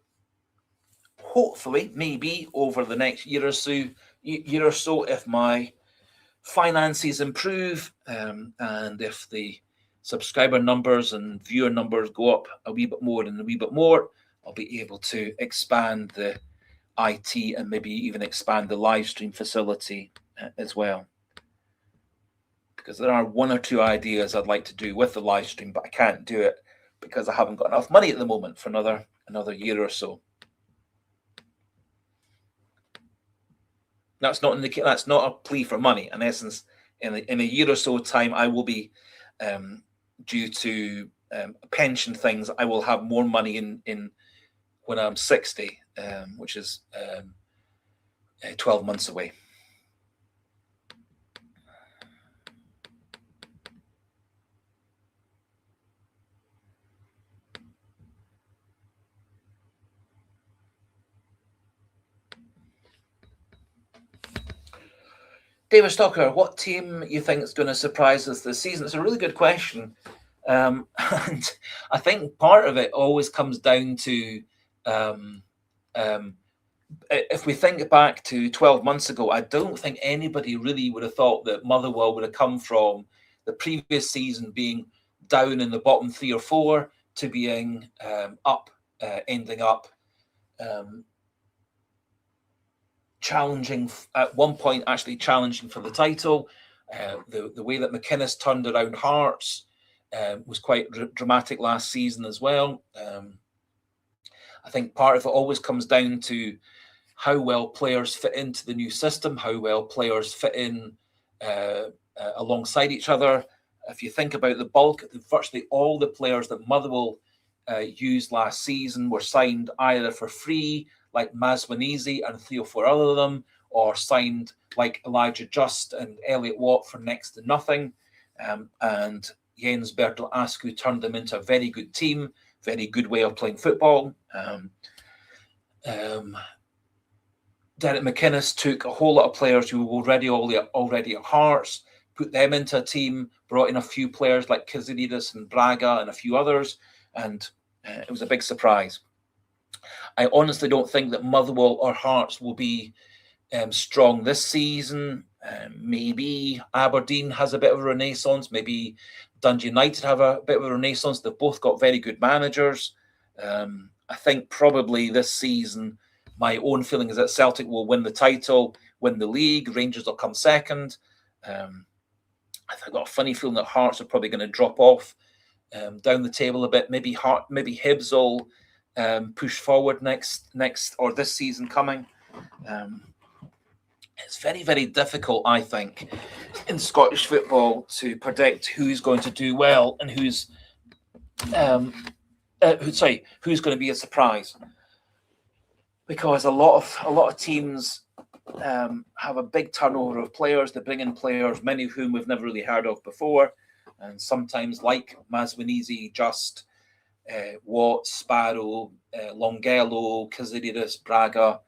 Speaker 1: hopefully, maybe over the next year or so, if my finances improve and if the subscriber numbers and viewer numbers go up a wee bit more and a wee bit more, I'll be able to expand the IT and maybe even expand the live stream facility as well. Because there are one or two ideas I'd like to do with the live stream, but I can't do it because I haven't got enough money at the moment for another year or so. That's not a plea for money. In essence, in a year or so time, I will be, due to pension things, I will have more money in when I'm 60, which is 12 months away. David Stocker, what team you think is going to surprise us this season? It's a really good question. And I think part of it always comes down to if we think back to 12 months ago, I don't think anybody really would have thought that Motherwell would have come from the previous season being down in the bottom 3 or 4 to being up, ending up challenging at one point, actually challenging for the title. The way that McInnes turned around Hearts was quite dramatic last season as well. I think part of it always comes down to how well players fit into the new system, how well players fit in alongside each other. If you think about the bulk, virtually all the players that Motherwell used last season were signed either for free, like Maswanizi and 3 or 4 other of them, or signed like Elijah Just and Elliot Watt for next to nothing. And Jens Bertel Askew turned them into a very good team, very good way of playing football. Derek McInnes took a whole lot of players who were already at Hearts, put them into a team, brought in a few players like Kazididis and Braga and a few others, and it was a big surprise. I honestly don't think that Motherwell or Hearts will be strong this season. Maybe Aberdeen has a bit of a renaissance. Maybe Dundee United have a bit of a renaissance. They've both got very good managers. I think probably this season, my own feeling is that Celtic will win the title, win the league. Rangers will come second. I've got a funny feeling that Hearts are probably going to drop off down the table a bit. Maybe Hibs will push forward next or this season coming. It's very, very difficult, I think, in Scottish football to predict who's going to do well and who's going to be a surprise, because a lot of teams have a big turnover of players. They bring in players, many of whom we've never really heard of before, and sometimes like Maswanizi, Just, Watt, Sparrow, Longello, Kazididis, Braga,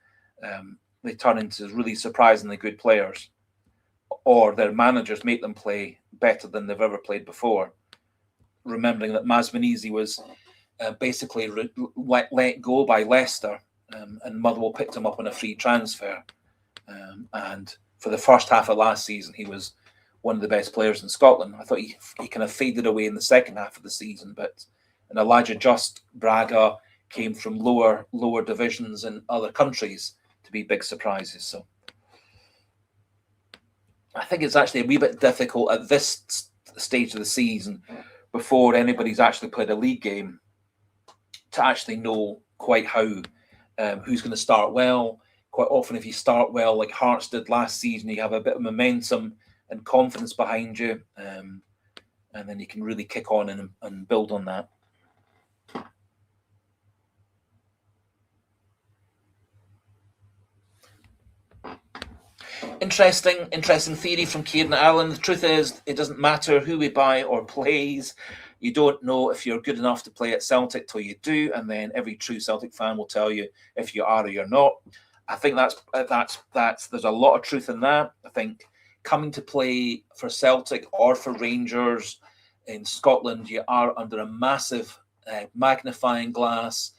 Speaker 1: they turn into really surprisingly good players, or their managers make them play better than they've ever played before. Remembering that Maswanizi was basically let go by Leicester, and Motherwell picked him up on a free transfer. And for the first half of last season, he was one of the best players in Scotland. I thought he kind of faded away in the second half of the season, and Elijah Just, Braga came from lower divisions in other countries to be big surprises. So I think it's actually a wee bit difficult at this stage of the season, before anybody's actually played a league game, to actually know quite how who's going to start well. Quite often, if you start well, like Hearts did last season, you have a bit of momentum and confidence behind you, and then you can really kick on and build on that. Interesting theory from Kieran Allen. The truth is, it doesn't matter who we buy or plays. You don't know if you're good enough to play at Celtic till you do, and then every true Celtic fan will tell you if you are or you're not. I think that's there's a lot of truth in that. I think coming to play for Celtic or for Rangers in Scotland, you are under a massive magnifying glass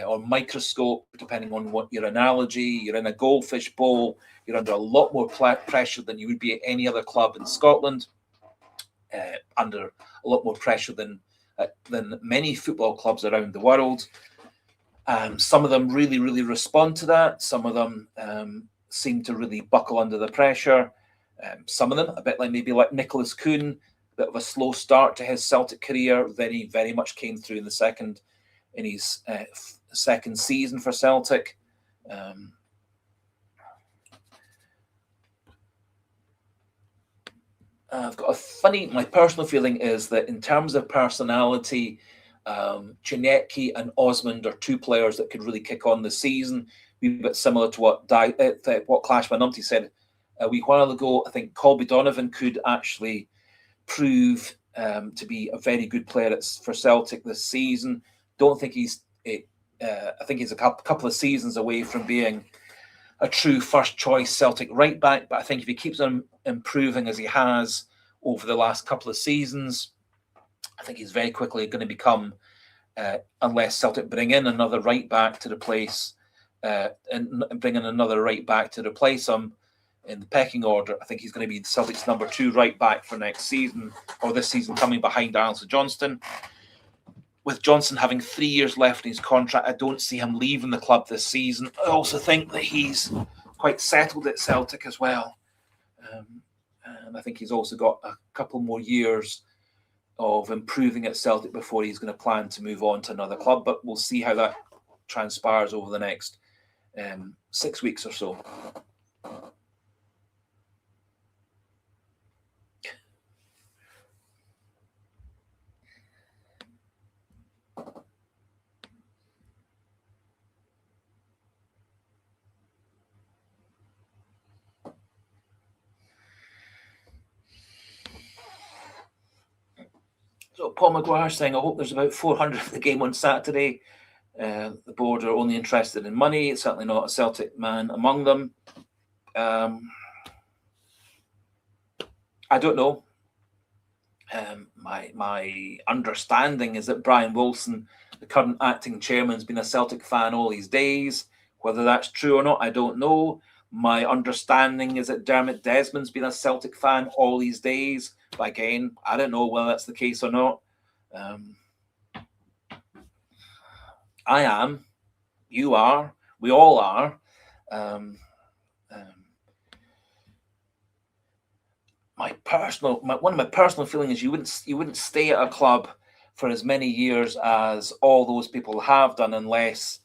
Speaker 1: or microscope, depending on what your analogy. You're in a goldfish bowl. You're under a lot more pressure than you would be at any other club in Scotland. Under a lot more pressure than many football clubs around the world. Some of them really, really respond to that. Some of them seem to really buckle under the pressure. Some of them, a bit like maybe like Nicholas Kuhn, a bit of a slow start to his Celtic career. Very, very much came through in his second season for Celtic. I've got my personal feeling is that in terms of personality, Janetki and Osmond are two players that could really kick on the season. A bit similar to what Clash Manumty said a wee while ago. I think Colby Donovan could actually prove to be a very good player for Celtic this season. Don't think I think he's a couple of seasons away from being a true first choice Celtic right back, but I think if he keeps on improving as he has over the last couple of seasons, I think he's very quickly going to become, unless Celtic bring in another right back to replace and bringing another right back to replace him in the pecking order. I think he's going to be Celtic's number 2 right back for next season, or this season, coming behind Alistair Johnston. With Johnson having 3 years left in his contract, I don't see him leaving the club this season. I also think that he's quite settled at Celtic as well. And I think he's also got a couple more years of improving at Celtic before he's going to plan to move on to another club. But we'll see how that transpires over the next 6 weeks or so. So Paul McGuire saying, I hope there's about 400 for the game on Saturday. The board are only interested in money. It's certainly not a Celtic man among them. I don't know. My understanding is that Brian Wilson, the current acting chairman, has been a Celtic fan all these days. Whether that's true or not, I don't know. My understanding is that Dermot Desmond's been a Celtic fan all these days. But again, I don't know whether that's the case or not. I am. You are. We all are. One of my personal feelings is you wouldn't stay at a club for as many years as all those people have done unless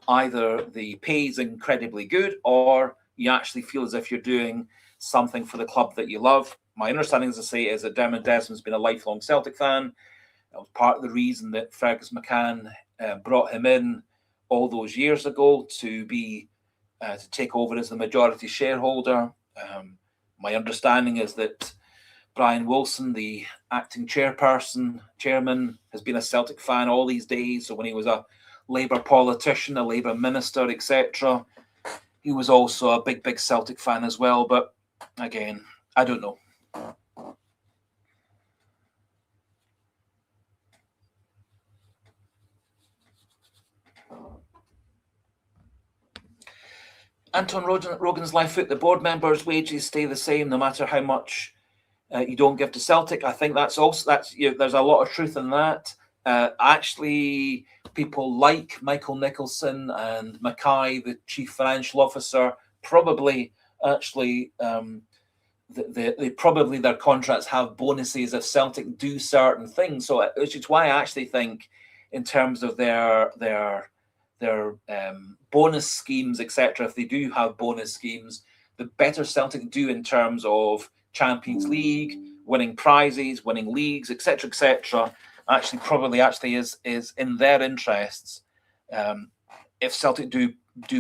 Speaker 1: either the pay is incredibly good or you actually feel as if you're doing something for the club that you love. My understanding, as I say, is that Dermot Desmond's been a lifelong Celtic fan. That was part of the reason that Fergus McCann brought him in all those years ago to take over as the majority shareholder. My understanding is that Brian Wilson, the acting chairman, has been a Celtic fan all these days. So when he was a Labour politician, a Labour minister, etc., he was also a big Celtic fan as well. But again, I don't know. Anton Rogan's live foot. The board members' wages stay the same no matter how much you don't give to Celtic. I think that's there's a lot of truth in that. Actually, people like Michael Nicholson and Mackay, the chief financial officer, probably actually probably their contracts have bonuses if Celtic do certain things. So which is why I actually think, in terms of their bonus schemes, etc., if they do have bonus schemes, the better Celtic do in terms of Champions League, winning prizes, winning leagues, etc., actually probably is in their interests. If Celtic do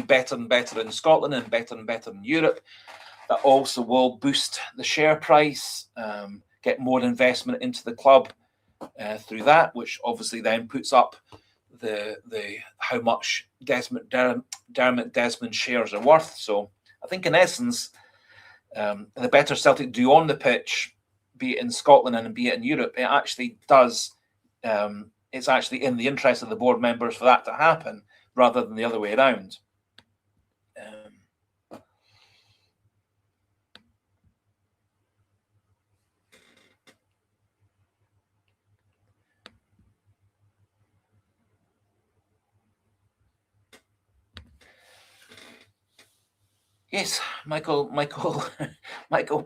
Speaker 1: better and better in Scotland and better in Europe, that also will boost the share price, get more investment into the club through that, which obviously then puts up the how much Dermot Desmond shares are worth. So I think in essence, the better Celtic do on the pitch, be it in Scotland and be it in Europe, it actually does. It's actually in the interest of the board members for that to happen, rather than the other way around. Yes, Michael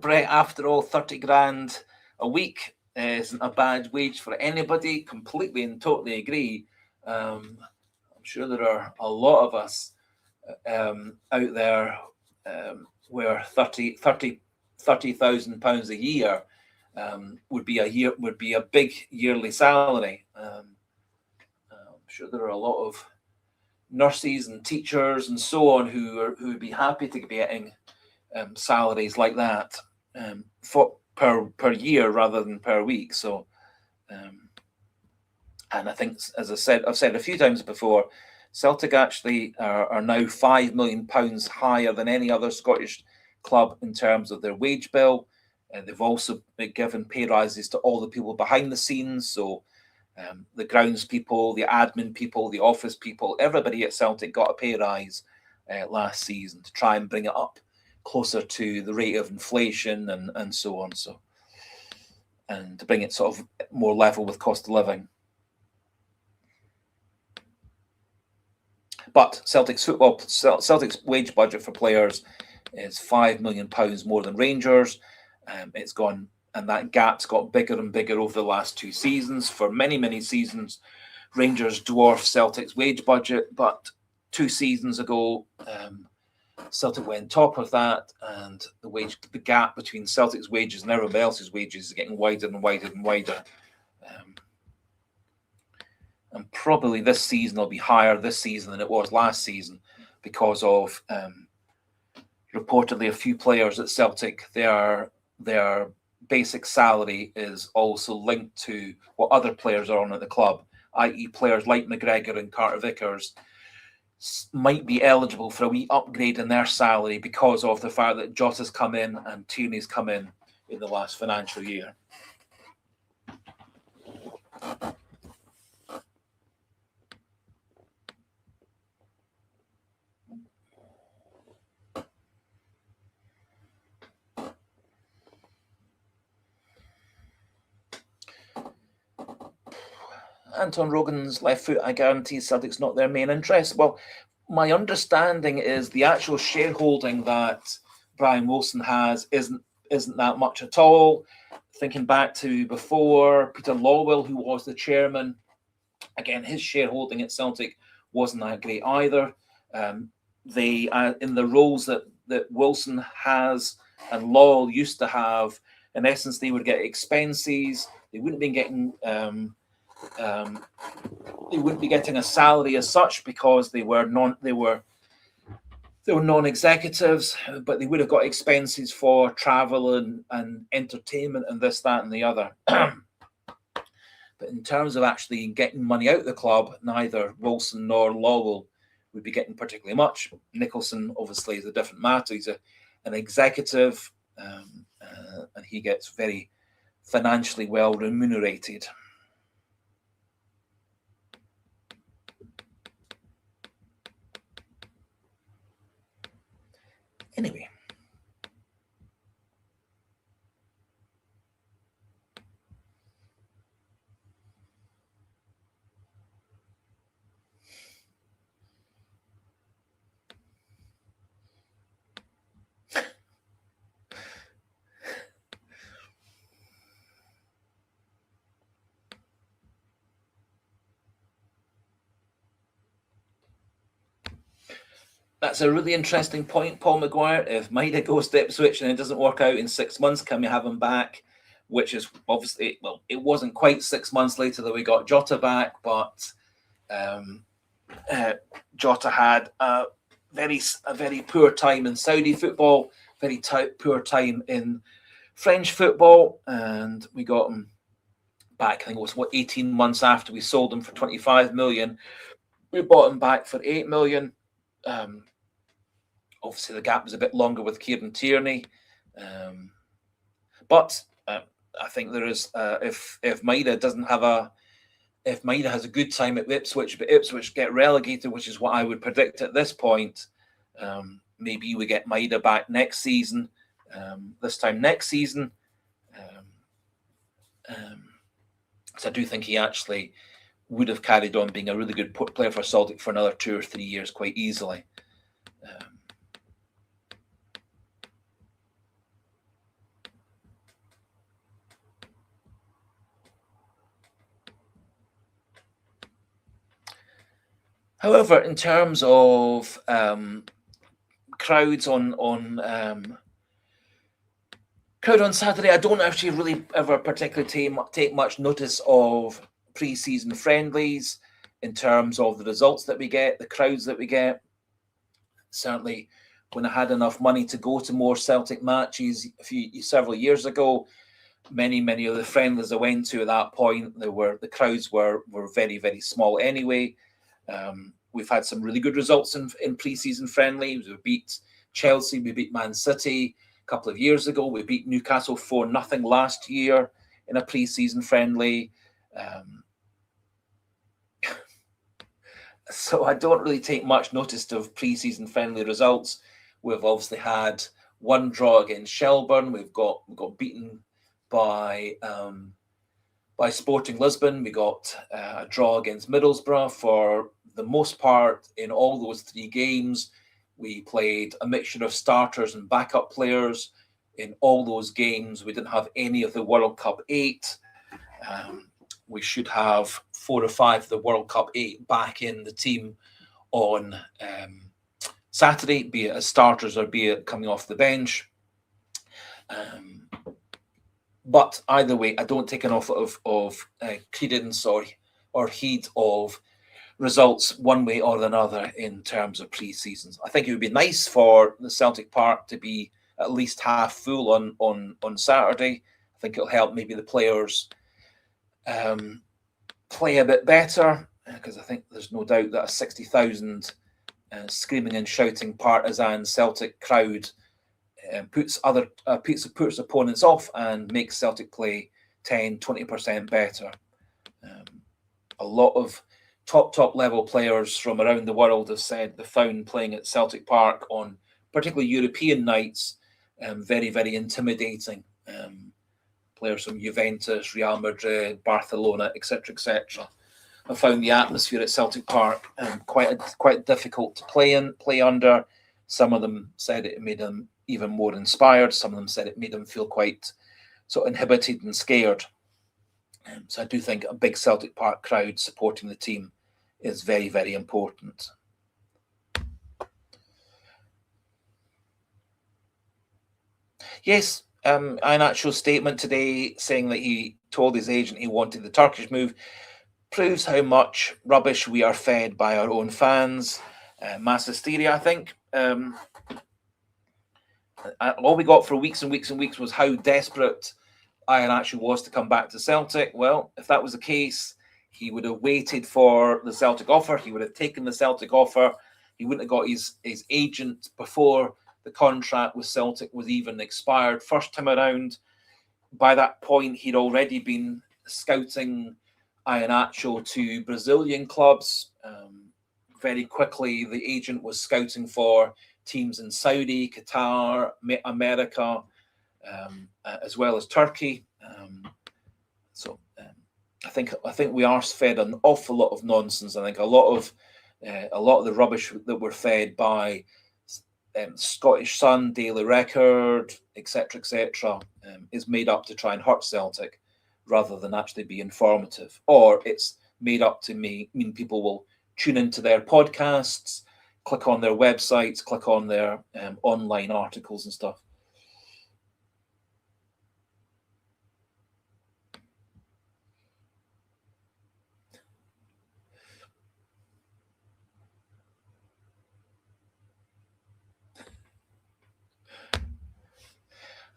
Speaker 1: Brett, after all, 30 grand a week isn't a bad wage for anybody. Completely and totally agree. I'm sure there are a lot of us out there where £30,000 a year would be a big yearly salary. I'm sure there are a lot of nurses and teachers and so on who would be happy to be getting salaries like that per year rather than per week. So, and I think, as I've said a few times before, Celtic actually are now £5 million higher than any other Scottish club in terms of their wage bill. They've also been given pay rises to all the people behind the scenes. So the grounds people, the admin people, the office people, everybody at Celtic got a pay rise last season to try and bring it up closer to the rate of inflation and so on. So, and to bring it sort of more level with cost of living. But Celtic's wage budget for players is £5 million more than Rangers. It's gone, and that gap's got bigger and bigger over the last 2 seasons. For many, many seasons, Rangers dwarfed Celtic's wage budget, but 2 seasons ago, Celtic went top of that, and the gap between Celtic's wages and everybody else's wages is getting wider and wider and wider. And probably this season will be higher this season than it was last season because of reportedly a few players at Celtic. Their basic salary is also linked to what other players are on at the club, i.e. players like McGregor and Carter Vickers might be eligible for a wee upgrade in their salary because of the fact that Jota's come in and Tierney's come in the last financial year. Anton Rogan's left foot, I guarantee Celtic's not their main interest. Well, my understanding is the actual shareholding that Brian Wilson has isn't that much at all. Thinking back to before, Peter Lawwell, who was the chairman, again, his shareholding at Celtic wasn't that great either. They in the roles that Wilson has and Lawwell used to have, in essence, they would get expenses. They wouldn't be getting they wouldn't be getting a salary as such because they were non-executives, but they would have got expenses for travel and entertainment and this, that, and the other. But in terms of actually getting money out of the club, neither Wilson nor Lawwell would be getting particularly much. Nicholson obviously is a different matter. He's an executive, and he gets very financially well remunerated. Anyway. That's a really interesting point, Paul Maguire. If Maeda goes to Ipswich and it doesn't work out in 6 months, can we have him back? Which is obviously, well, it wasn't quite 6 months later that we got Jota back, but Jota had a very poor time in Saudi football, very poor time in French football, and we got him back. I think it was 18 months after we sold him for 25 million. We bought him back for 8 million. Obviously, the gap was a bit longer with Kieran Tierney, but I think there is if Maeda has a good time at Ipswich, but Ipswich get relegated, which is what I would predict at this point. Maybe we get Maeda back next season. This time next season, so I do think he actually would have carried on being a really good player for Celtic for another 2 or 3 years quite easily. However, in terms of crowds on Saturday, I don't actually really ever particularly take much notice of pre-season friendlies in terms of the results that we get, the crowds that we get. Certainly, when I had enough money to go to more Celtic matches several years ago, many of the friendlies I went to at that point, the crowds were very, very small anyway. We've had some really good results in pre-season friendlies. We beat Chelsea, we beat Man City a couple of years ago. We beat Newcastle 4-0 last year in a pre-season friendly. So I don't really take much notice of pre-season friendly results. We've obviously had one draw against Shelburne. We've got beaten by Sporting Lisbon. We got a draw against Middlesbrough. For the most part, in all those 3 games, we played a mixture of starters and backup players. In all those games, we didn't have any of the World Cup 8. We should have 4 or 5 of the World Cup 8 back in the team on Saturday, be it as starters or be it coming off the bench. But either way, I don't take an awful of credence or heed of results one way or another in terms of pre-seasons. I think it would be nice for the Celtic Park to be at least half full on Saturday. I think it'll help maybe the players play a bit better, because I think there's no doubt that a 60,000 screaming and shouting partisan Celtic crowd puts opponents off and makes Celtic play 10-20% better. A lot of top level players from around the world have said they found playing at Celtic Park on particularly European nights very, very intimidating. Players from Juventus, Real Madrid, Barcelona, etc., have found the atmosphere at Celtic Park quite difficult to play under. Some of them said it made them even more inspired. Some of them said it made them feel quite sort of inhibited and scared. So I do think a big Celtic Park crowd supporting the team is very, very important. Yes, an actual statement today saying that he told his agent he wanted the Turkish move proves how much rubbish we are fed by our own fans. Mass hysteria, I think. All we got for weeks and weeks and weeks was how desperate Ian actually was to come back to Celtic. Well, if that was the case, he would have waited for the Celtic offer. He would have taken the Celtic offer. He wouldn't have got his agent before the contract with Celtic was even expired first time around. By that point, he'd already been scouting Iheanacho to Brazilian clubs. Very quickly, the agent was scouting for teams in Saudi, Qatar, America, as well as Turkey. I think we are fed an awful lot of nonsense. I think a lot of the rubbish that we're fed by Scottish Sun, Daily Record, etc., is made up to try and hurt Celtic rather than actually be informative. Or it's made up to mean people will tune into their podcasts, click on their websites, click on their online articles and stuff.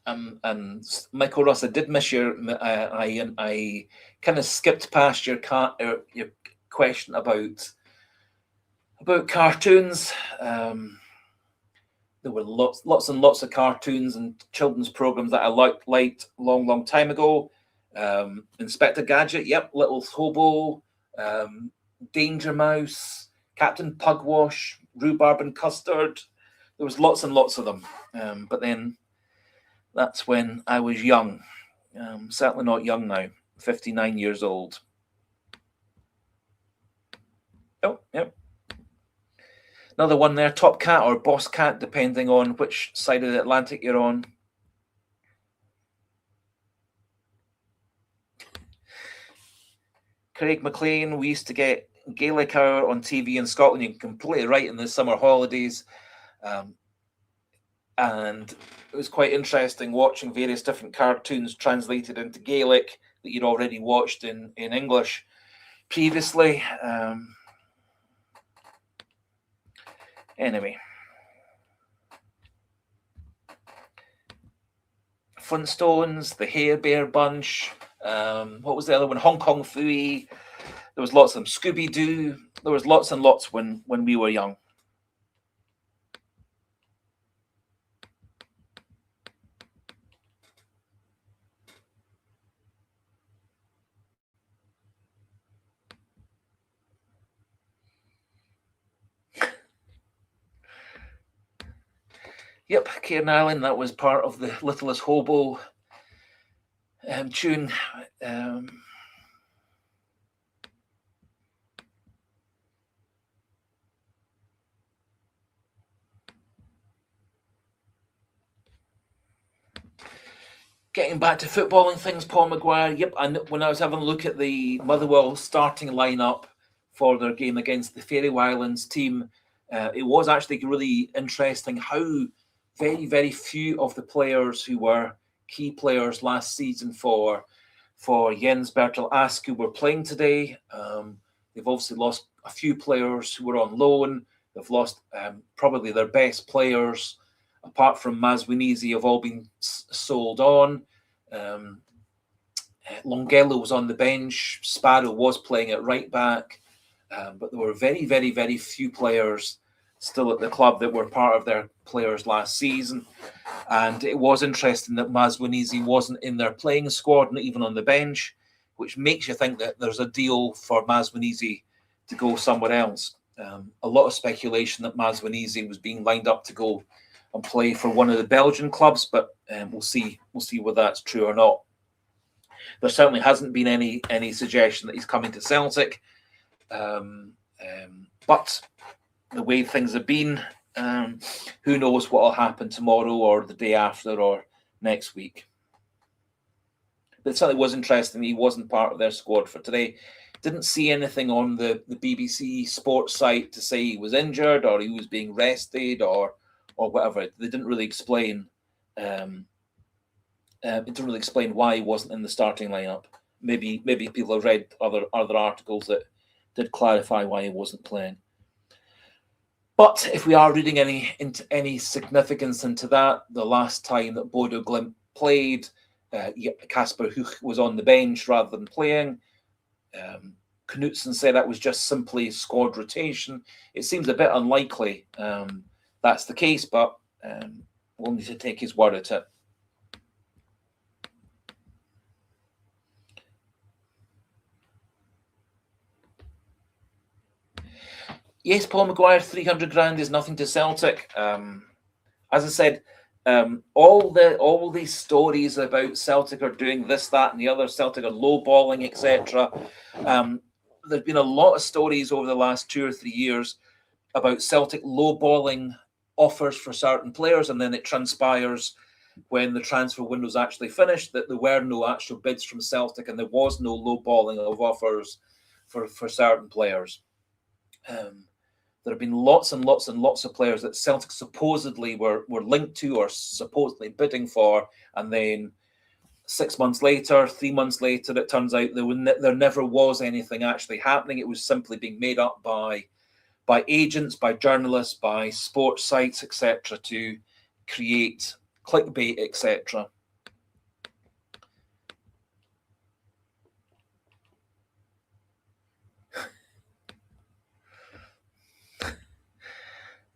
Speaker 1: And Michael Ross, I did miss your. I kind of skipped past your question about cartoons. There were lots and lots of cartoons and children's programs that I liked long time ago. Inspector Gadget, yep, Little Hobo, Danger Mouse, Captain Pugwash, Rhubarb and Custard. There was lots and lots of them. But then that's when I was young. Certainly not young now. 59 years old. Oh, yep. Another one there, Top Cat or Boss Cat, depending on which side of the Atlantic you're on. Craig McLean, we used to get Gaelic Hour on TV in Scotland. You're completely right, in the summer holidays. And it was quite interesting watching various different cartoons translated into Gaelic that you'd already watched in English previously. Anyway. Flintstones, the Hair Bear Bunch. What was the other one? Hong Kong Phooey. There was lots of them. Scooby-Doo. There was lots and lots when we were young. Yep, Cairn Island, that was part of the Littlest Hobo tune. Getting back to footballing things, Paul Maguire. Yep, and when I was having a look at the Motherwell starting lineup for their game against the Faroe Islands team, it was actually really interesting how very, very few of the players who were key players last season for Jens Bertel Askew were playing today. They've obviously lost a few players who were on loan. They've lost probably their best players, apart from Maswinizi, have all been sold on. Longello was on the bench. Sparrow was playing at right back. But there were very, very, very few players still at the club that were part of their players last season. And it was interesting that Maswinizi wasn't in their playing squad, not even on the bench, which makes you think that there's a deal for Maswinizi to go somewhere else. A lot of speculation that Maswinizi was being lined up to go and play for one of the Belgian clubs, but we'll see whether that's true or not. There certainly hasn't been any suggestion that he's coming to Celtic, but the way things have been, who knows what will happen tomorrow or the day after or next week. But it certainly was interesting. He wasn't part of their squad for today. Didn't see anything on the BBC sports site to say he was injured or he was being rested or whatever. They didn't really explain. It didn't really explain why he wasn't in the starting lineup. Maybe people have read other articles that did clarify why he wasn't playing. But if we are reading any significance into that, the last time that Bodo Glimt played, Kasper Hogh was on the bench rather than playing. Knutson said that was just simply squad rotation. It seems a bit unlikely that's the case, but we'll need to take his word at it. Yes, Paul Maguire, 300 grand is nothing to Celtic. As I said, all these stories about Celtic are doing this, that, and the other. Celtic are lowballing, etc. There's been a lot of stories over the last 2 or 3 years about Celtic lowballing offers for certain players, and then it transpires when the transfer window's actually finished that there were no actual bids from Celtic, and there was no lowballing of offers for certain players. There have been lots and lots and lots of players that Celtic supposedly were linked to or supposedly bidding for, and then 6 months later, 3 months later, it turns out there never was anything actually happening. It was simply being made up by agents, by journalists, by sports sites, etc., to create clickbait, etc.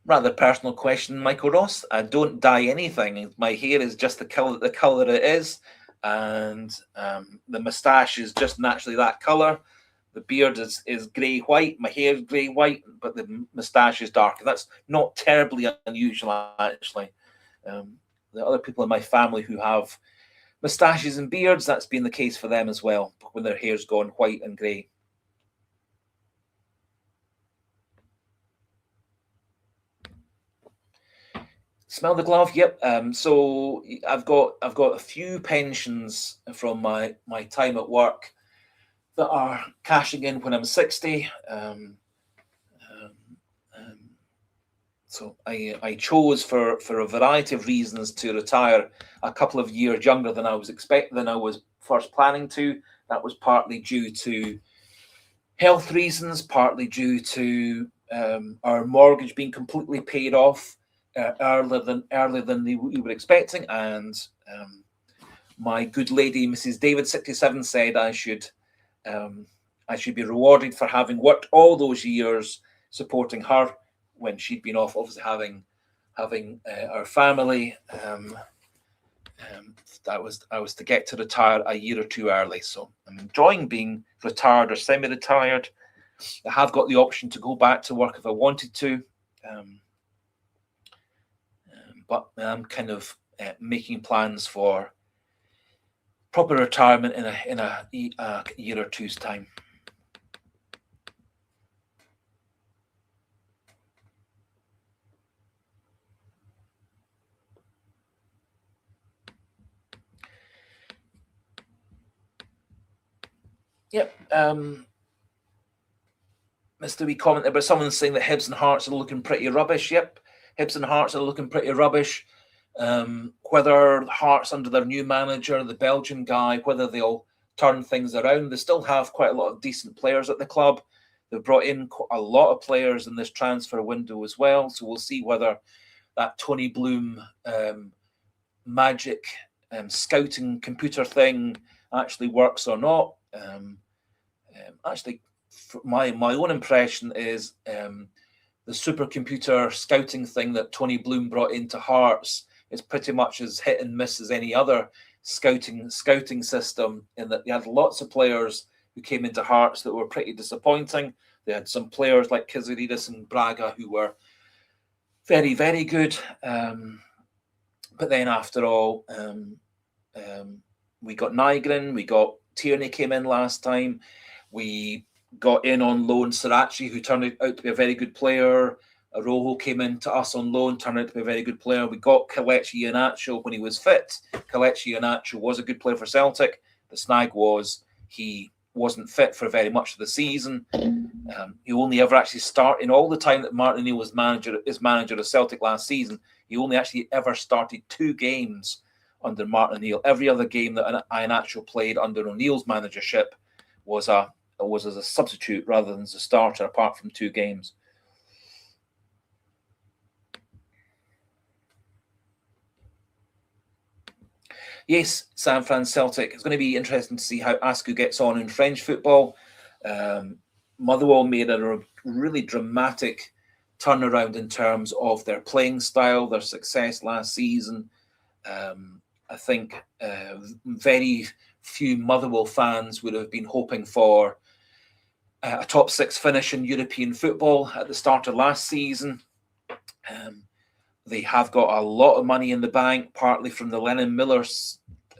Speaker 1: Rather personal question, Michael Ross. I don't dye anything. My hair is just the color it is, and the moustache is just naturally that color. The beard is grey white. My hair is grey white, but the moustache is dark. That's not terribly unusual, actually. The other people in my family who have moustaches and beards, that's been the case for them as well, when their hair's gone white and grey. Smell the glove. Yep. So I've got a few pensions from my time at work that are cashing in when I'm 60. So I chose for a variety of reasons to retire a couple of years younger than I was first planning to. That was partly due to health reasons, partly due to our mortgage being completely paid off earlier than we were expecting, and my good lady, Mrs. David 67, said I should be rewarded for having worked all those years supporting her when she'd been off, obviously having our family. I was to get to retire a year or two early, so I'm enjoying being retired or semi-retired. I have got the option to go back to work if I wanted to. but I'm kind of making plans for proper retirement in a year or two's time. Yep. Mr. Wee comment there, but someone's saying that Hibs and Hearts are looking pretty rubbish. Yep, Hibs and Hearts are looking pretty rubbish. Whether Hearts under their new manager, the Belgian guy, whether they'll turn things around, they still have quite a lot of decent players at the club. They've brought in a lot of players in this transfer window as well. So we'll see whether that Tony Bloom magic scouting computer thing actually works or not. Actually, my own impression is the supercomputer scouting thing that Tony Bloom brought into Hearts is pretty much as hit and miss as any other scouting system, in that they had lots of players who came into Hearts that were pretty disappointing. They had some players like Kizaridis and Braga who were very, very good. But then after all, we got Nygren, we got Tierney came in last time. We got in on loan Sirachi, who turned out to be a very good player. Arojo came in to us on loan, turned out to be a very good player. We got Kelechi Iheanacho when he was fit. Kelechi Iheanacho was a good player for Celtic. The snag was he wasn't fit for very much of the season. He only ever actually started, in all the time that Martin O'Neill was manager of Celtic last season, he only actually ever started 2 games under Martin O'Neill. Every other game that Iheanacho played under O'Neill's managership was as a substitute rather than as a starter, apart from 2 games. Yes, San Fran Celtic. It's going to be interesting to see how Askew gets on in French football. Motherwell made a really dramatic turnaround in terms of their playing style, their success last season. I think very few Motherwell fans would have been hoping for a top 6 finish in European football at the start of last season. They have got a lot of money in the bank, partly from the Lennon Miller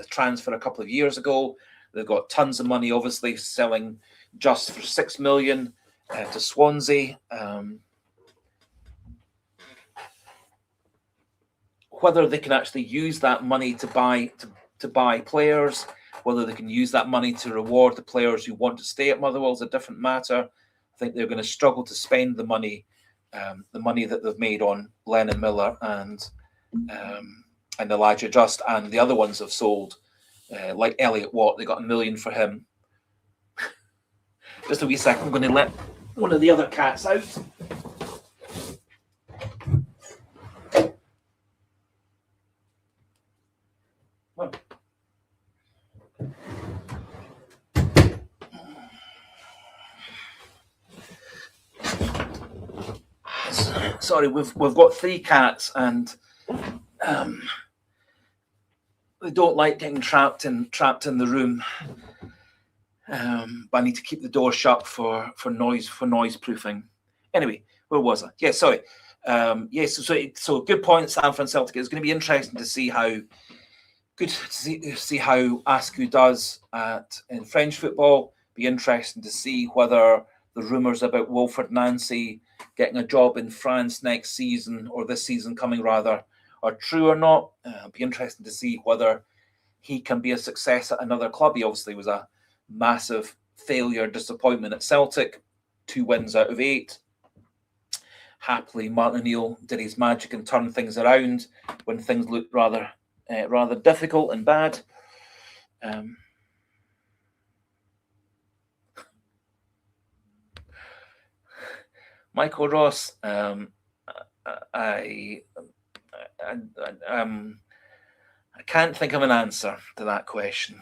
Speaker 1: transfer a couple of years ago. They've got tons of money, obviously, selling just for $6 million to Swansea. Whether they can actually use that money to buy players, whether they can use that money to reward the players who want to stay at Motherwell is a different matter. I think they're going to struggle to spend the money that they've made on Lennon Miller and Elijah Just, and the other ones have sold, like Elliot Watt. They got $1 million for him. Just a wee second, I'm going to let one of the other cats out. Sorry, we've got 3 cats, and they don't like getting trapped in the room. But I need to keep the door shut for noise proofing. Anyway, where was I? Yeah, sorry. Yes, so good point, San Fran Celtic. It's going to be interesting to see how Askew does in French football. Be interesting to see whether the rumours about Wilfred Nancy getting a job in France next season, or this season coming rather, are true or not. Be interesting to see whether he can be a success at another club. He obviously was a massive failure, disappointment at Celtic, 2 wins out of 8. Happily, Martin O'Neill did his magic and turned things around when things looked rather difficult and bad. Michael Ross, I can't think of an answer to that question.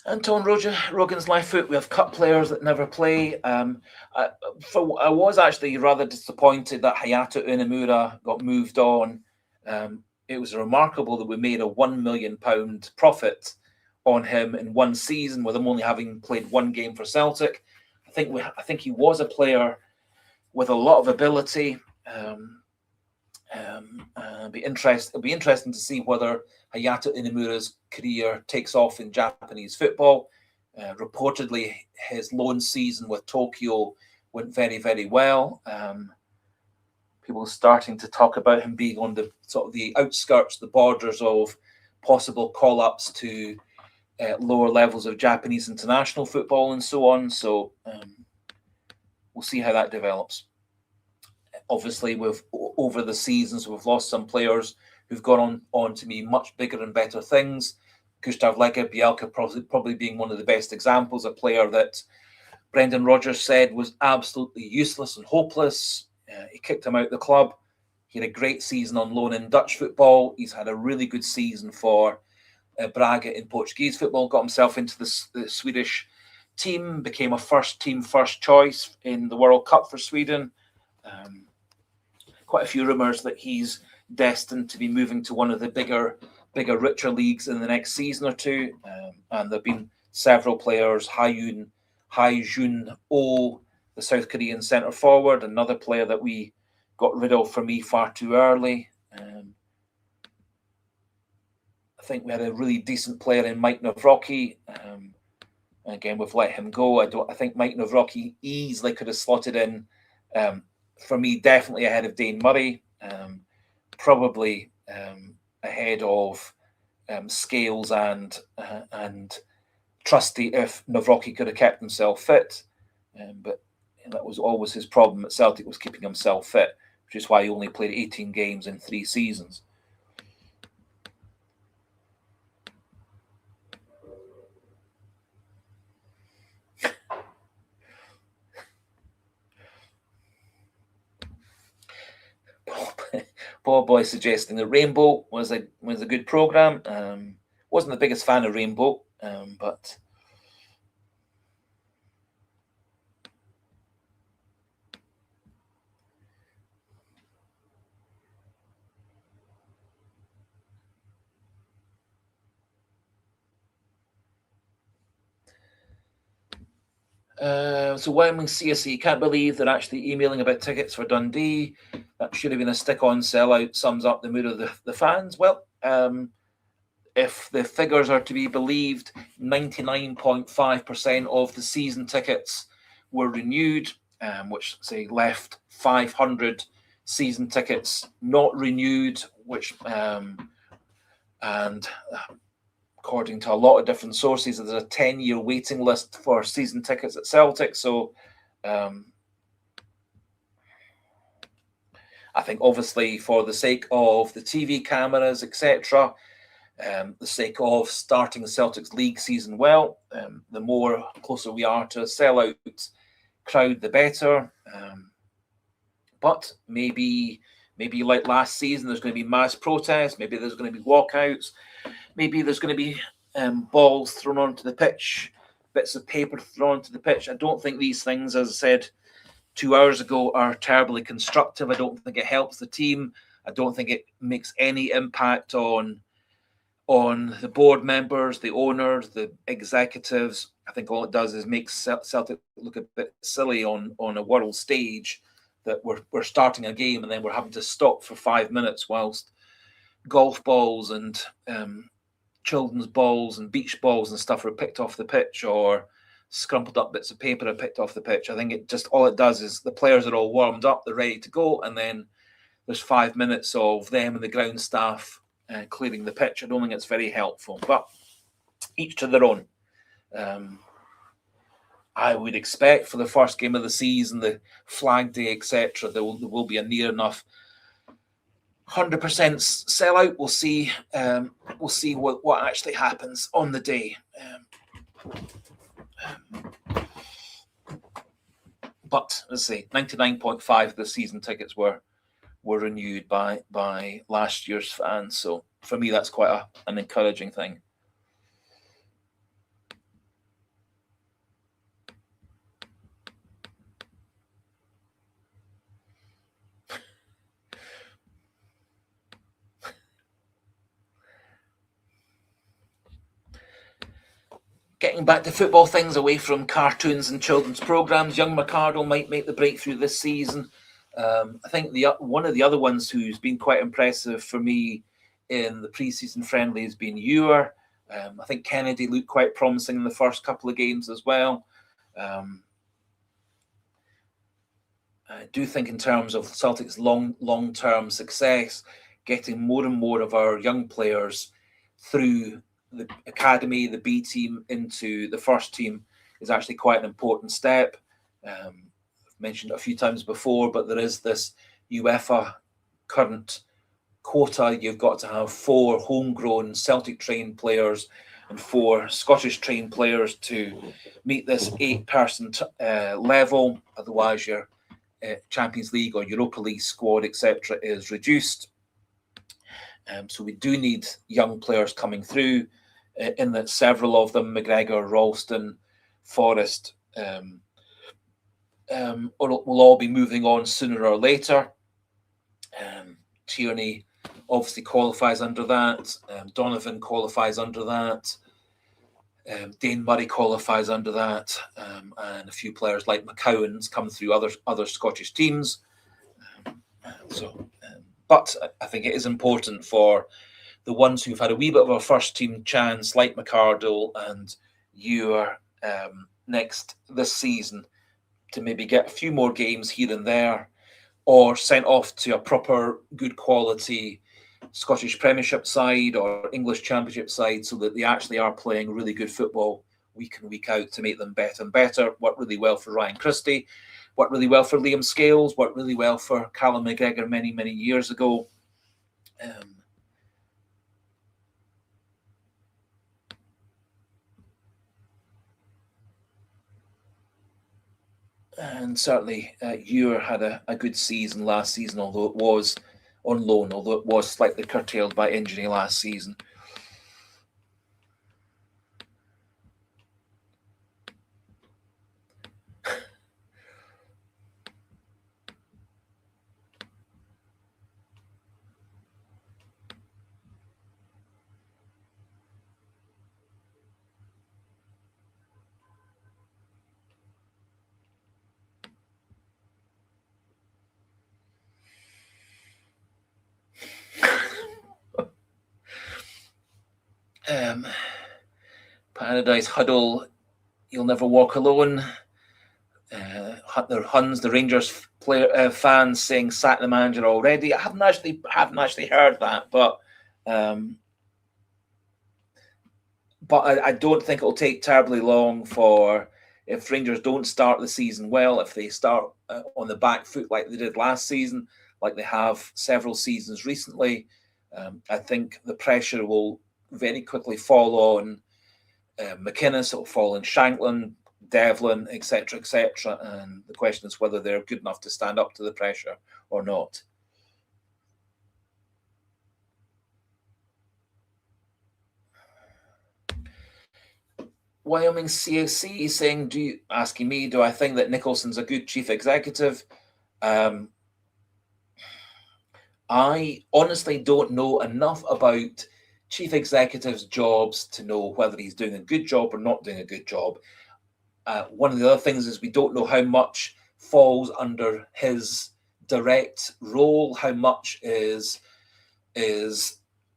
Speaker 1: Anton Rogan's live foot. We have cut players that never play. I was actually rather disappointed that Hayato Unamura got moved on. It was remarkable that we made a £1 million profit on him in one season, with him only having played 1 game for Celtic. I I think he was a player with a lot of ability. It'll be interesting to see whether Hayato Inamura's career takes off in Japanese football. Reportedly, his loan season with Tokyo went very, very well. People are starting to talk about him being on the sort of the outskirts, the borders of possible call-ups to lower levels of Japanese international football and so on. So we'll see how that develops. Obviously, over the seasons, we've lost some players who've gone on to be much bigger and better things. Gustav Lega, Bielka probably being one of the best examples, a player that Brendan Rodgers said was absolutely useless and hopeless. He kicked him out of the club. He had a great season on loan in Dutch football. He's had a really good season for Braga in Portuguese football, got himself into the Swedish team, became a first choice in the World Cup for Sweden. Quite a few rumours that he's destined to be moving to one of the bigger, richer leagues in the next season or two. And there have been several players, Hae-jun Oh, the South Korean centre forward, another player that we got rid of for me far too early. I think we had a really decent player in Mike Nawrocki. Again, we've let him go. I think Mike Nawrocki easily could have slotted in. For me, definitely ahead of Dane Murray, probably ahead of Scales and Trusty if Nawrocki could have kept himself fit. But that was always his problem at Celtic, was keeping himself fit, which is why he only played 18 games in 3 seasons. Paul Boy suggesting the Rainbow was a good program. Wasn't the biggest fan of Rainbow, but so Wyoming CSE can't believe they're actually emailing about tickets for Dundee. That should have been a stick-on sellout. Sums up the mood of the fans. Well, if the figures are to be believed, 99.5% of the season tickets were renewed, which say left 500 season tickets not renewed, which and according to a lot of different sources, there's a 10-year waiting list for season tickets at Celtic. So I think obviously for the sake of the TV cameras, etc., the sake of starting the Celtics league season well, the more closer we are to a sellout crowd, the better. But maybe like last season, there's going to be mass protests. Maybe there's going to be walkouts. Maybe there's going to be balls thrown onto the pitch, bits of paper thrown onto the pitch. I don't think these things, as I said 2 hours ago, are terribly constructive. I don't think it helps the team. I don't think it makes any impact on the board members, the owners, the executives. I think all it does is make Celtic look a bit silly on a world stage, that we're starting a game and then we're having to stop for 5 minutes whilst golf balls and children's balls and beach balls and stuff are picked off the pitch, or scrumpled up bits of paper are picked off the pitch. I think all it does is the players are all warmed up, they're ready to go, and then there's 5 minutes of them and the ground staff clearing the pitch. I don't think it's very helpful, but each to their own. I would expect for the first game of the season, the flag day, etc., there will be a near enough 100% sellout. We'll see. We'll see what actually happens on the day. But let's say 99.5% of the season tickets were renewed by last year's fans. So for me, that's quite an encouraging thing. getting back to football things, away from cartoons and children's programmes, young McArdle might make the breakthrough this season. I think one of the other ones who's been quite impressive for me in the pre-season friendly has been Ewer. I think Kennedy looked quite promising in the first couple of games as well. I do think in terms of Celtic's long-term success, getting more and more of our young players through the academy, the B team, into the first team is actually quite an important step. I've mentioned it a few times before, but there is this UEFA current quota. You've got to have 4 homegrown Celtic trained players and 4 Scottish trained players to meet this 8-person level. Otherwise, your Champions League or Europa League squad, etc., is reduced. So we do need young players coming through, in that several of them, McGregor, Ralston, Forrest, will all be moving on sooner or later. Tierney obviously qualifies under that. Donovan qualifies under that. Dane Murray qualifies under that, and a few players like McCowan's come through other Scottish teams. But I think it is important for the ones who've had a wee bit of a first team chance, like McArdle and Ewer, this season, to maybe get a few more games here and there, or sent off to a proper good quality Scottish Premiership side or English Championship side, so that they actually are playing really good football week in, week out, to make them better and better. Worked really well for Ryan Christie, worked really well for Liam Scales, worked really well for Callum McGregor many, many years ago. And certainly Ewer had a good season last season, although it was on loan, although it was slightly curtailed by injury last season. Paradise Huddle, you'll never walk alone. The Rangers player fans saying sack the manager already. I haven't actually heard that, but I don't think it'll take terribly long for, if Rangers don't start the season well, if they start on the back foot like they did last season, like they have several seasons recently. I think the pressure will very quickly fall on McInnes, it'll fall on Shanklin, Devlin, etc., etc. And the question is whether they're good enough to stand up to the pressure or not. Wyoming CAC saying, asking me, do I think that Nicholson's a good chief executive? I honestly don't know enough about chief executives' jobs to know whether he's doing a good job or not doing a good job. One of the other things is we don't know how much falls under his direct role, how much is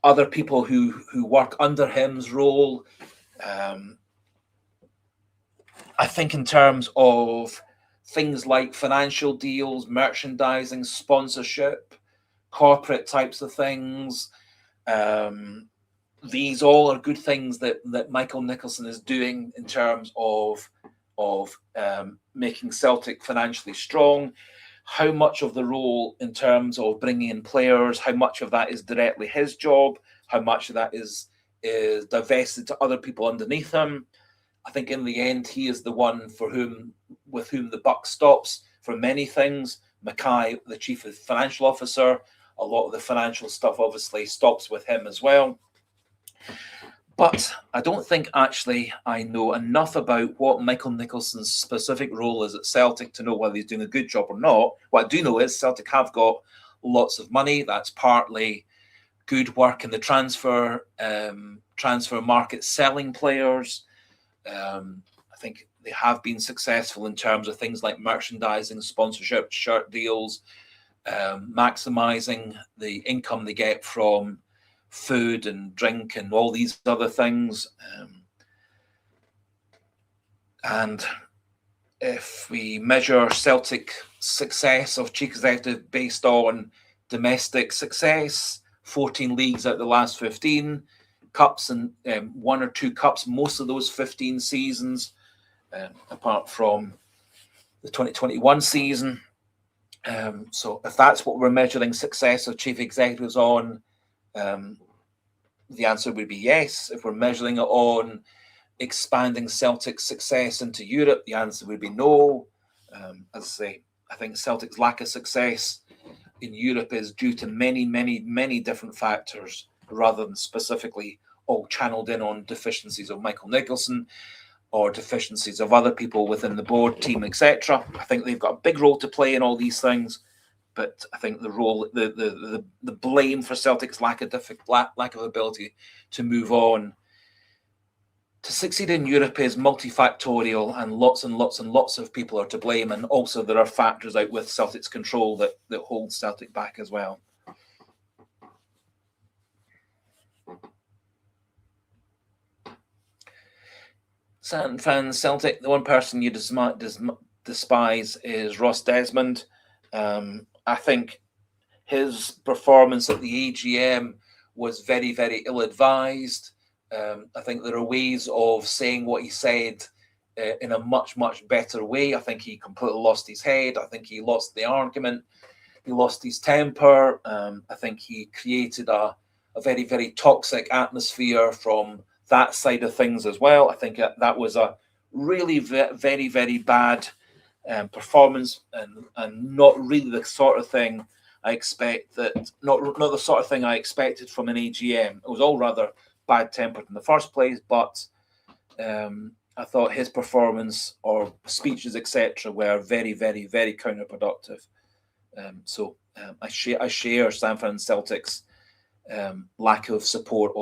Speaker 1: other people who work under him's role. I think in terms of things like financial deals, merchandising, sponsorship, corporate types of things, these all are good things that Michael Nicholson is doing in terms of making Celtic financially strong. How much of the role in terms of bringing in players, how much of that is directly his job, how much of that is divested to other people underneath him. I think in the end, he is the one with whom the buck stops for many things. Mackay, the chief financial officer, a lot of the financial stuff obviously stops with him as well. But I don't think actually I know enough about what Michael Nicholson's specific role is at Celtic to know whether he's doing a good job or not. What I do know is Celtic have got lots of money. That's partly good work in the transfer market, selling players. I think they have been successful in terms of things like merchandising, sponsorship, shirt deals, maximising the income they get from food and drink and all these other things. And if we measure Celtic success of chief executive based on domestic success, 14 leagues out of the last 15, cups and 1 or 2 cups, most of those 15 seasons, apart from the 2021 season. So if that's what we're measuring success of chief executives on, the answer would be yes. If we're measuring it on expanding Celtic's success into Europe, the answer would be no. As I say, I think Celtic's lack of success in Europe is due to many different factors, rather than specifically all channeled in on deficiencies of Michael Nicholson or deficiencies of other people within the board, team, etc. I think they've got a big role to play in all these things, but I think the blame for Celtic's lack of ability to move on to succeed in Europe is multifactorial, and lots of people are to blame, and also there are factors out with Celtic's control that hold Celtic back as well. San fans, Celtic, the one person you despise is Ross Desmond. I think his performance at the AGM was very ill-advised. I think there are ways of saying what he said in a much better way. I think he completely lost his head. I think he lost the argument. He lost his temper. I think he created a very toxic atmosphere from that side of things as well. I think that was a really very bad performance, and not really the sort of thing I expect not the sort of thing I expected from an AGM. It was all rather bad-tempered in the first place, but I thought his performance or speeches, etc., were very counterproductive. So I share Sanford and Celtic's lack of support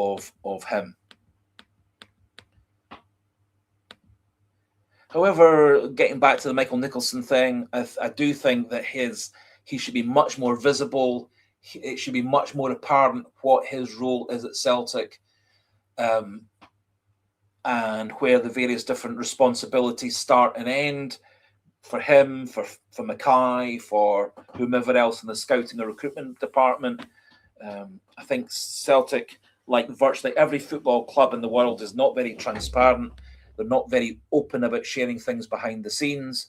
Speaker 1: of him. However, getting back to the Michael Nicholson thing, I do think that he should be much more visible. It should be much more apparent what his role is at Celtic, and where the various different responsibilities start and end for him, for Mackay, for whomever else in the scouting or recruitment department. I think Celtic, like virtually every football club in the world, is not very transparent. They're not very open about sharing things behind the scenes.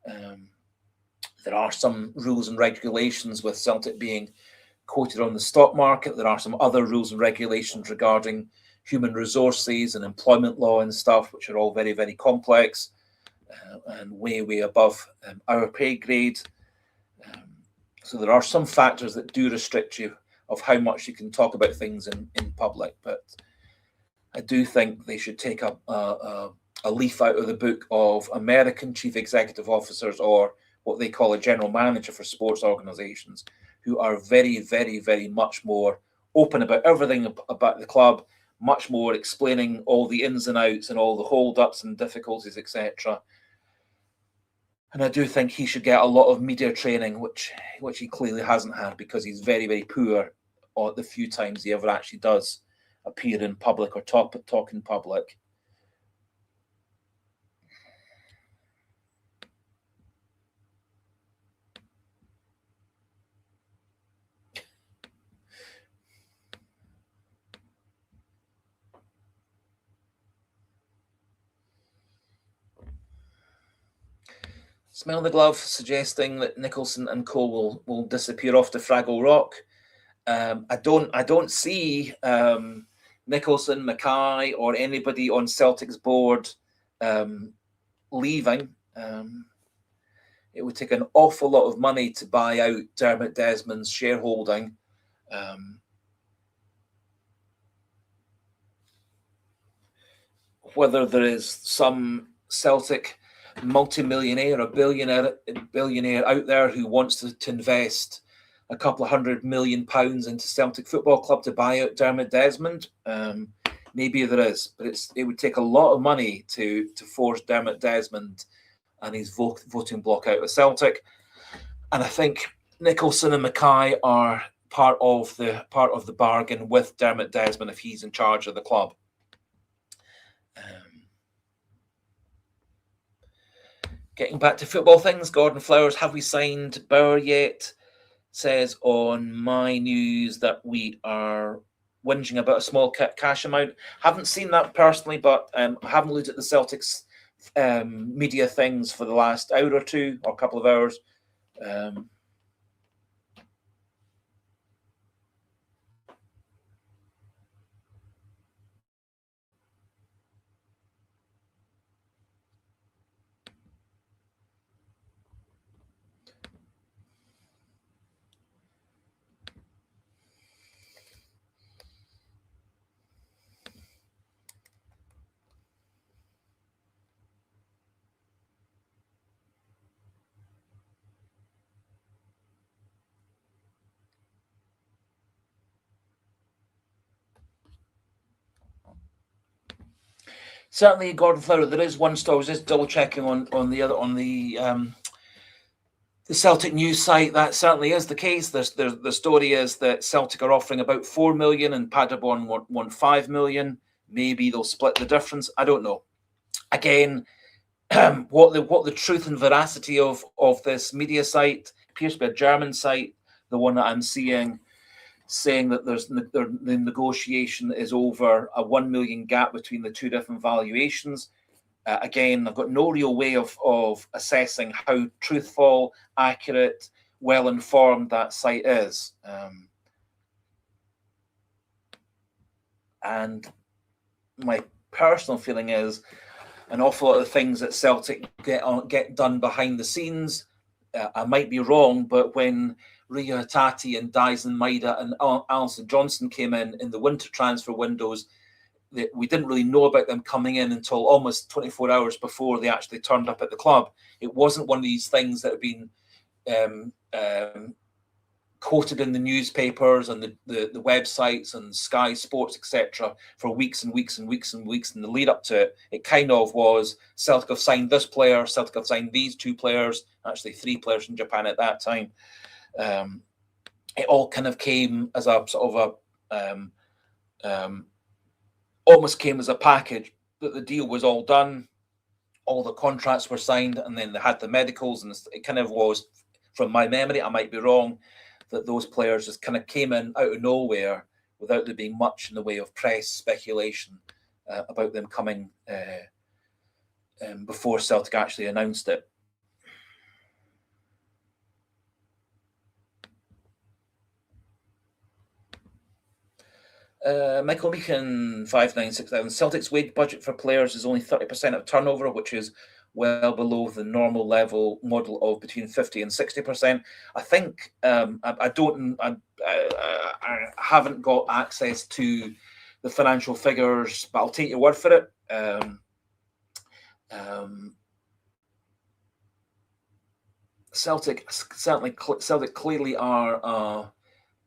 Speaker 1: There are some rules and regulations with Celtic being quoted on the stock market. There are some other rules and regulations regarding human resources and employment law and stuff, which are all very complex and way above our pay grade. So there are some factors that do restrict you of how much you can talk about things in public, but I do think they should take a leaf out of the book of American chief executive officers, or what they call a general manager for sports organizations, who are very much more open about everything about the club, much more explaining all the ins and outs and all the hold-ups and difficulties, etc. And I do think he should get a lot of media training, which he clearly hasn't had, because he's very poor at the few times he ever actually does appear in public or talk in public. Smell the glove, suggesting that Nicholson and co will disappear off to Fraggle Rock. I don't see Nicholson, Mackay, or anybody on Celtic's board leaving. It would take an awful lot of money to buy out Dermot Desmond's shareholding. Whether there is some Celtic multi-millionaire or billionaire out there who wants to invest a couple of £100 million into Celtic Football Club to buy out Dermot Desmond, Maybe there is, but it would take a lot of money to force Dermot Desmond and his voting bloc out of Celtic. And I think Nicholson and Mackay are part of the bargain with Dermot Desmond if he's in charge of the club. Getting back to football things, Gordon Flowers, have we signed Baur yet? Says on my news that we are whinging about a small cash amount. Haven't seen that personally, but I haven't looked at the Celtics media things for the last hour or two, or a couple of hours. Certainly, Gordon Flower, there is one story. I was just double checking on the Celtic news site. That certainly is the case. The story is that Celtic are offering about 4 million and Paderborn want 5 million. Maybe they'll split the difference. I don't know. Again, what the truth and veracity of this media site appears to be a German site, the one that I'm seeing, saying that the negotiation is over a 1 million gap between the two different valuations. Again, I've got no real way of assessing how truthful, accurate, well-informed that site is. And my personal feeling is an awful lot of the things that Celtic get done behind the scenes, I might be wrong, but when Rio Hatate and Daizen Maeda and Alison Johnson came in the winter transfer windows, we didn't really know about them coming in until almost 24 hours before they actually turned up at the club. It wasn't one of these things that had been quoted in the newspapers and the websites and Sky Sports, etc., for weeks and weeks and weeks and weeks in the lead up to it. It kind of was Celtic have signed this player, Celtic have signed these two players, actually 3 players from Japan at that time. It all kind of came as a sort of almost came as a package, that the deal was all done, all the contracts were signed, and then they had the medicals, and it kind of was, from my memory, I might be wrong, that those players just kind of came in out of nowhere without there being much in the way of press speculation about them coming before Celtic actually announced it. Michael Meehan 5967. Celtic's wage budget for players is only 30% of turnover, which is well below the normal level model of between 50 and 60%. I think I haven't got access to the financial figures, but I'll take your word for it. Celtic clearly are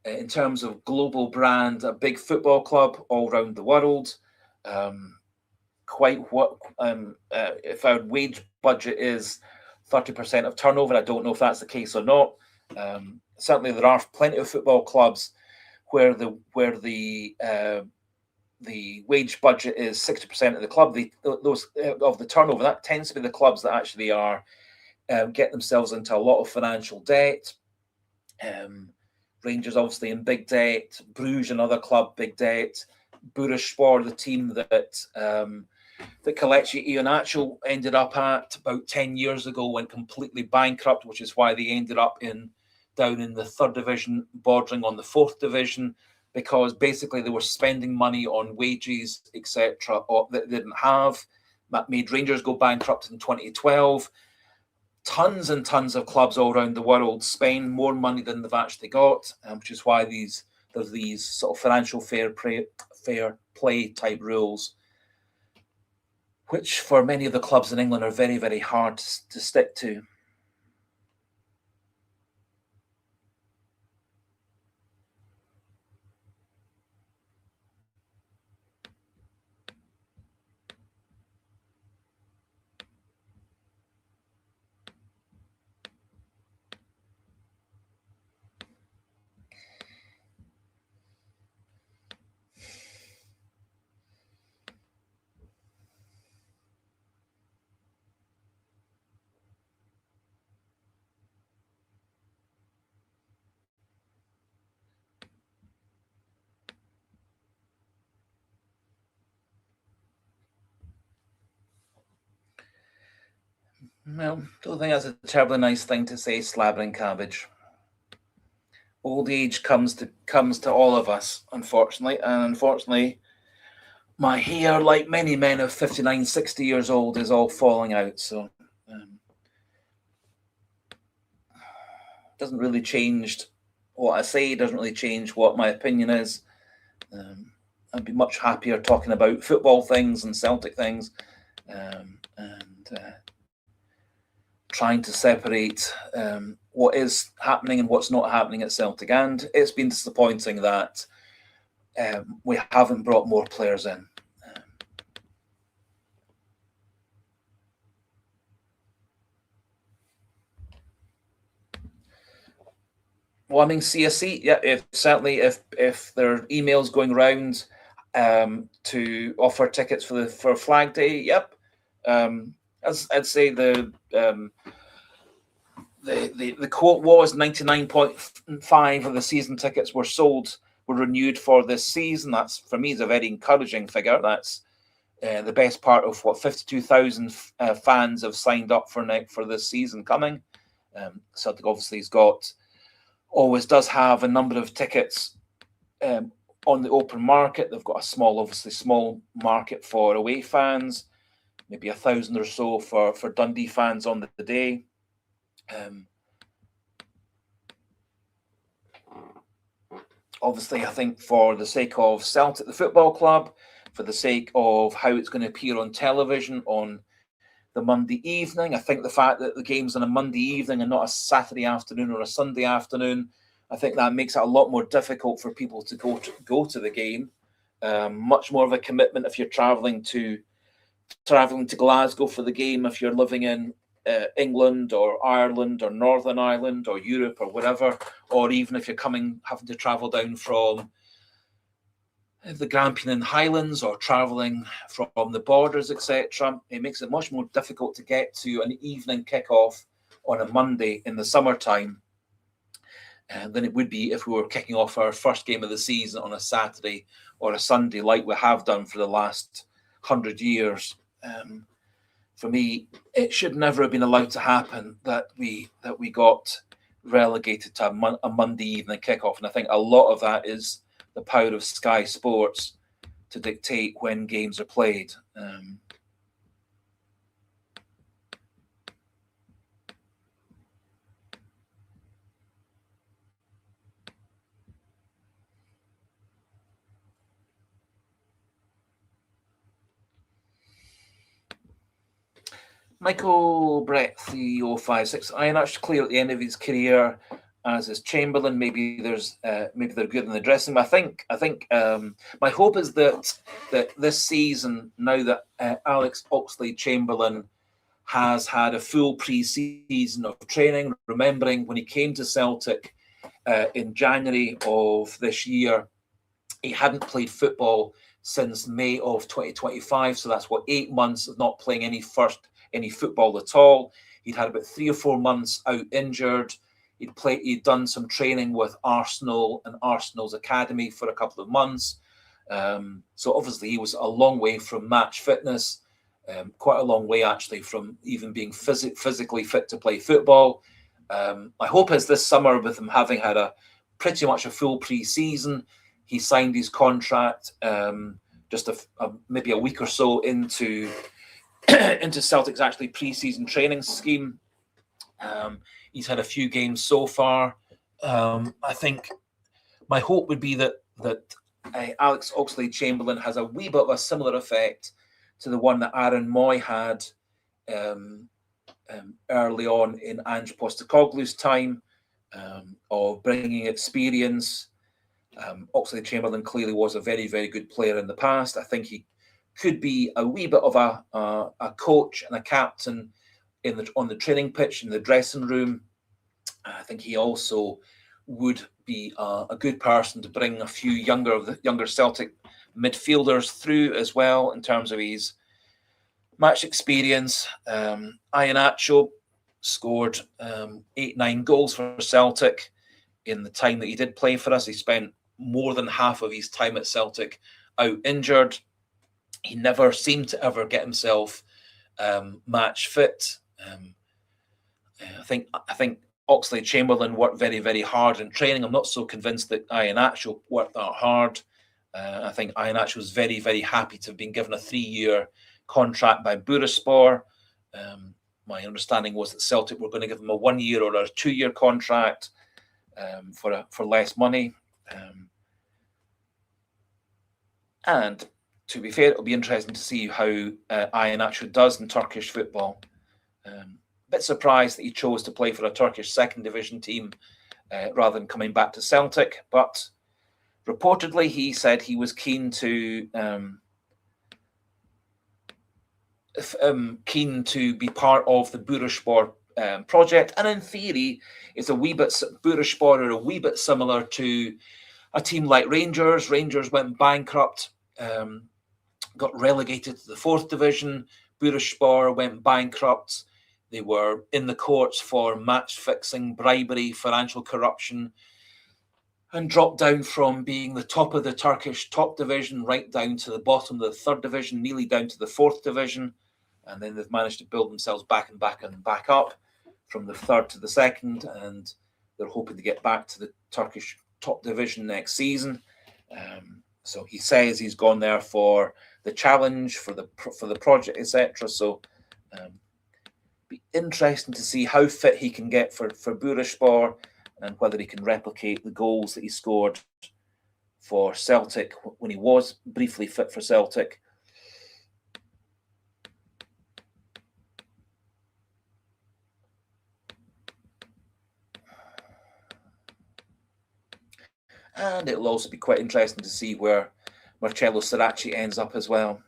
Speaker 1: in terms of global brand, a big football club all around the world. Quite what if our wage budget is 30% of turnover, I don't know if that's the case or not. Certainly, there are plenty of football clubs where the wage budget is 60% of the club. Those of the turnover, that tends to be the clubs that actually are get themselves into a lot of financial debt. Rangers obviously in big debt, Bruges, another club, big debt. Bursaspor, the team that Kelechi Iheanacho ended up at about 10 years ago, went completely bankrupt, which is why they ended up down in the 3rd division, bordering on the 4th division, because basically they were spending money on wages, etc., that they didn't have. That made Rangers go bankrupt in 2012. Tons and tons of clubs all around the world spend more money than they've actually got, which is why there's these sort of financial fair play type rules, which for many of the clubs in England are very, very hard to stick to. Well, don't think that's a terribly nice thing to say, slabbering cabbage. Old age comes to all of us, unfortunately, and unfortunately, my hair, like many men of 59, 60 years old, is all falling out. So, doesn't really change what I say. Doesn't really change what my opinion is. I'd be much happier talking about football things and Celtic things, and trying to separate what is happening and what's not happening at Celtic. And it's been disappointing that we haven't brought more players in. Wanting CSC, yeah, if there are emails going around to offer tickets for Flag Day, yep. As I'd say the quote was 99.5 of the season tickets were renewed for this season. That's, for me, is a very encouraging figure. That's the best part of what 52,000 fans have signed up for this season coming. Celtic obviously always does have a number of tickets on the open market. They've got a small market for away fans, maybe 1,000 or so for Dundee fans on the day. Obviously, I think for the sake of Celtic, the football club, for the sake of how it's going to appear on television on the Monday evening, I think the fact that the game's on a Monday evening and not a Saturday afternoon or a Sunday afternoon, I think that makes it a lot more difficult for people to go to the game. Much more of a commitment if you're traveling to Glasgow for the game, if you're living in England or Ireland or Northern Ireland or Europe or whatever, or even if you're having to travel down from the Grampian Highlands or travelling from the borders, etc. It makes it much more difficult to get to an evening kickoff on a Monday in the summertime than it would be if we were kicking off our first game of the season on a Saturday or a Sunday, like we have done for the last 100 years. For me, it should never have been allowed to happen that we got relegated to a Monday evening kickoff, and I think a lot of that is the power of Sky Sports to dictate when games are played. Michael Brett 3056. Iron Arch clear at the end of his career, as is Chamberlain. Maybe they're good in the dressing room. I think my hope is that this season, now that Alex Oxlade-Chamberlain has had a full pre-season of training, remembering when he came to Celtic in January of this year, he hadn't played football since May of 2025. So that's 8 months of not playing any football at all. He'd had about 3 or 4 months out injured. He'd done some training with Arsenal and Arsenal's academy for a couple of months. So obviously he was a long way from match fitness, quite a long way actually from even being physically fit to play football. My hope is this summer, with him having had pretty much a full pre-season, he signed his contract just maybe a week or so into Celtic's actually pre-season training scheme. He's had a few games so far. I think my hope would be that Alex Oxlade-Chamberlain has a wee bit of a similar effect to the one that Aaron Moy had early on in Ange Postecoglou's time, of bringing experience. Oxlade-Chamberlain clearly was a very, very good player in the past. I think he could be a wee bit of a coach and a captain on the training pitch, in the dressing room. I think he also would be a good person to bring a few younger Celtic midfielders through as well, in terms of his match experience. Iheanacho scored 8-9 goals for Celtic in the time that he did play for us. He spent more than half of his time at Celtic out injured. He never seemed to ever get himself match fit. I think Oxlade-Chamberlain worked very, very hard in training. I'm not so convinced that Iheanacho worked that hard. I think Iheanacho was very, very happy to have been given a 3-year contract by Bursaspor. My understanding was that Celtic were going to give him a 1-year or a 2-year contract for less money. And to be fair, it'll be interesting to see how Iheanacho does in Turkish football. Bit surprised that he chose to play for a Turkish second division team rather than coming back to Celtic, but reportedly he said he was keen to be part of the Bursaspor project, and in theory, it's Bursaspor are a wee bit similar to a team like Rangers. Rangers went bankrupt, got relegated to the 4th division. Bursaspor went bankrupt. They were in the courts for match fixing, bribery, financial corruption, and dropped down from being the top of the Turkish top division right down to the bottom of the 3rd division, nearly down to the 4th division. And then they've managed to build themselves back up from the 3rd to the 2nd, and they're hoping to get back to the Turkish top division next season. So he says he's gone there for the challenge, for the project, etc. So be interesting to see how fit he can get for Bursaspor, and whether he can replicate the goals that he scored for Celtic when he was briefly fit for Celtic. And it'll also be quite interesting to see where Marcello Sirachi ends up as well.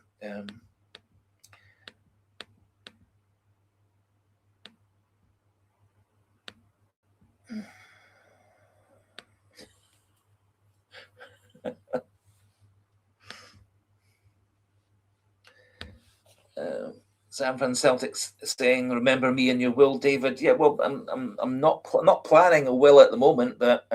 Speaker 1: San Fran Celtics saying, "Remember me and your will, David." Yeah, well, I'm not planning a will at the moment, but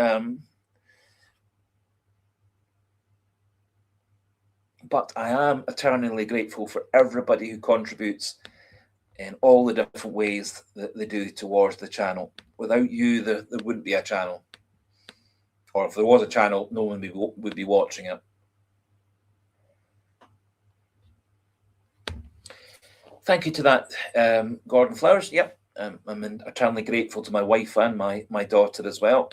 Speaker 1: I am eternally grateful for everybody who contributes in all the different ways that they do towards the channel. Without you, there wouldn't be a channel, or if there was a channel, no one would be watching it. Thank you to that, Gordon Flowers. Yep, I'm eternally grateful to my wife and my daughter as well.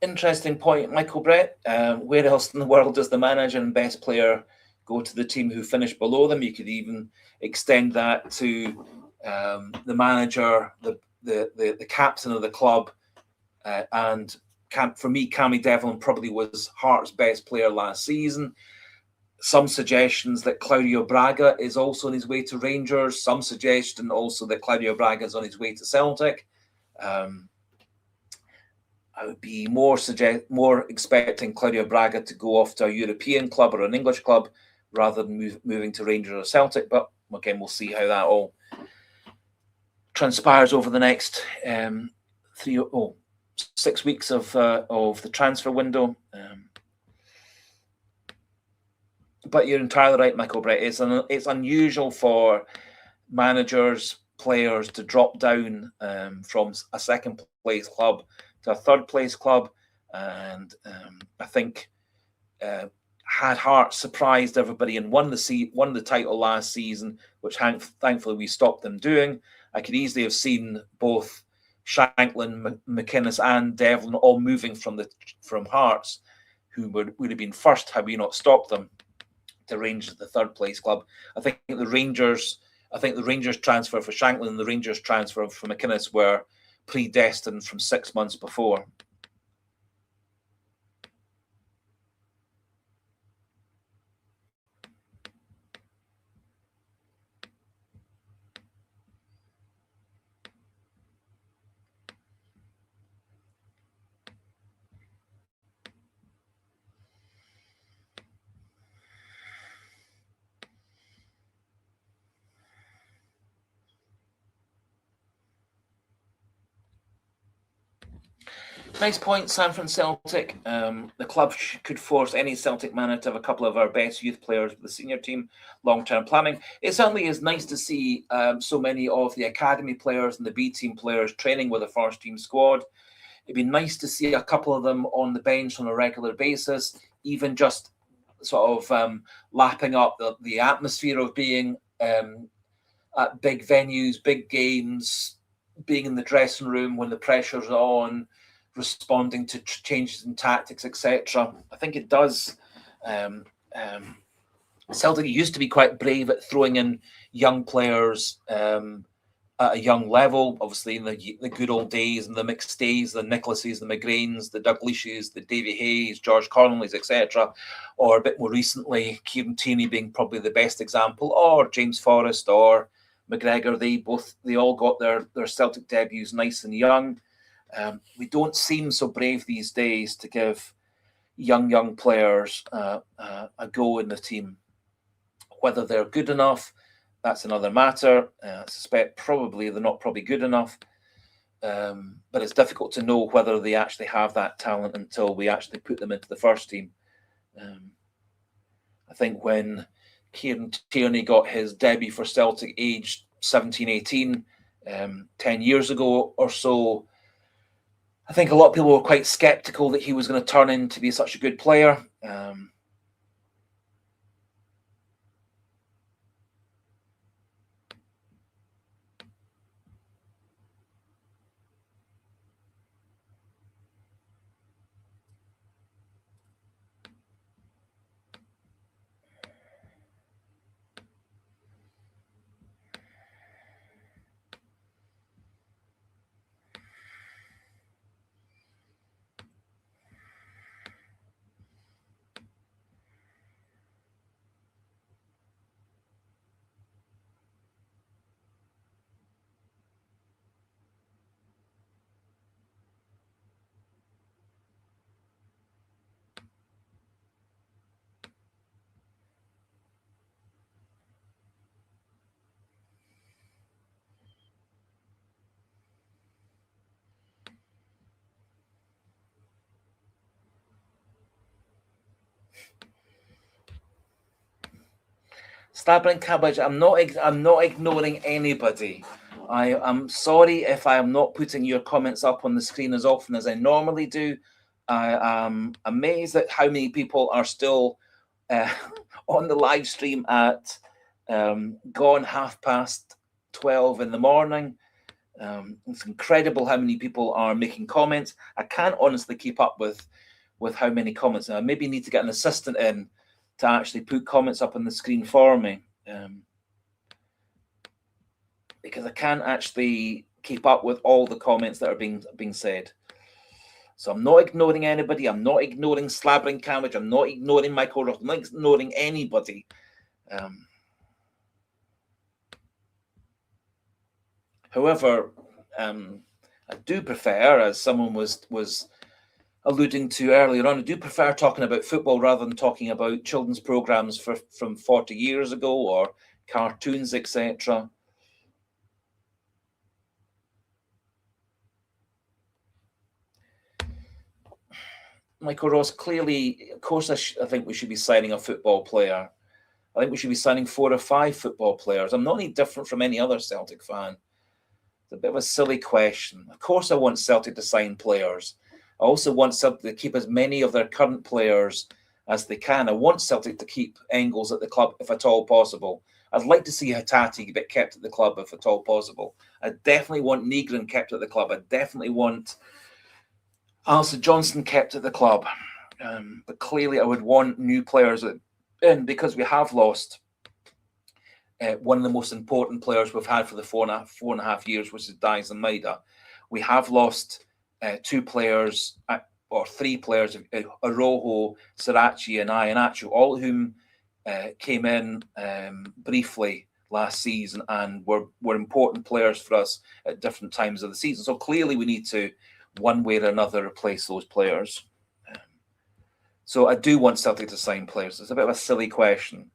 Speaker 1: Interesting point, Michael Brett. Where else in the world does the manager and best player go to the team who finished below them? You could even extend that to the manager, the captain of the club, and for me, Cammy Devlin probably was Hearts' best player last season. Some suggestions that Claudio Braga is also on his way to Rangers. Some suggestion also that Claudio Braga is on his way to Celtic. I would be more expecting Claudio Braga to go off to a European club or an English club rather than moving to Rangers or Celtic. But again, we'll see how that all transpires over the next 6 weeks of the transfer window. But you're entirely right, Michael Brett. It's unusual for managers, players to drop down from a second place club to a third place club, and I think had Hearts surprised everybody and won the title last season, which thankfully we stopped them doing, I could easily have seen both Shanklin, McInnes, and Devlin all moving from Hearts, who would have been first had we not stopped them, to Rangers, the third place club. I think the Rangers transfer for Shanklin and the Rangers transfer for McInnes were predestined from 6 months before. Nice point, Sam from Celtic. The club could force any Celtic manager to have a couple of our best youth players with the senior team, long-term planning. It certainly is nice to see so many of the academy players and the B team players training with the first team squad. It'd be nice to see a couple of them on the bench on a regular basis, even just sort of lapping up the atmosphere of being at big venues, big games, being in the dressing room when the pressure's on, responding to changes in tactics, etc. I think it does. Celtic used to be quite brave at throwing in young players at a young level. Obviously, in the good old days and the McStays, the Nicholases, the McGrains, the Douglashes, the Davy Hayes, George Connolly's, etc. Or a bit more recently, Kieran Tierney being probably the best example, or James Forrest or McGregor. They all got their Celtic debuts nice and young. We don't seem so brave these days to give young players a go in the team. Whether they're good enough, that's another matter. I suspect probably they're not good enough. But it's difficult to know whether they actually have that talent until we actually put them into the first team. I think when Kieran Tierney got his debut for Celtic aged 17, 18, 10 years ago or so, I think a lot of people were quite sceptical that he was going to turn into be such a good player. Stabbing cabbage. I'm not ignoring anybody. I'm sorry if I am not putting your comments up on the screen as often as I normally do. I am amazed at how many people are still on the live stream at gone 12:30 in the morning. It's incredible how many people are making comments. I can't honestly keep up with how many comments. I maybe need to get an assistant in to actually put comments up on the screen for me, because I can't actually keep up with all the comments that are being said. So I'm not ignoring anybody. I'm not ignoring Slabbering Cabbage. I'm not ignoring Michael Roth. I'm not ignoring anybody. However, I do prefer, as someone was alluding to earlier on, I do prefer talking about football rather than talking about children's programs from 40 years ago or cartoons, etc. Michael Ross, clearly, of course, I think we should be signing a football player. I think we should be signing 4 or 5 football players. I'm not any different from any other Celtic fan. It's a bit of a silly question. Of course, I want Celtic to sign players. I also want Celtic to keep as many of their current players as they can. I want Celtic to keep Engels at the club if at all possible. I'd like to see Hatate get kept at the club if at all possible. I definitely want Negrin kept at the club. I definitely want Alistair Johnson kept at the club. But clearly I would want new players in, because we have lost one of the most important players we've had for the four and a half years, which is Daizen Maeda. We have lost 2 players or 3 players, Arojo, Sirachi and Iheanacho, all of whom came in briefly last season and were important players for us at different times of the season. So clearly we need to, one way or another, replace those players. So I do want Celtic to sign players. It's a bit of a silly question.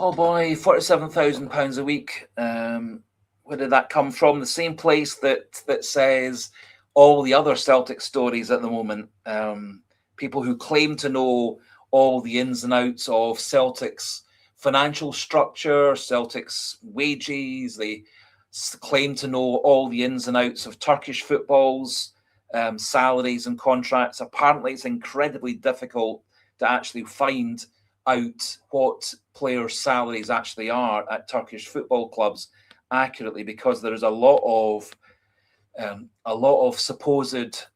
Speaker 1: Oh boy, £47,000 a week. Where did that come from? The same place that says all the other Celtic stories at the moment. People who claim to know all the ins and outs of Celtic's financial structure, Celtic's wages. They claim to know all the ins and outs of Turkish football's salaries and contracts. Apparently, it's incredibly difficult to actually find out what players' salaries actually are at Turkish football clubs accurately, because there is a lot of supposed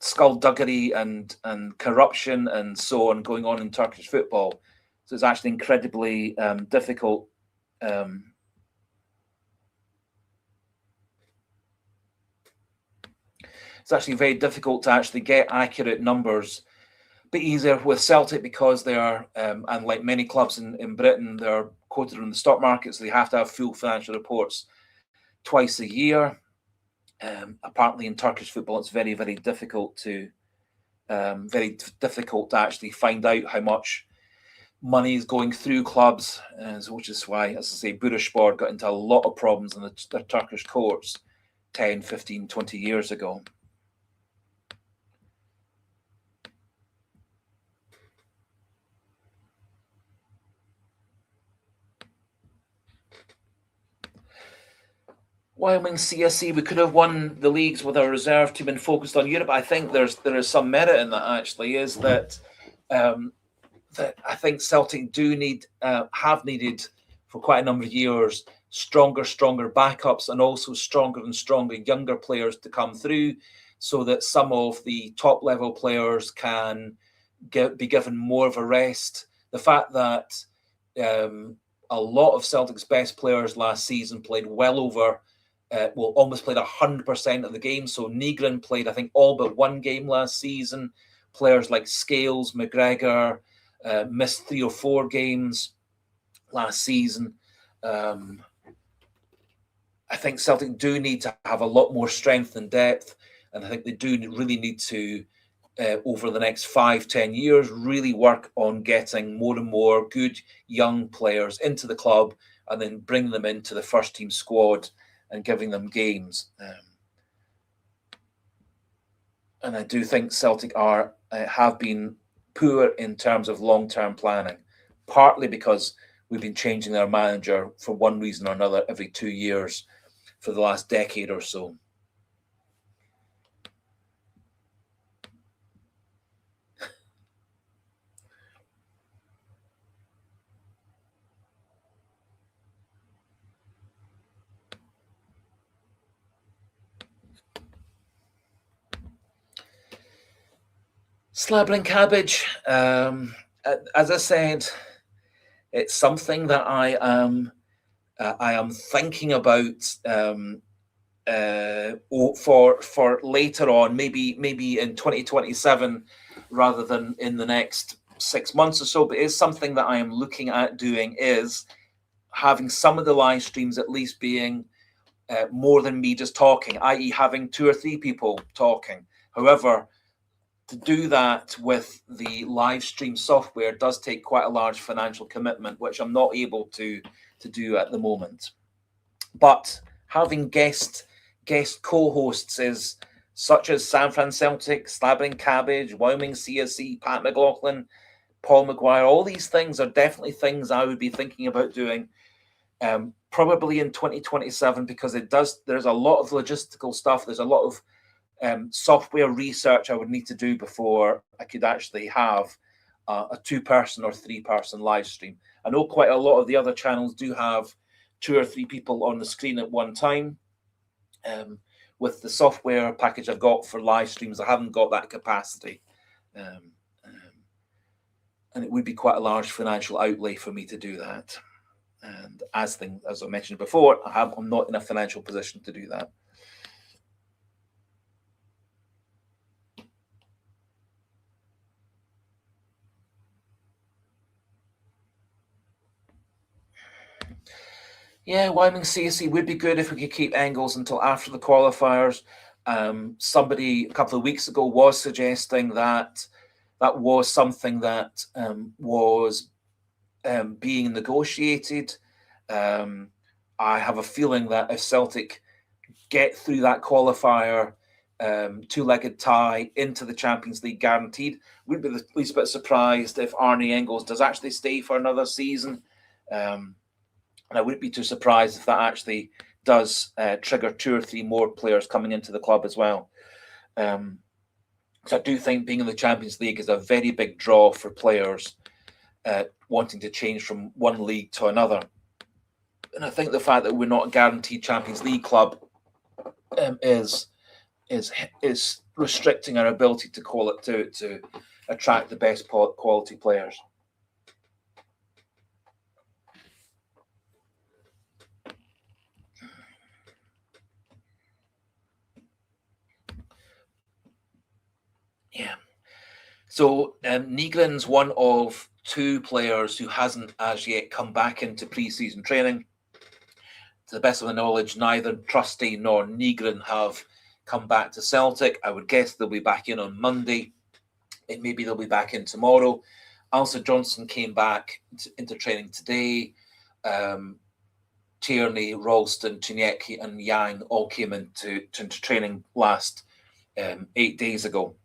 Speaker 1: skullduggery and corruption and so on going on in Turkish football. So it's actually incredibly difficult. It's actually very difficult to actually get accurate numbers. Bit easier with Celtic because they are, and like many clubs in Britain, they're quoted on the stock market, so they have to have full financial reports twice a year. Apparently, in Turkish football, it's very, very difficult to actually find out how much money is going through clubs, which is why, as I say, Bursaspor got into a lot of problems in the Turkish courts 10, 15, 20 years ago. Wyoming CSC, we could have won the leagues with our reserve team and focused on Europe. I think there is some merit in that, actually, is that that I think Celtic do need, have needed for quite a number of years, stronger backups, and also stronger and stronger younger players to come through, so that some of the top level players can be given more of a rest. The fact that a lot of Celtic's best players last season played well over, almost played 100% of the game. So Nygren played, I think, all but one game last season. Players like Scales, McGregor missed 3 or 4 games last season. I think Celtic do need to have a lot more strength and depth, and I think they do really need to, over the next 5-10 years, really work on getting more and more good young players into the club and then bring them into the first team squad and giving them games. And I do think Celtic have been poor in terms of long-term planning, partly because we've been changing their manager for one reason or another every 2 years for the last decade or so. Slabbering cabbage. As I said, it's something that I am thinking about for later on, maybe in 2027 rather than in the next 6 months or so. But it's something that I am looking at doing, is having some of the live streams at least being more than me just talking, i.e. having 2 or 3 people talking. However, to do that with the live stream software does take quite a large financial commitment, which I'm not able to do at the moment. But having guest co-hosts is such as San Fran Celtic, Slabbering Cabbage, Wyoming CSC, Pat McLaughlin, Paul Maguire, all these things are definitely things I would be thinking about doing, probably in 2027, because there's a lot of logistical stuff. There's a lot of software research I would need to do before I could actually have a 2-person or 3-person live stream. I know quite a lot of the other channels do have 2 or 3 people on the screen at one time. With the software package I've got for live streams, I haven't got that capacity. And it would be quite a large financial outlay for me to do that. And as I mentioned before, I'm not in a financial position to do that. Yeah, Wyoming CSC would be good if we could keep Engels until after the qualifiers. Somebody a couple of weeks ago was suggesting that was something that was being negotiated. I have a feeling that if Celtic get through that qualifier, two-legged tie into the Champions League guaranteed, we'd be the least bit surprised if Arne Engels does actually stay for another season. And I wouldn't be too surprised if that actually does trigger 2 or 3 more players coming into the club as well. So I do think being in the Champions League is a very big draw for players wanting to change from one league to another. And I think the fact that we're not a guaranteed Champions League club is restricting our ability to call it to attract the best quality players. Yeah. So Nygren's one of 2 players who hasn't as yet come back into pre-season training. To the best of my knowledge, neither Trusty nor Nygren have come back to Celtic. I would guess they'll be back in on Monday. Maybe they'll be back in tomorrow. Alistair Johnston came back into training today. Tierney, Ralston, Chinyeki and Yang all came into training last 8 days ago.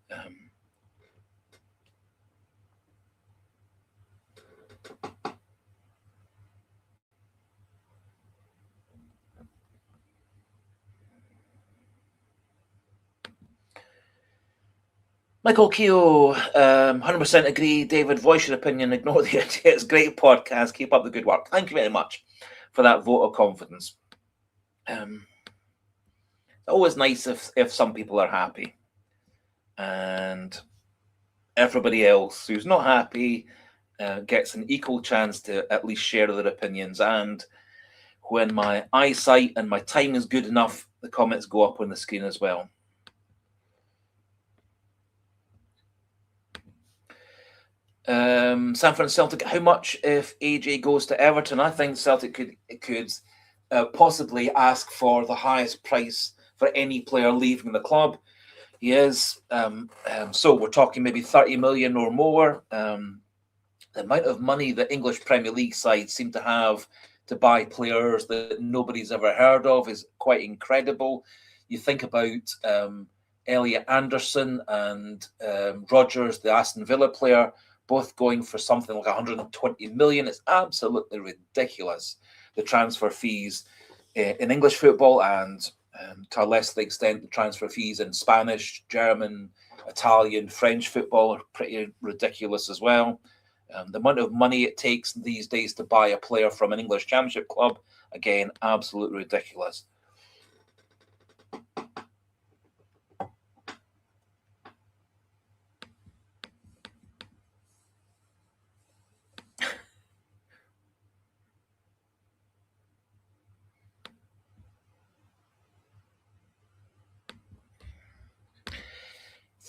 Speaker 1: Michael Keogh, 100% agree. David, voice your opinion. Ignore the idea. It's a great podcast. Keep up the good work. Thank you very much for that vote of confidence. Always nice if some people are happy. And everybody else who's not happy gets an equal chance to at least share their opinions. And when my eyesight and my time is good enough, the comments go up on the screen as well. Sanford Celtic, how much if AJ goes to Everton? I think Celtic could possibly ask for the highest price for any player leaving the club. He is. So we're talking maybe 30 million or more. The amount of money that English Premier League sides seem to have to buy players that nobody's ever heard of is quite incredible. You think about Elliot Anderson and Rodgers, the Aston Villa player, both going for something like 120 million. It's absolutely ridiculous, the transfer fees in English football, and to a lesser extent, the transfer fees in Spanish, German, Italian, French football are pretty ridiculous as well. The amount of money it takes these days to buy a player from an English Championship club, again, absolutely ridiculous.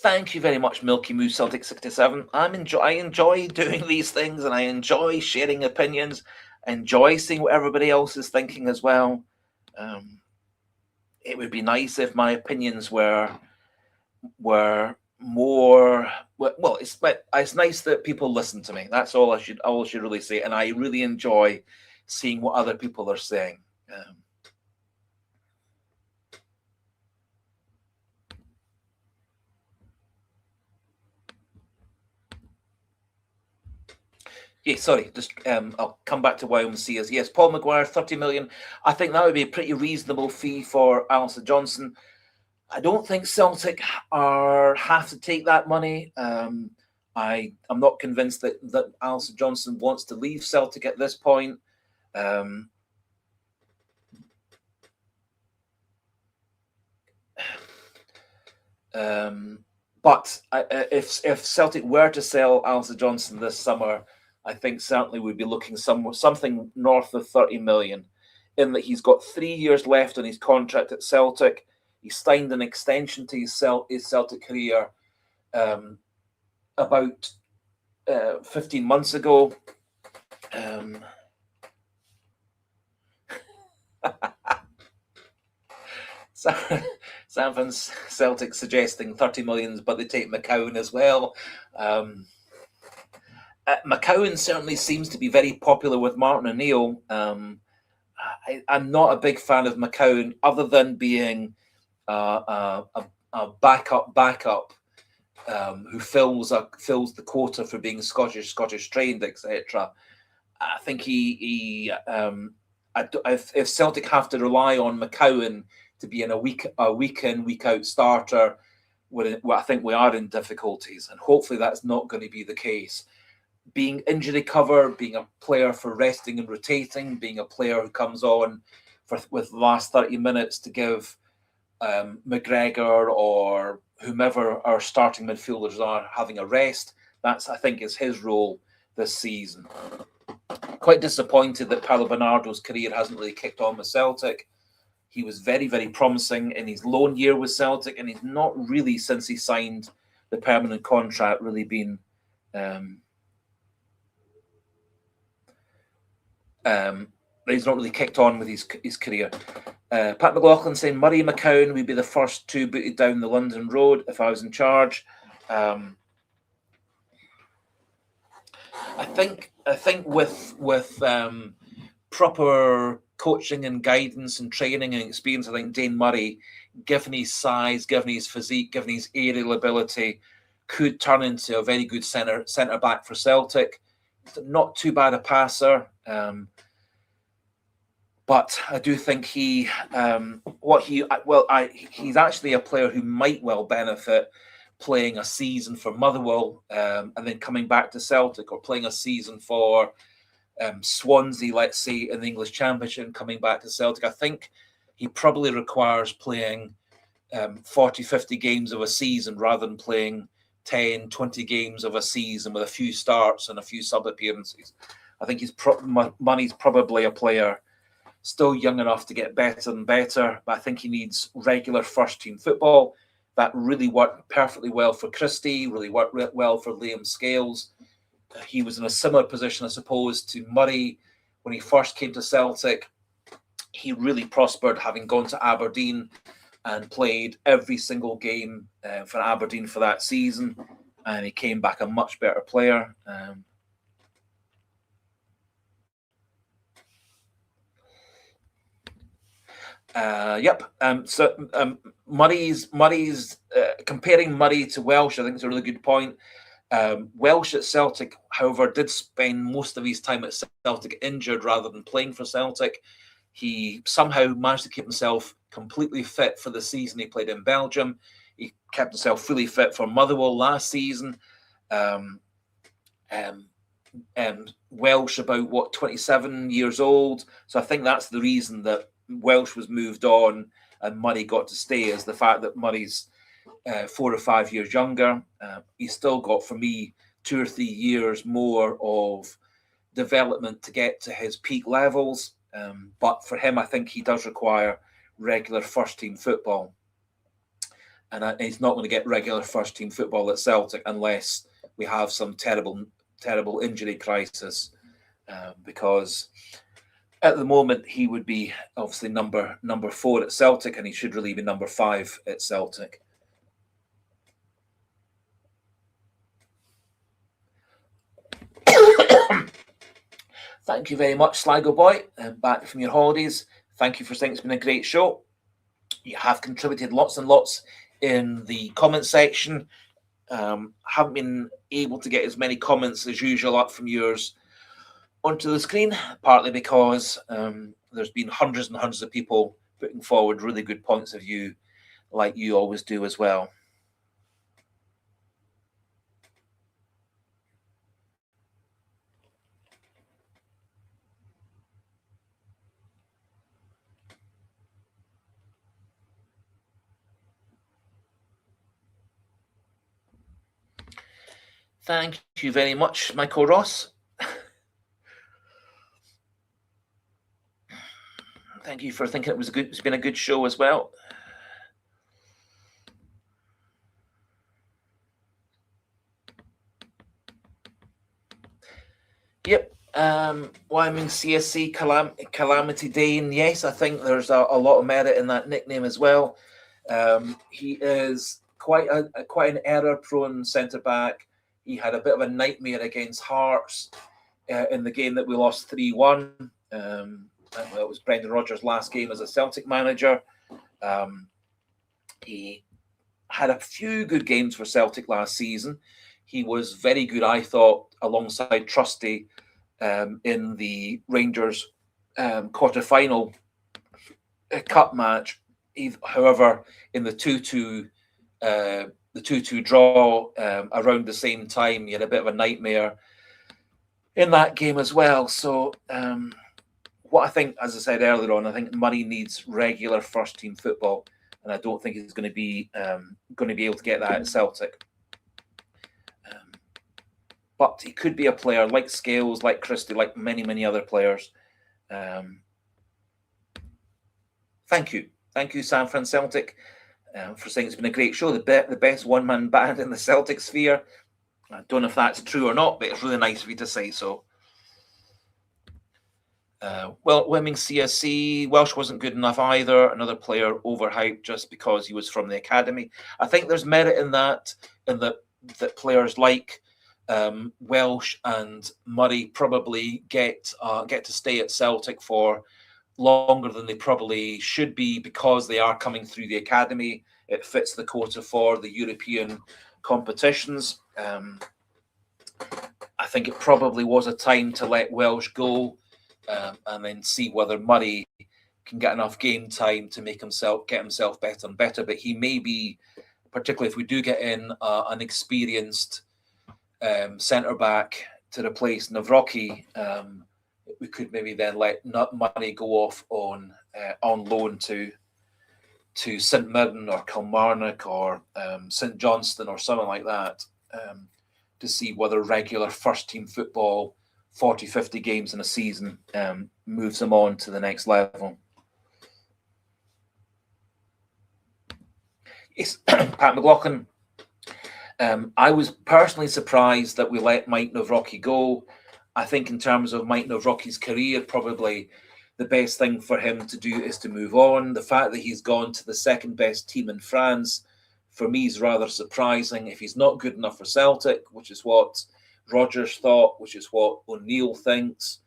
Speaker 1: Thank you very much, Milky Moo Celtic 67. I enjoy doing these things, and I enjoy sharing opinions. I enjoy seeing what everybody else is thinking as well. It would be nice if my opinions were more. Well, it's nice that people listen to me. That's all I should really say, and I really enjoy seeing what other people are saying. Yeah, sorry, just I'll come back to YMCA. Yes, Paul Maguire, 30 million. I think that would be a pretty reasonable fee for Alistair Johnston. I don't think Celtic have to take that money. I'm not convinced that Alistair Johnston wants to leave Celtic at this point. But if Celtic were to sell Alistair Johnston this summer, I think certainly we'd be looking something north of 30 million, in that he's got 3 years left on his contract at Celtic. He signed an extension to his Celtic career about 15 months ago. San Celtic suggesting 30 million, but they take McCowan as well. McCowan certainly seems to be very popular with Martin O'Neill. I'm not a big fan of McCowan, other than being a backup who fills the quota for being Scottish trained, etc. I think if Celtic have to rely on McCowan to be in a week in, week out starter, I think we are in difficulties, and hopefully that's not going to be the case. Being injury cover, being a player for resting and rotating, being a player who comes on with the last 30 minutes to give McGregor or whomever our starting midfielders are having a rest. That's, I think, is his role this season. Quite disappointed that Paolo Bernardo's career hasn't really kicked on with Celtic. He was very, very promising in his loan year with Celtic, and he's not really, since he signed the permanent contract, really been he's not really kicked on with his career. Pat McLaughlin saying Murray and McCowan would be the first two booted down the London road if I was in charge. I think with proper coaching and guidance and training and experience, I think Dane Murray, given his size, given his physique, given his aerial ability, could turn into a very good centre back for Celtic. Not too bad a passer. But I do think he's actually a player who might well benefit playing a season for Motherwell and then coming back to Celtic, or playing a season for Swansea, let's say, in the English Championship, and coming back to Celtic. I think he probably requires playing 40, 50 games of a season rather than playing 10, 20 games of a season with a few starts and a few sub-appearances. I think Money's probably a player still young enough to get better and better, but I think he needs regular first-team football. That really worked perfectly well for Christie, really worked well for Liam Scales. He was in a similar position, I suppose, to Murray when he first came to Celtic. He really prospered, having gone to Aberdeen and played every single game for Aberdeen for that season, and he came back a much better player. Murray's comparing Murray to Welsh, I think is a really good point. Welsh at Celtic, however, did spend most of his time at Celtic injured rather than playing for Celtic. He somehow managed to keep himself completely fit for the season he played in Belgium. He kept himself fully fit for Motherwell last season. Welsh about 27 years old. So I think that's the reason that Welsh was moved on and Murray got to stay, is the fact that Murray's 4 or 5 years younger. He's still got, for me, 2 or 3 years more of development to get to his peak levels. But for him, I think he does require regular first-team football. And he's not going to get regular first-team football at Celtic unless we have some terrible injury crisis. Because at the moment, he would be obviously number 4 at Celtic, and he should really be number 5 at Celtic. Thank you very much, Sligo Boy. Back from your holidays. Thank you for saying it's been a great show. You have contributed lots and lots in the comment section. Haven't been able to get as many comments as usual up from yours onto the screen, partly because there's been hundreds and hundreds of people putting forward really good points of view, like you always do as well. Thank you very much, Michael Ross. Thank you for thinking it's been a good show as well. Yep. Wyoming CSC Calamity Dane. Yes, I think there's a lot of merit in that nickname as well. He is quite an error-prone centre back. He had a bit of a nightmare against Hearts in the game that we lost 3-1. It was Brendan Rodgers' last game as a Celtic manager. He had a few good games for Celtic last season. He was very good, I thought, alongside Trusty in the Rangers quarter-final cup match. However, in the 2-2 draw around the same time, he had a bit of a nightmare in that game as well. So what I think, as I said earlier on, I think Murray needs regular first-team football, and I don't think he's going to be able to get that at Celtic. But he could be a player like Scales, like Christie, like many, many other players. Thank you, San Fran Celtic, for saying it's been a great show. The best one-man band in the Celtic sphere. I don't know if that's true or not, but it's really nice of you to say so. Well, Women's CSC, Welsh wasn't good enough either. Another player overhyped just because he was from the academy. I think there's merit in that players like Welsh and Murray probably get to stay at Celtic for longer than they probably should be because they are coming through the academy. It fits the quota for the European competitions. I think it probably was a time to let Welsh go and then see whether Murray can get enough game time to get himself better and better. But he may be, particularly if we do get in an experienced centre back to replace Nawrocki, we could maybe then let Murray go off on loan to St Mirren or Kilmarnock or St Johnstone or something like that, to see whether regular first-team football, 40, 50 games in a season, moves them on to the next level. Yes, Pat McLaughlin. I was personally surprised that we let Mike Nawrocki go. I think in terms of Mike Nawrocki's career, probably the best thing for him to do is to move on. The fact that he's gone to the second best team in France, for me, is rather surprising. If he's not good enough for Celtic, which is what Rodgers thought, which is what O'Neill thinks,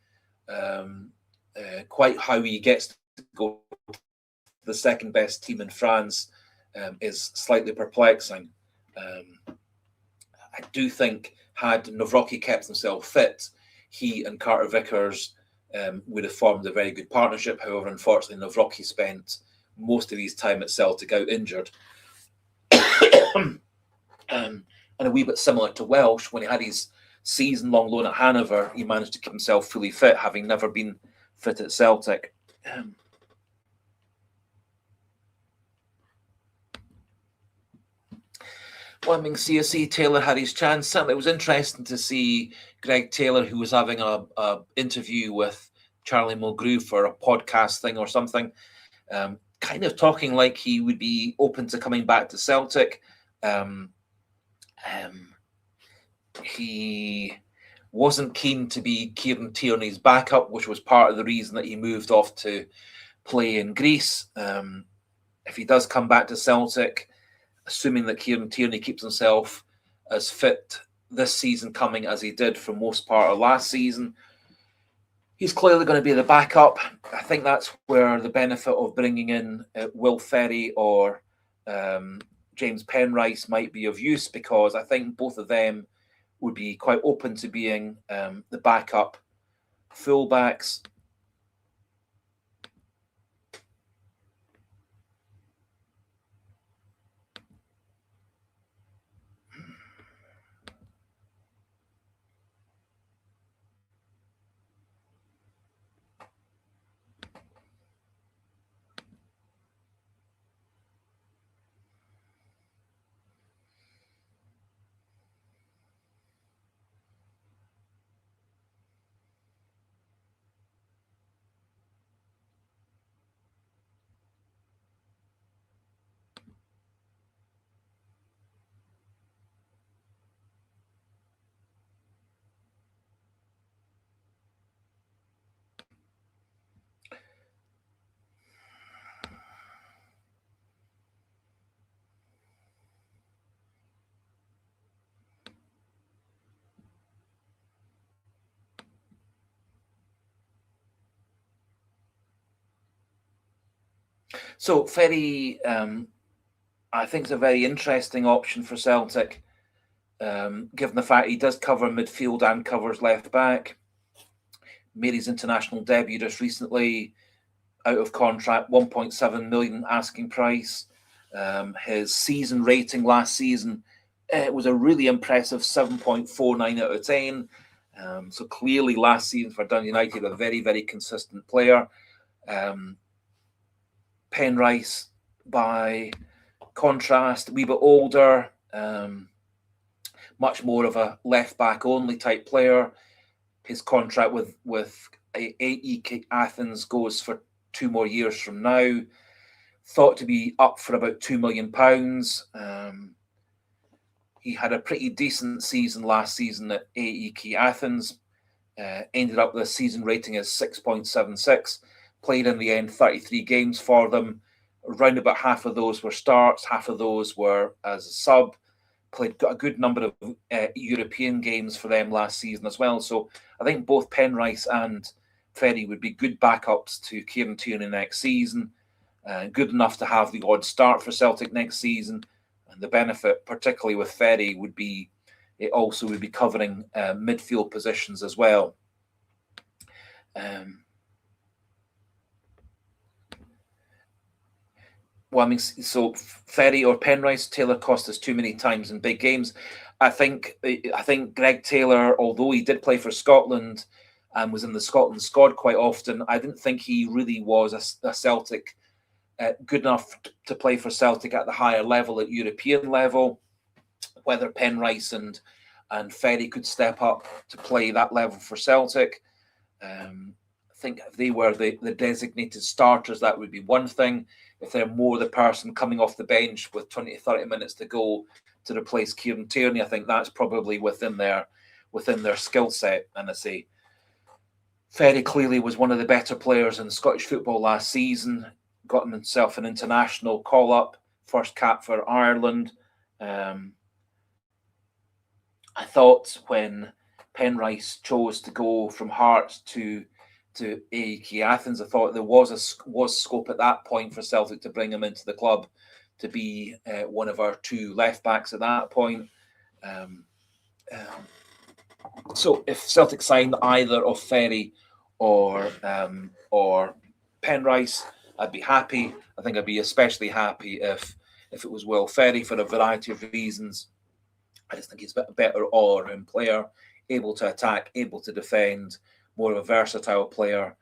Speaker 1: quite how he gets to go to the second best team in France is slightly perplexing. I do think had Nawrocki kept himself fit, he and Carter Vickers would have formed a very good partnership. However, unfortunately, Nawrocki spent most of his time at Celtic out injured. And a wee bit similar to Welsh, when he had his season-long loan at Hanover, he managed to keep himself fully fit, having never been fit at Celtic. Well, I mean, CSC Taylor had his chance. Certainly, it was interesting to see Greg Taylor, who was having a interview with Charlie Mulgrew for a podcast thing or something, kind of talking like he would be open to coming back to Celtic. He wasn't keen to be Kieran Tierney's backup, which was part of the reason that he moved off to play in Greece. If he does come back to Celtic, assuming that Kieran Tierney keeps himself as fit this season coming as he did for most part of last season, he's clearly going to be the backup. I think that's where the benefit of bringing in Will Ferry or James Penrice might be of use, because I think both of them would be quite open to being the backup fullbacks. So Ferry, I think, is a very interesting option for Celtic, given the fact he does cover midfield and covers left back. Made his international debut just recently, out of contract, 1.7 million asking price. His season rating last season, it was a really impressive 7.49 out of 10. So clearly last season for Dundee United, a very, very consistent player. Penrice, by contrast, a wee bit older, much more of a left-back only type player. His contract with AEK Athens goes for 2 more years from now. Thought to be up for about £2 million. He had a pretty decent season last season at AEK Athens. Ended up with a season rating as 6.76. Played in the end 33 games for them. Around about half of those were starts, half of those were as a sub. Played a good number of European games for them last season as well. So I think both Penrice and Ferry would be good backups to Kieran Tierney next season. Good enough to have the odd start for Celtic next season. And the benefit, particularly with Ferry, would be it also would be covering midfield positions as well. Well, I mean, so Ferry or Penrice, Taylor cost us too many times in big games. I think Greg Taylor, although he did play for Scotland and was in the Scotland squad quite often, I didn't think he really was a Celtic good enough to play for Celtic at the higher level, at European level. Whether Penrice and Ferry could step up to play that level for Celtic. I think if they were the designated starters, that would be one thing. If they're more the person coming off the bench with 20 to 30 minutes to go to replace Kieran Tierney, I think that's probably within their skill set. And I say, Ferry clearly was one of the better players in Scottish football last season. Got himself an international call-up, first cap for Ireland. I thought when Penrice chose to go from Hearts to AEK Athens, I thought there was scope at that point for Celtic to bring him into the club to be one of our 2 left backs at that point. So if Celtic signed either of Ferry or Penrice, I'd be happy. I think I'd be especially happy if it was Will Ferry for a variety of reasons. I just think he's a better all-around player, able to attack, able to defend, more of a versatile player.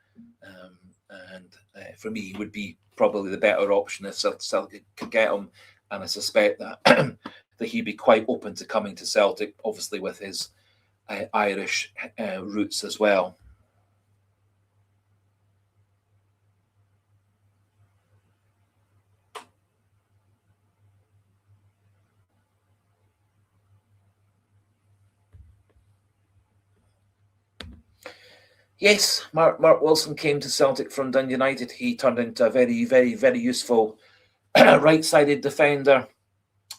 Speaker 1: And for me, he would be probably the better option if Celtic could get him. And I suspect that, that he'd be quite open to coming to Celtic, obviously with his Irish roots as well. Yes, Mark Wilson came to Celtic from Dundee United. He turned into a very, very, very useful right-sided defender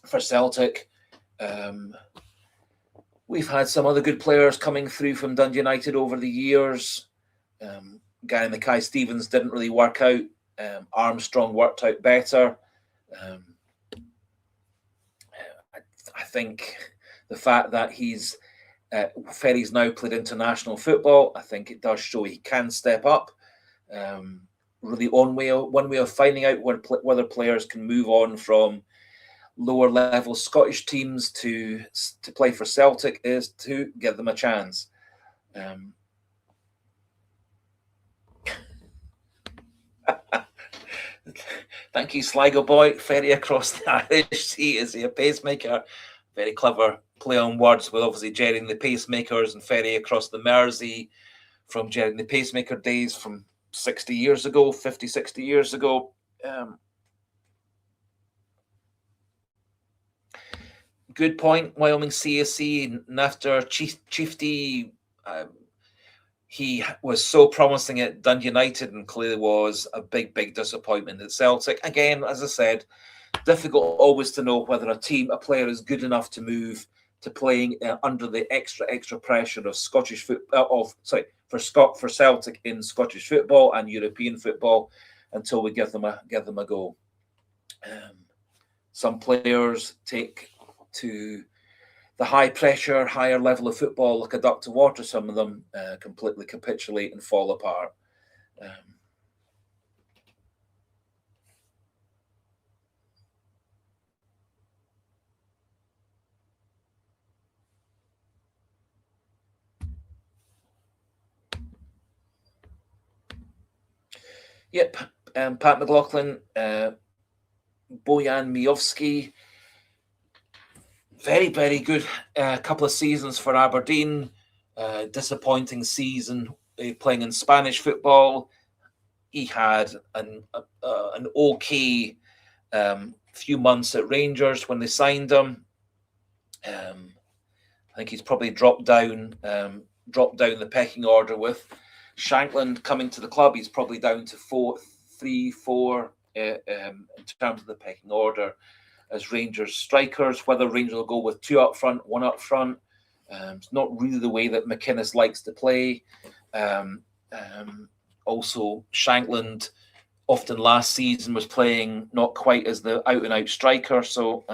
Speaker 1: for Celtic. We've had some other good players coming through from Dundee United over the years. Guy Mackay Stevens didn't really work out. Armstrong worked out better. I think the fact that Ferry's now played international football, I think it does show he can step up. Really, one way of finding out whether players can move on from lower level Scottish teams to play for Celtic is to give them a chance. Thank you, Sligo boy. Ferry across the Irish Sea. Is he a pacemaker? Very clever play on words with obviously Jerry and the Pacemakers and Ferry across the Mersey from Jerry and the Pacemaker days from 60 years ago, 50, 60 years ago. Good point. Wyoming CSC, Nafter Chiefty. He was so promising at Dundee United and clearly was a big, big disappointment at Celtic. Again, as I said, difficult always to know whether a player is good enough to move to playing under the extra pressure of Scottish football. For Celtic in Scottish football and European football. until we give them a go. Some players take to the high pressure, higher level of football like a duck to water. Some of them completely capitulate and fall apart. Yep, Pat McLaughlin, Bojan Miovski, very, very good couple of seasons for Aberdeen. Disappointing season playing in Spanish football. He had an okay few months at Rangers when they signed him. I think he's probably dropped down the pecking order with Shankland coming to the club. He's probably down to 3, 4 in terms of the pecking order as Rangers strikers. Whether Rangers will go with 2 up front, 1 up front, it's not really the way that McInnes likes to play. Also, Shankland often last season was playing not quite as the out-and-out striker. So,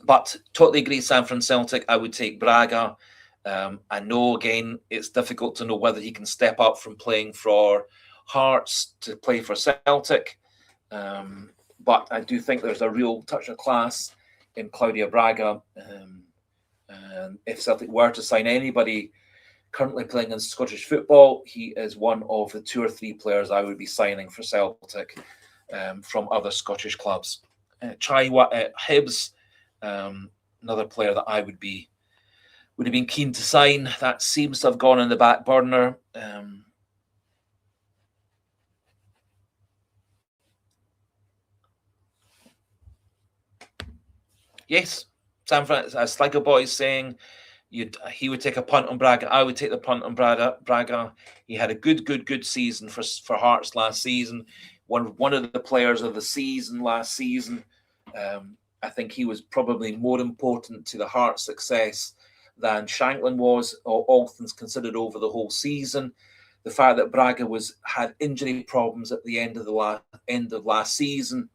Speaker 1: but totally agree, Sam from Celtic. I would take Braga. I know, again, it's difficult to know whether he can step up from playing for Hearts to play for Celtic. But I do think there's a real touch of class in Claudio Braga. And if Celtic were to sign anybody currently playing in Scottish football, he is one of the 2 or 3 players I would be signing for Celtic from other Scottish clubs. Chaiwa at Hibs, another player that I would have been keen to sign. That seems to have gone in the back burner. Yes, Sam Sligo Boy is saying he would take a punt on Braga. I would take the punt on Braga. He had a good season for Hearts last season. One of the players of the season last season. I think he was probably more important to the Hearts' success than Shankland was, or all things considered, over the whole season. The fact that Braga had injury problems at the end of last season,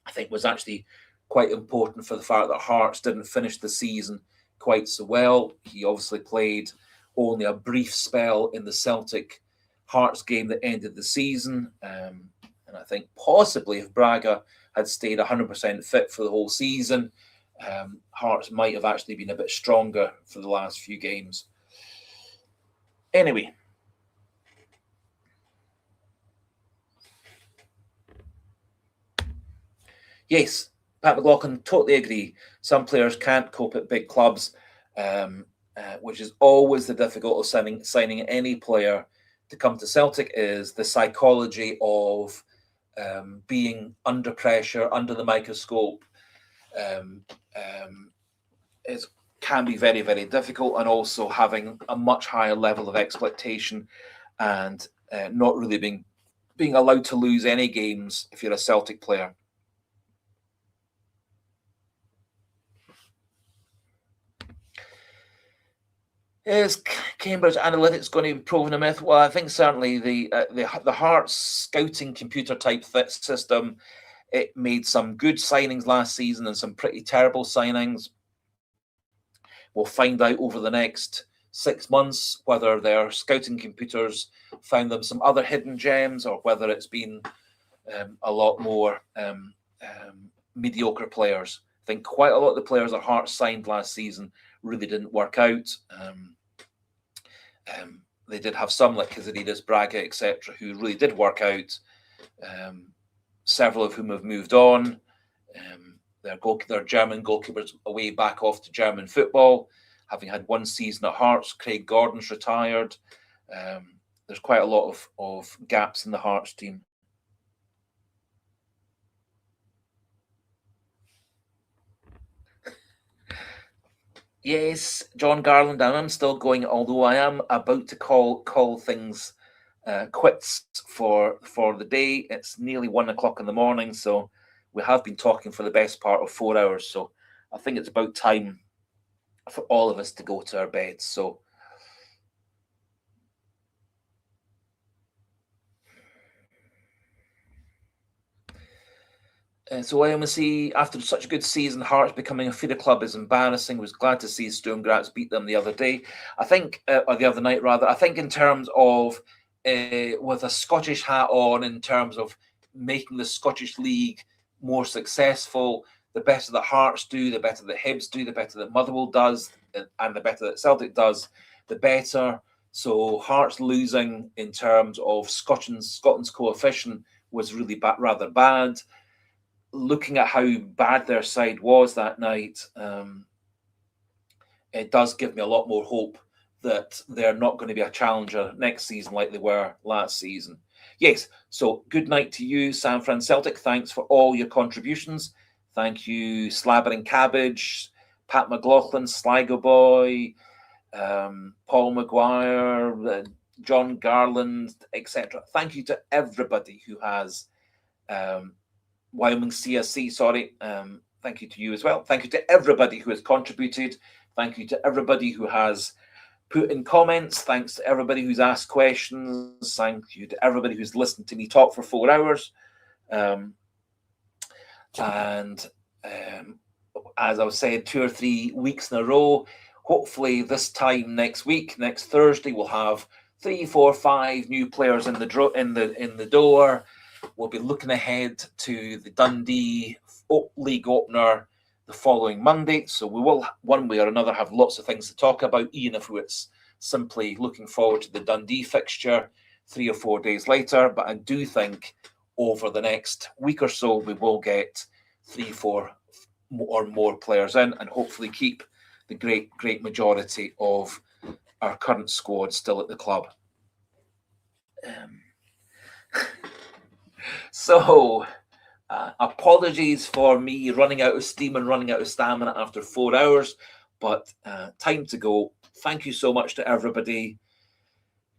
Speaker 1: I think, was actually quite important for the fact that Hearts didn't finish the season quite so well. He obviously played only a brief spell in the Celtic Hearts game that ended the season. And I think possibly if Braga had stayed 100% fit for the whole season, Hearts might have actually been a bit stronger for the last few games. Anyway. Yes, Pat McLaughlin, totally agree. Some players can't cope at big clubs, which is always the difficult of signing any player to come to Celtic, is the psychology of being under pressure, under the microscope. It can be very, very difficult, and also having a much higher level of expectation and not really being allowed to lose any games if you're a Celtic player. Is Cambridge Analytics going to be proven a myth? Well, I think certainly the Hearts scouting computer type system, it made some good signings last season and some pretty terrible signings. We'll find out over the next 6 months whether their scouting computers found them some other hidden gems, or whether it's been a lot more mediocre players. I think quite a lot of the players that Hearts signed last season really didn't work out. They did have some, like Kazarides, Braga, etc., who really did work out. Several of whom have moved on. Their German goalkeepers away back off to German football, having had one season at Hearts. Craig Gordon's retired. There's quite a lot of gaps in the Hearts team. Yes, John Garland, I'm still going, although I am about to call things quits for the day. It's nearly 1 o'clock in the morning, so we have been talking for the best part of 4 hours. So I think it's about time for all of us to go to our beds. So So IMC, after such a good season, Hearts becoming a feeder club is embarrassing. Was glad to see Sturm Graz beat them the other day. I think, or the other night rather. I think in terms of with a Scottish hat on, in terms of making the Scottish League more successful, the better that Hearts do, the better that Hibs do, the better that Motherwell does, and the better that Celtic does, the better. So Hearts losing in terms of Scotland's coefficient was really rather bad. Looking at how bad their side was that night, it does give me a lot more hope that they're not going to be a challenger next season like they were last season. Yes, so good night to you, San Fran Celtic. Thanks for all your contributions. Thank you, Slabbering Cabbage, Pat McLaughlin, Sligo Boy, Paul Maguire, John Garland, etc. Thank you to everybody who has Wyoming CSC, sorry. Thank you to you as well. Thank you to everybody who has contributed. Thank you to everybody who has put in comments. Thanks to everybody who's asked questions. Thank you to everybody who's listened to me talk for 4 hours. As I was saying, 2 or 3 weeks in a row, hopefully this time next week, next Thursday, we'll have 3, 4, 5 new players in the door. We'll be looking ahead to the Dundee League opener the following Monday. So we will, one way or another, have lots of things to talk about, even if it's simply looking forward to the Dundee fixture 3 or 4 days later. But I do think over the next week or so, we will get 3, 4 or more players in, and hopefully keep the great majority of our current squad still at the club. So, apologies for me running out of steam and running out of stamina after 4 hours, but time to go. Thank you so much to everybody.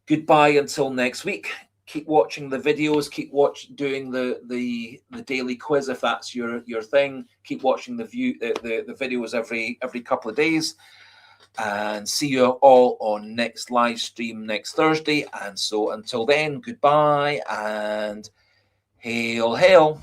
Speaker 1: Goodbye until next week. Keep watching the videos. Keep doing the daily quiz if that's your thing. Keep watching the videos every couple of days, and see you all on next live stream next Thursday. And so until then, goodbye and hail, hail.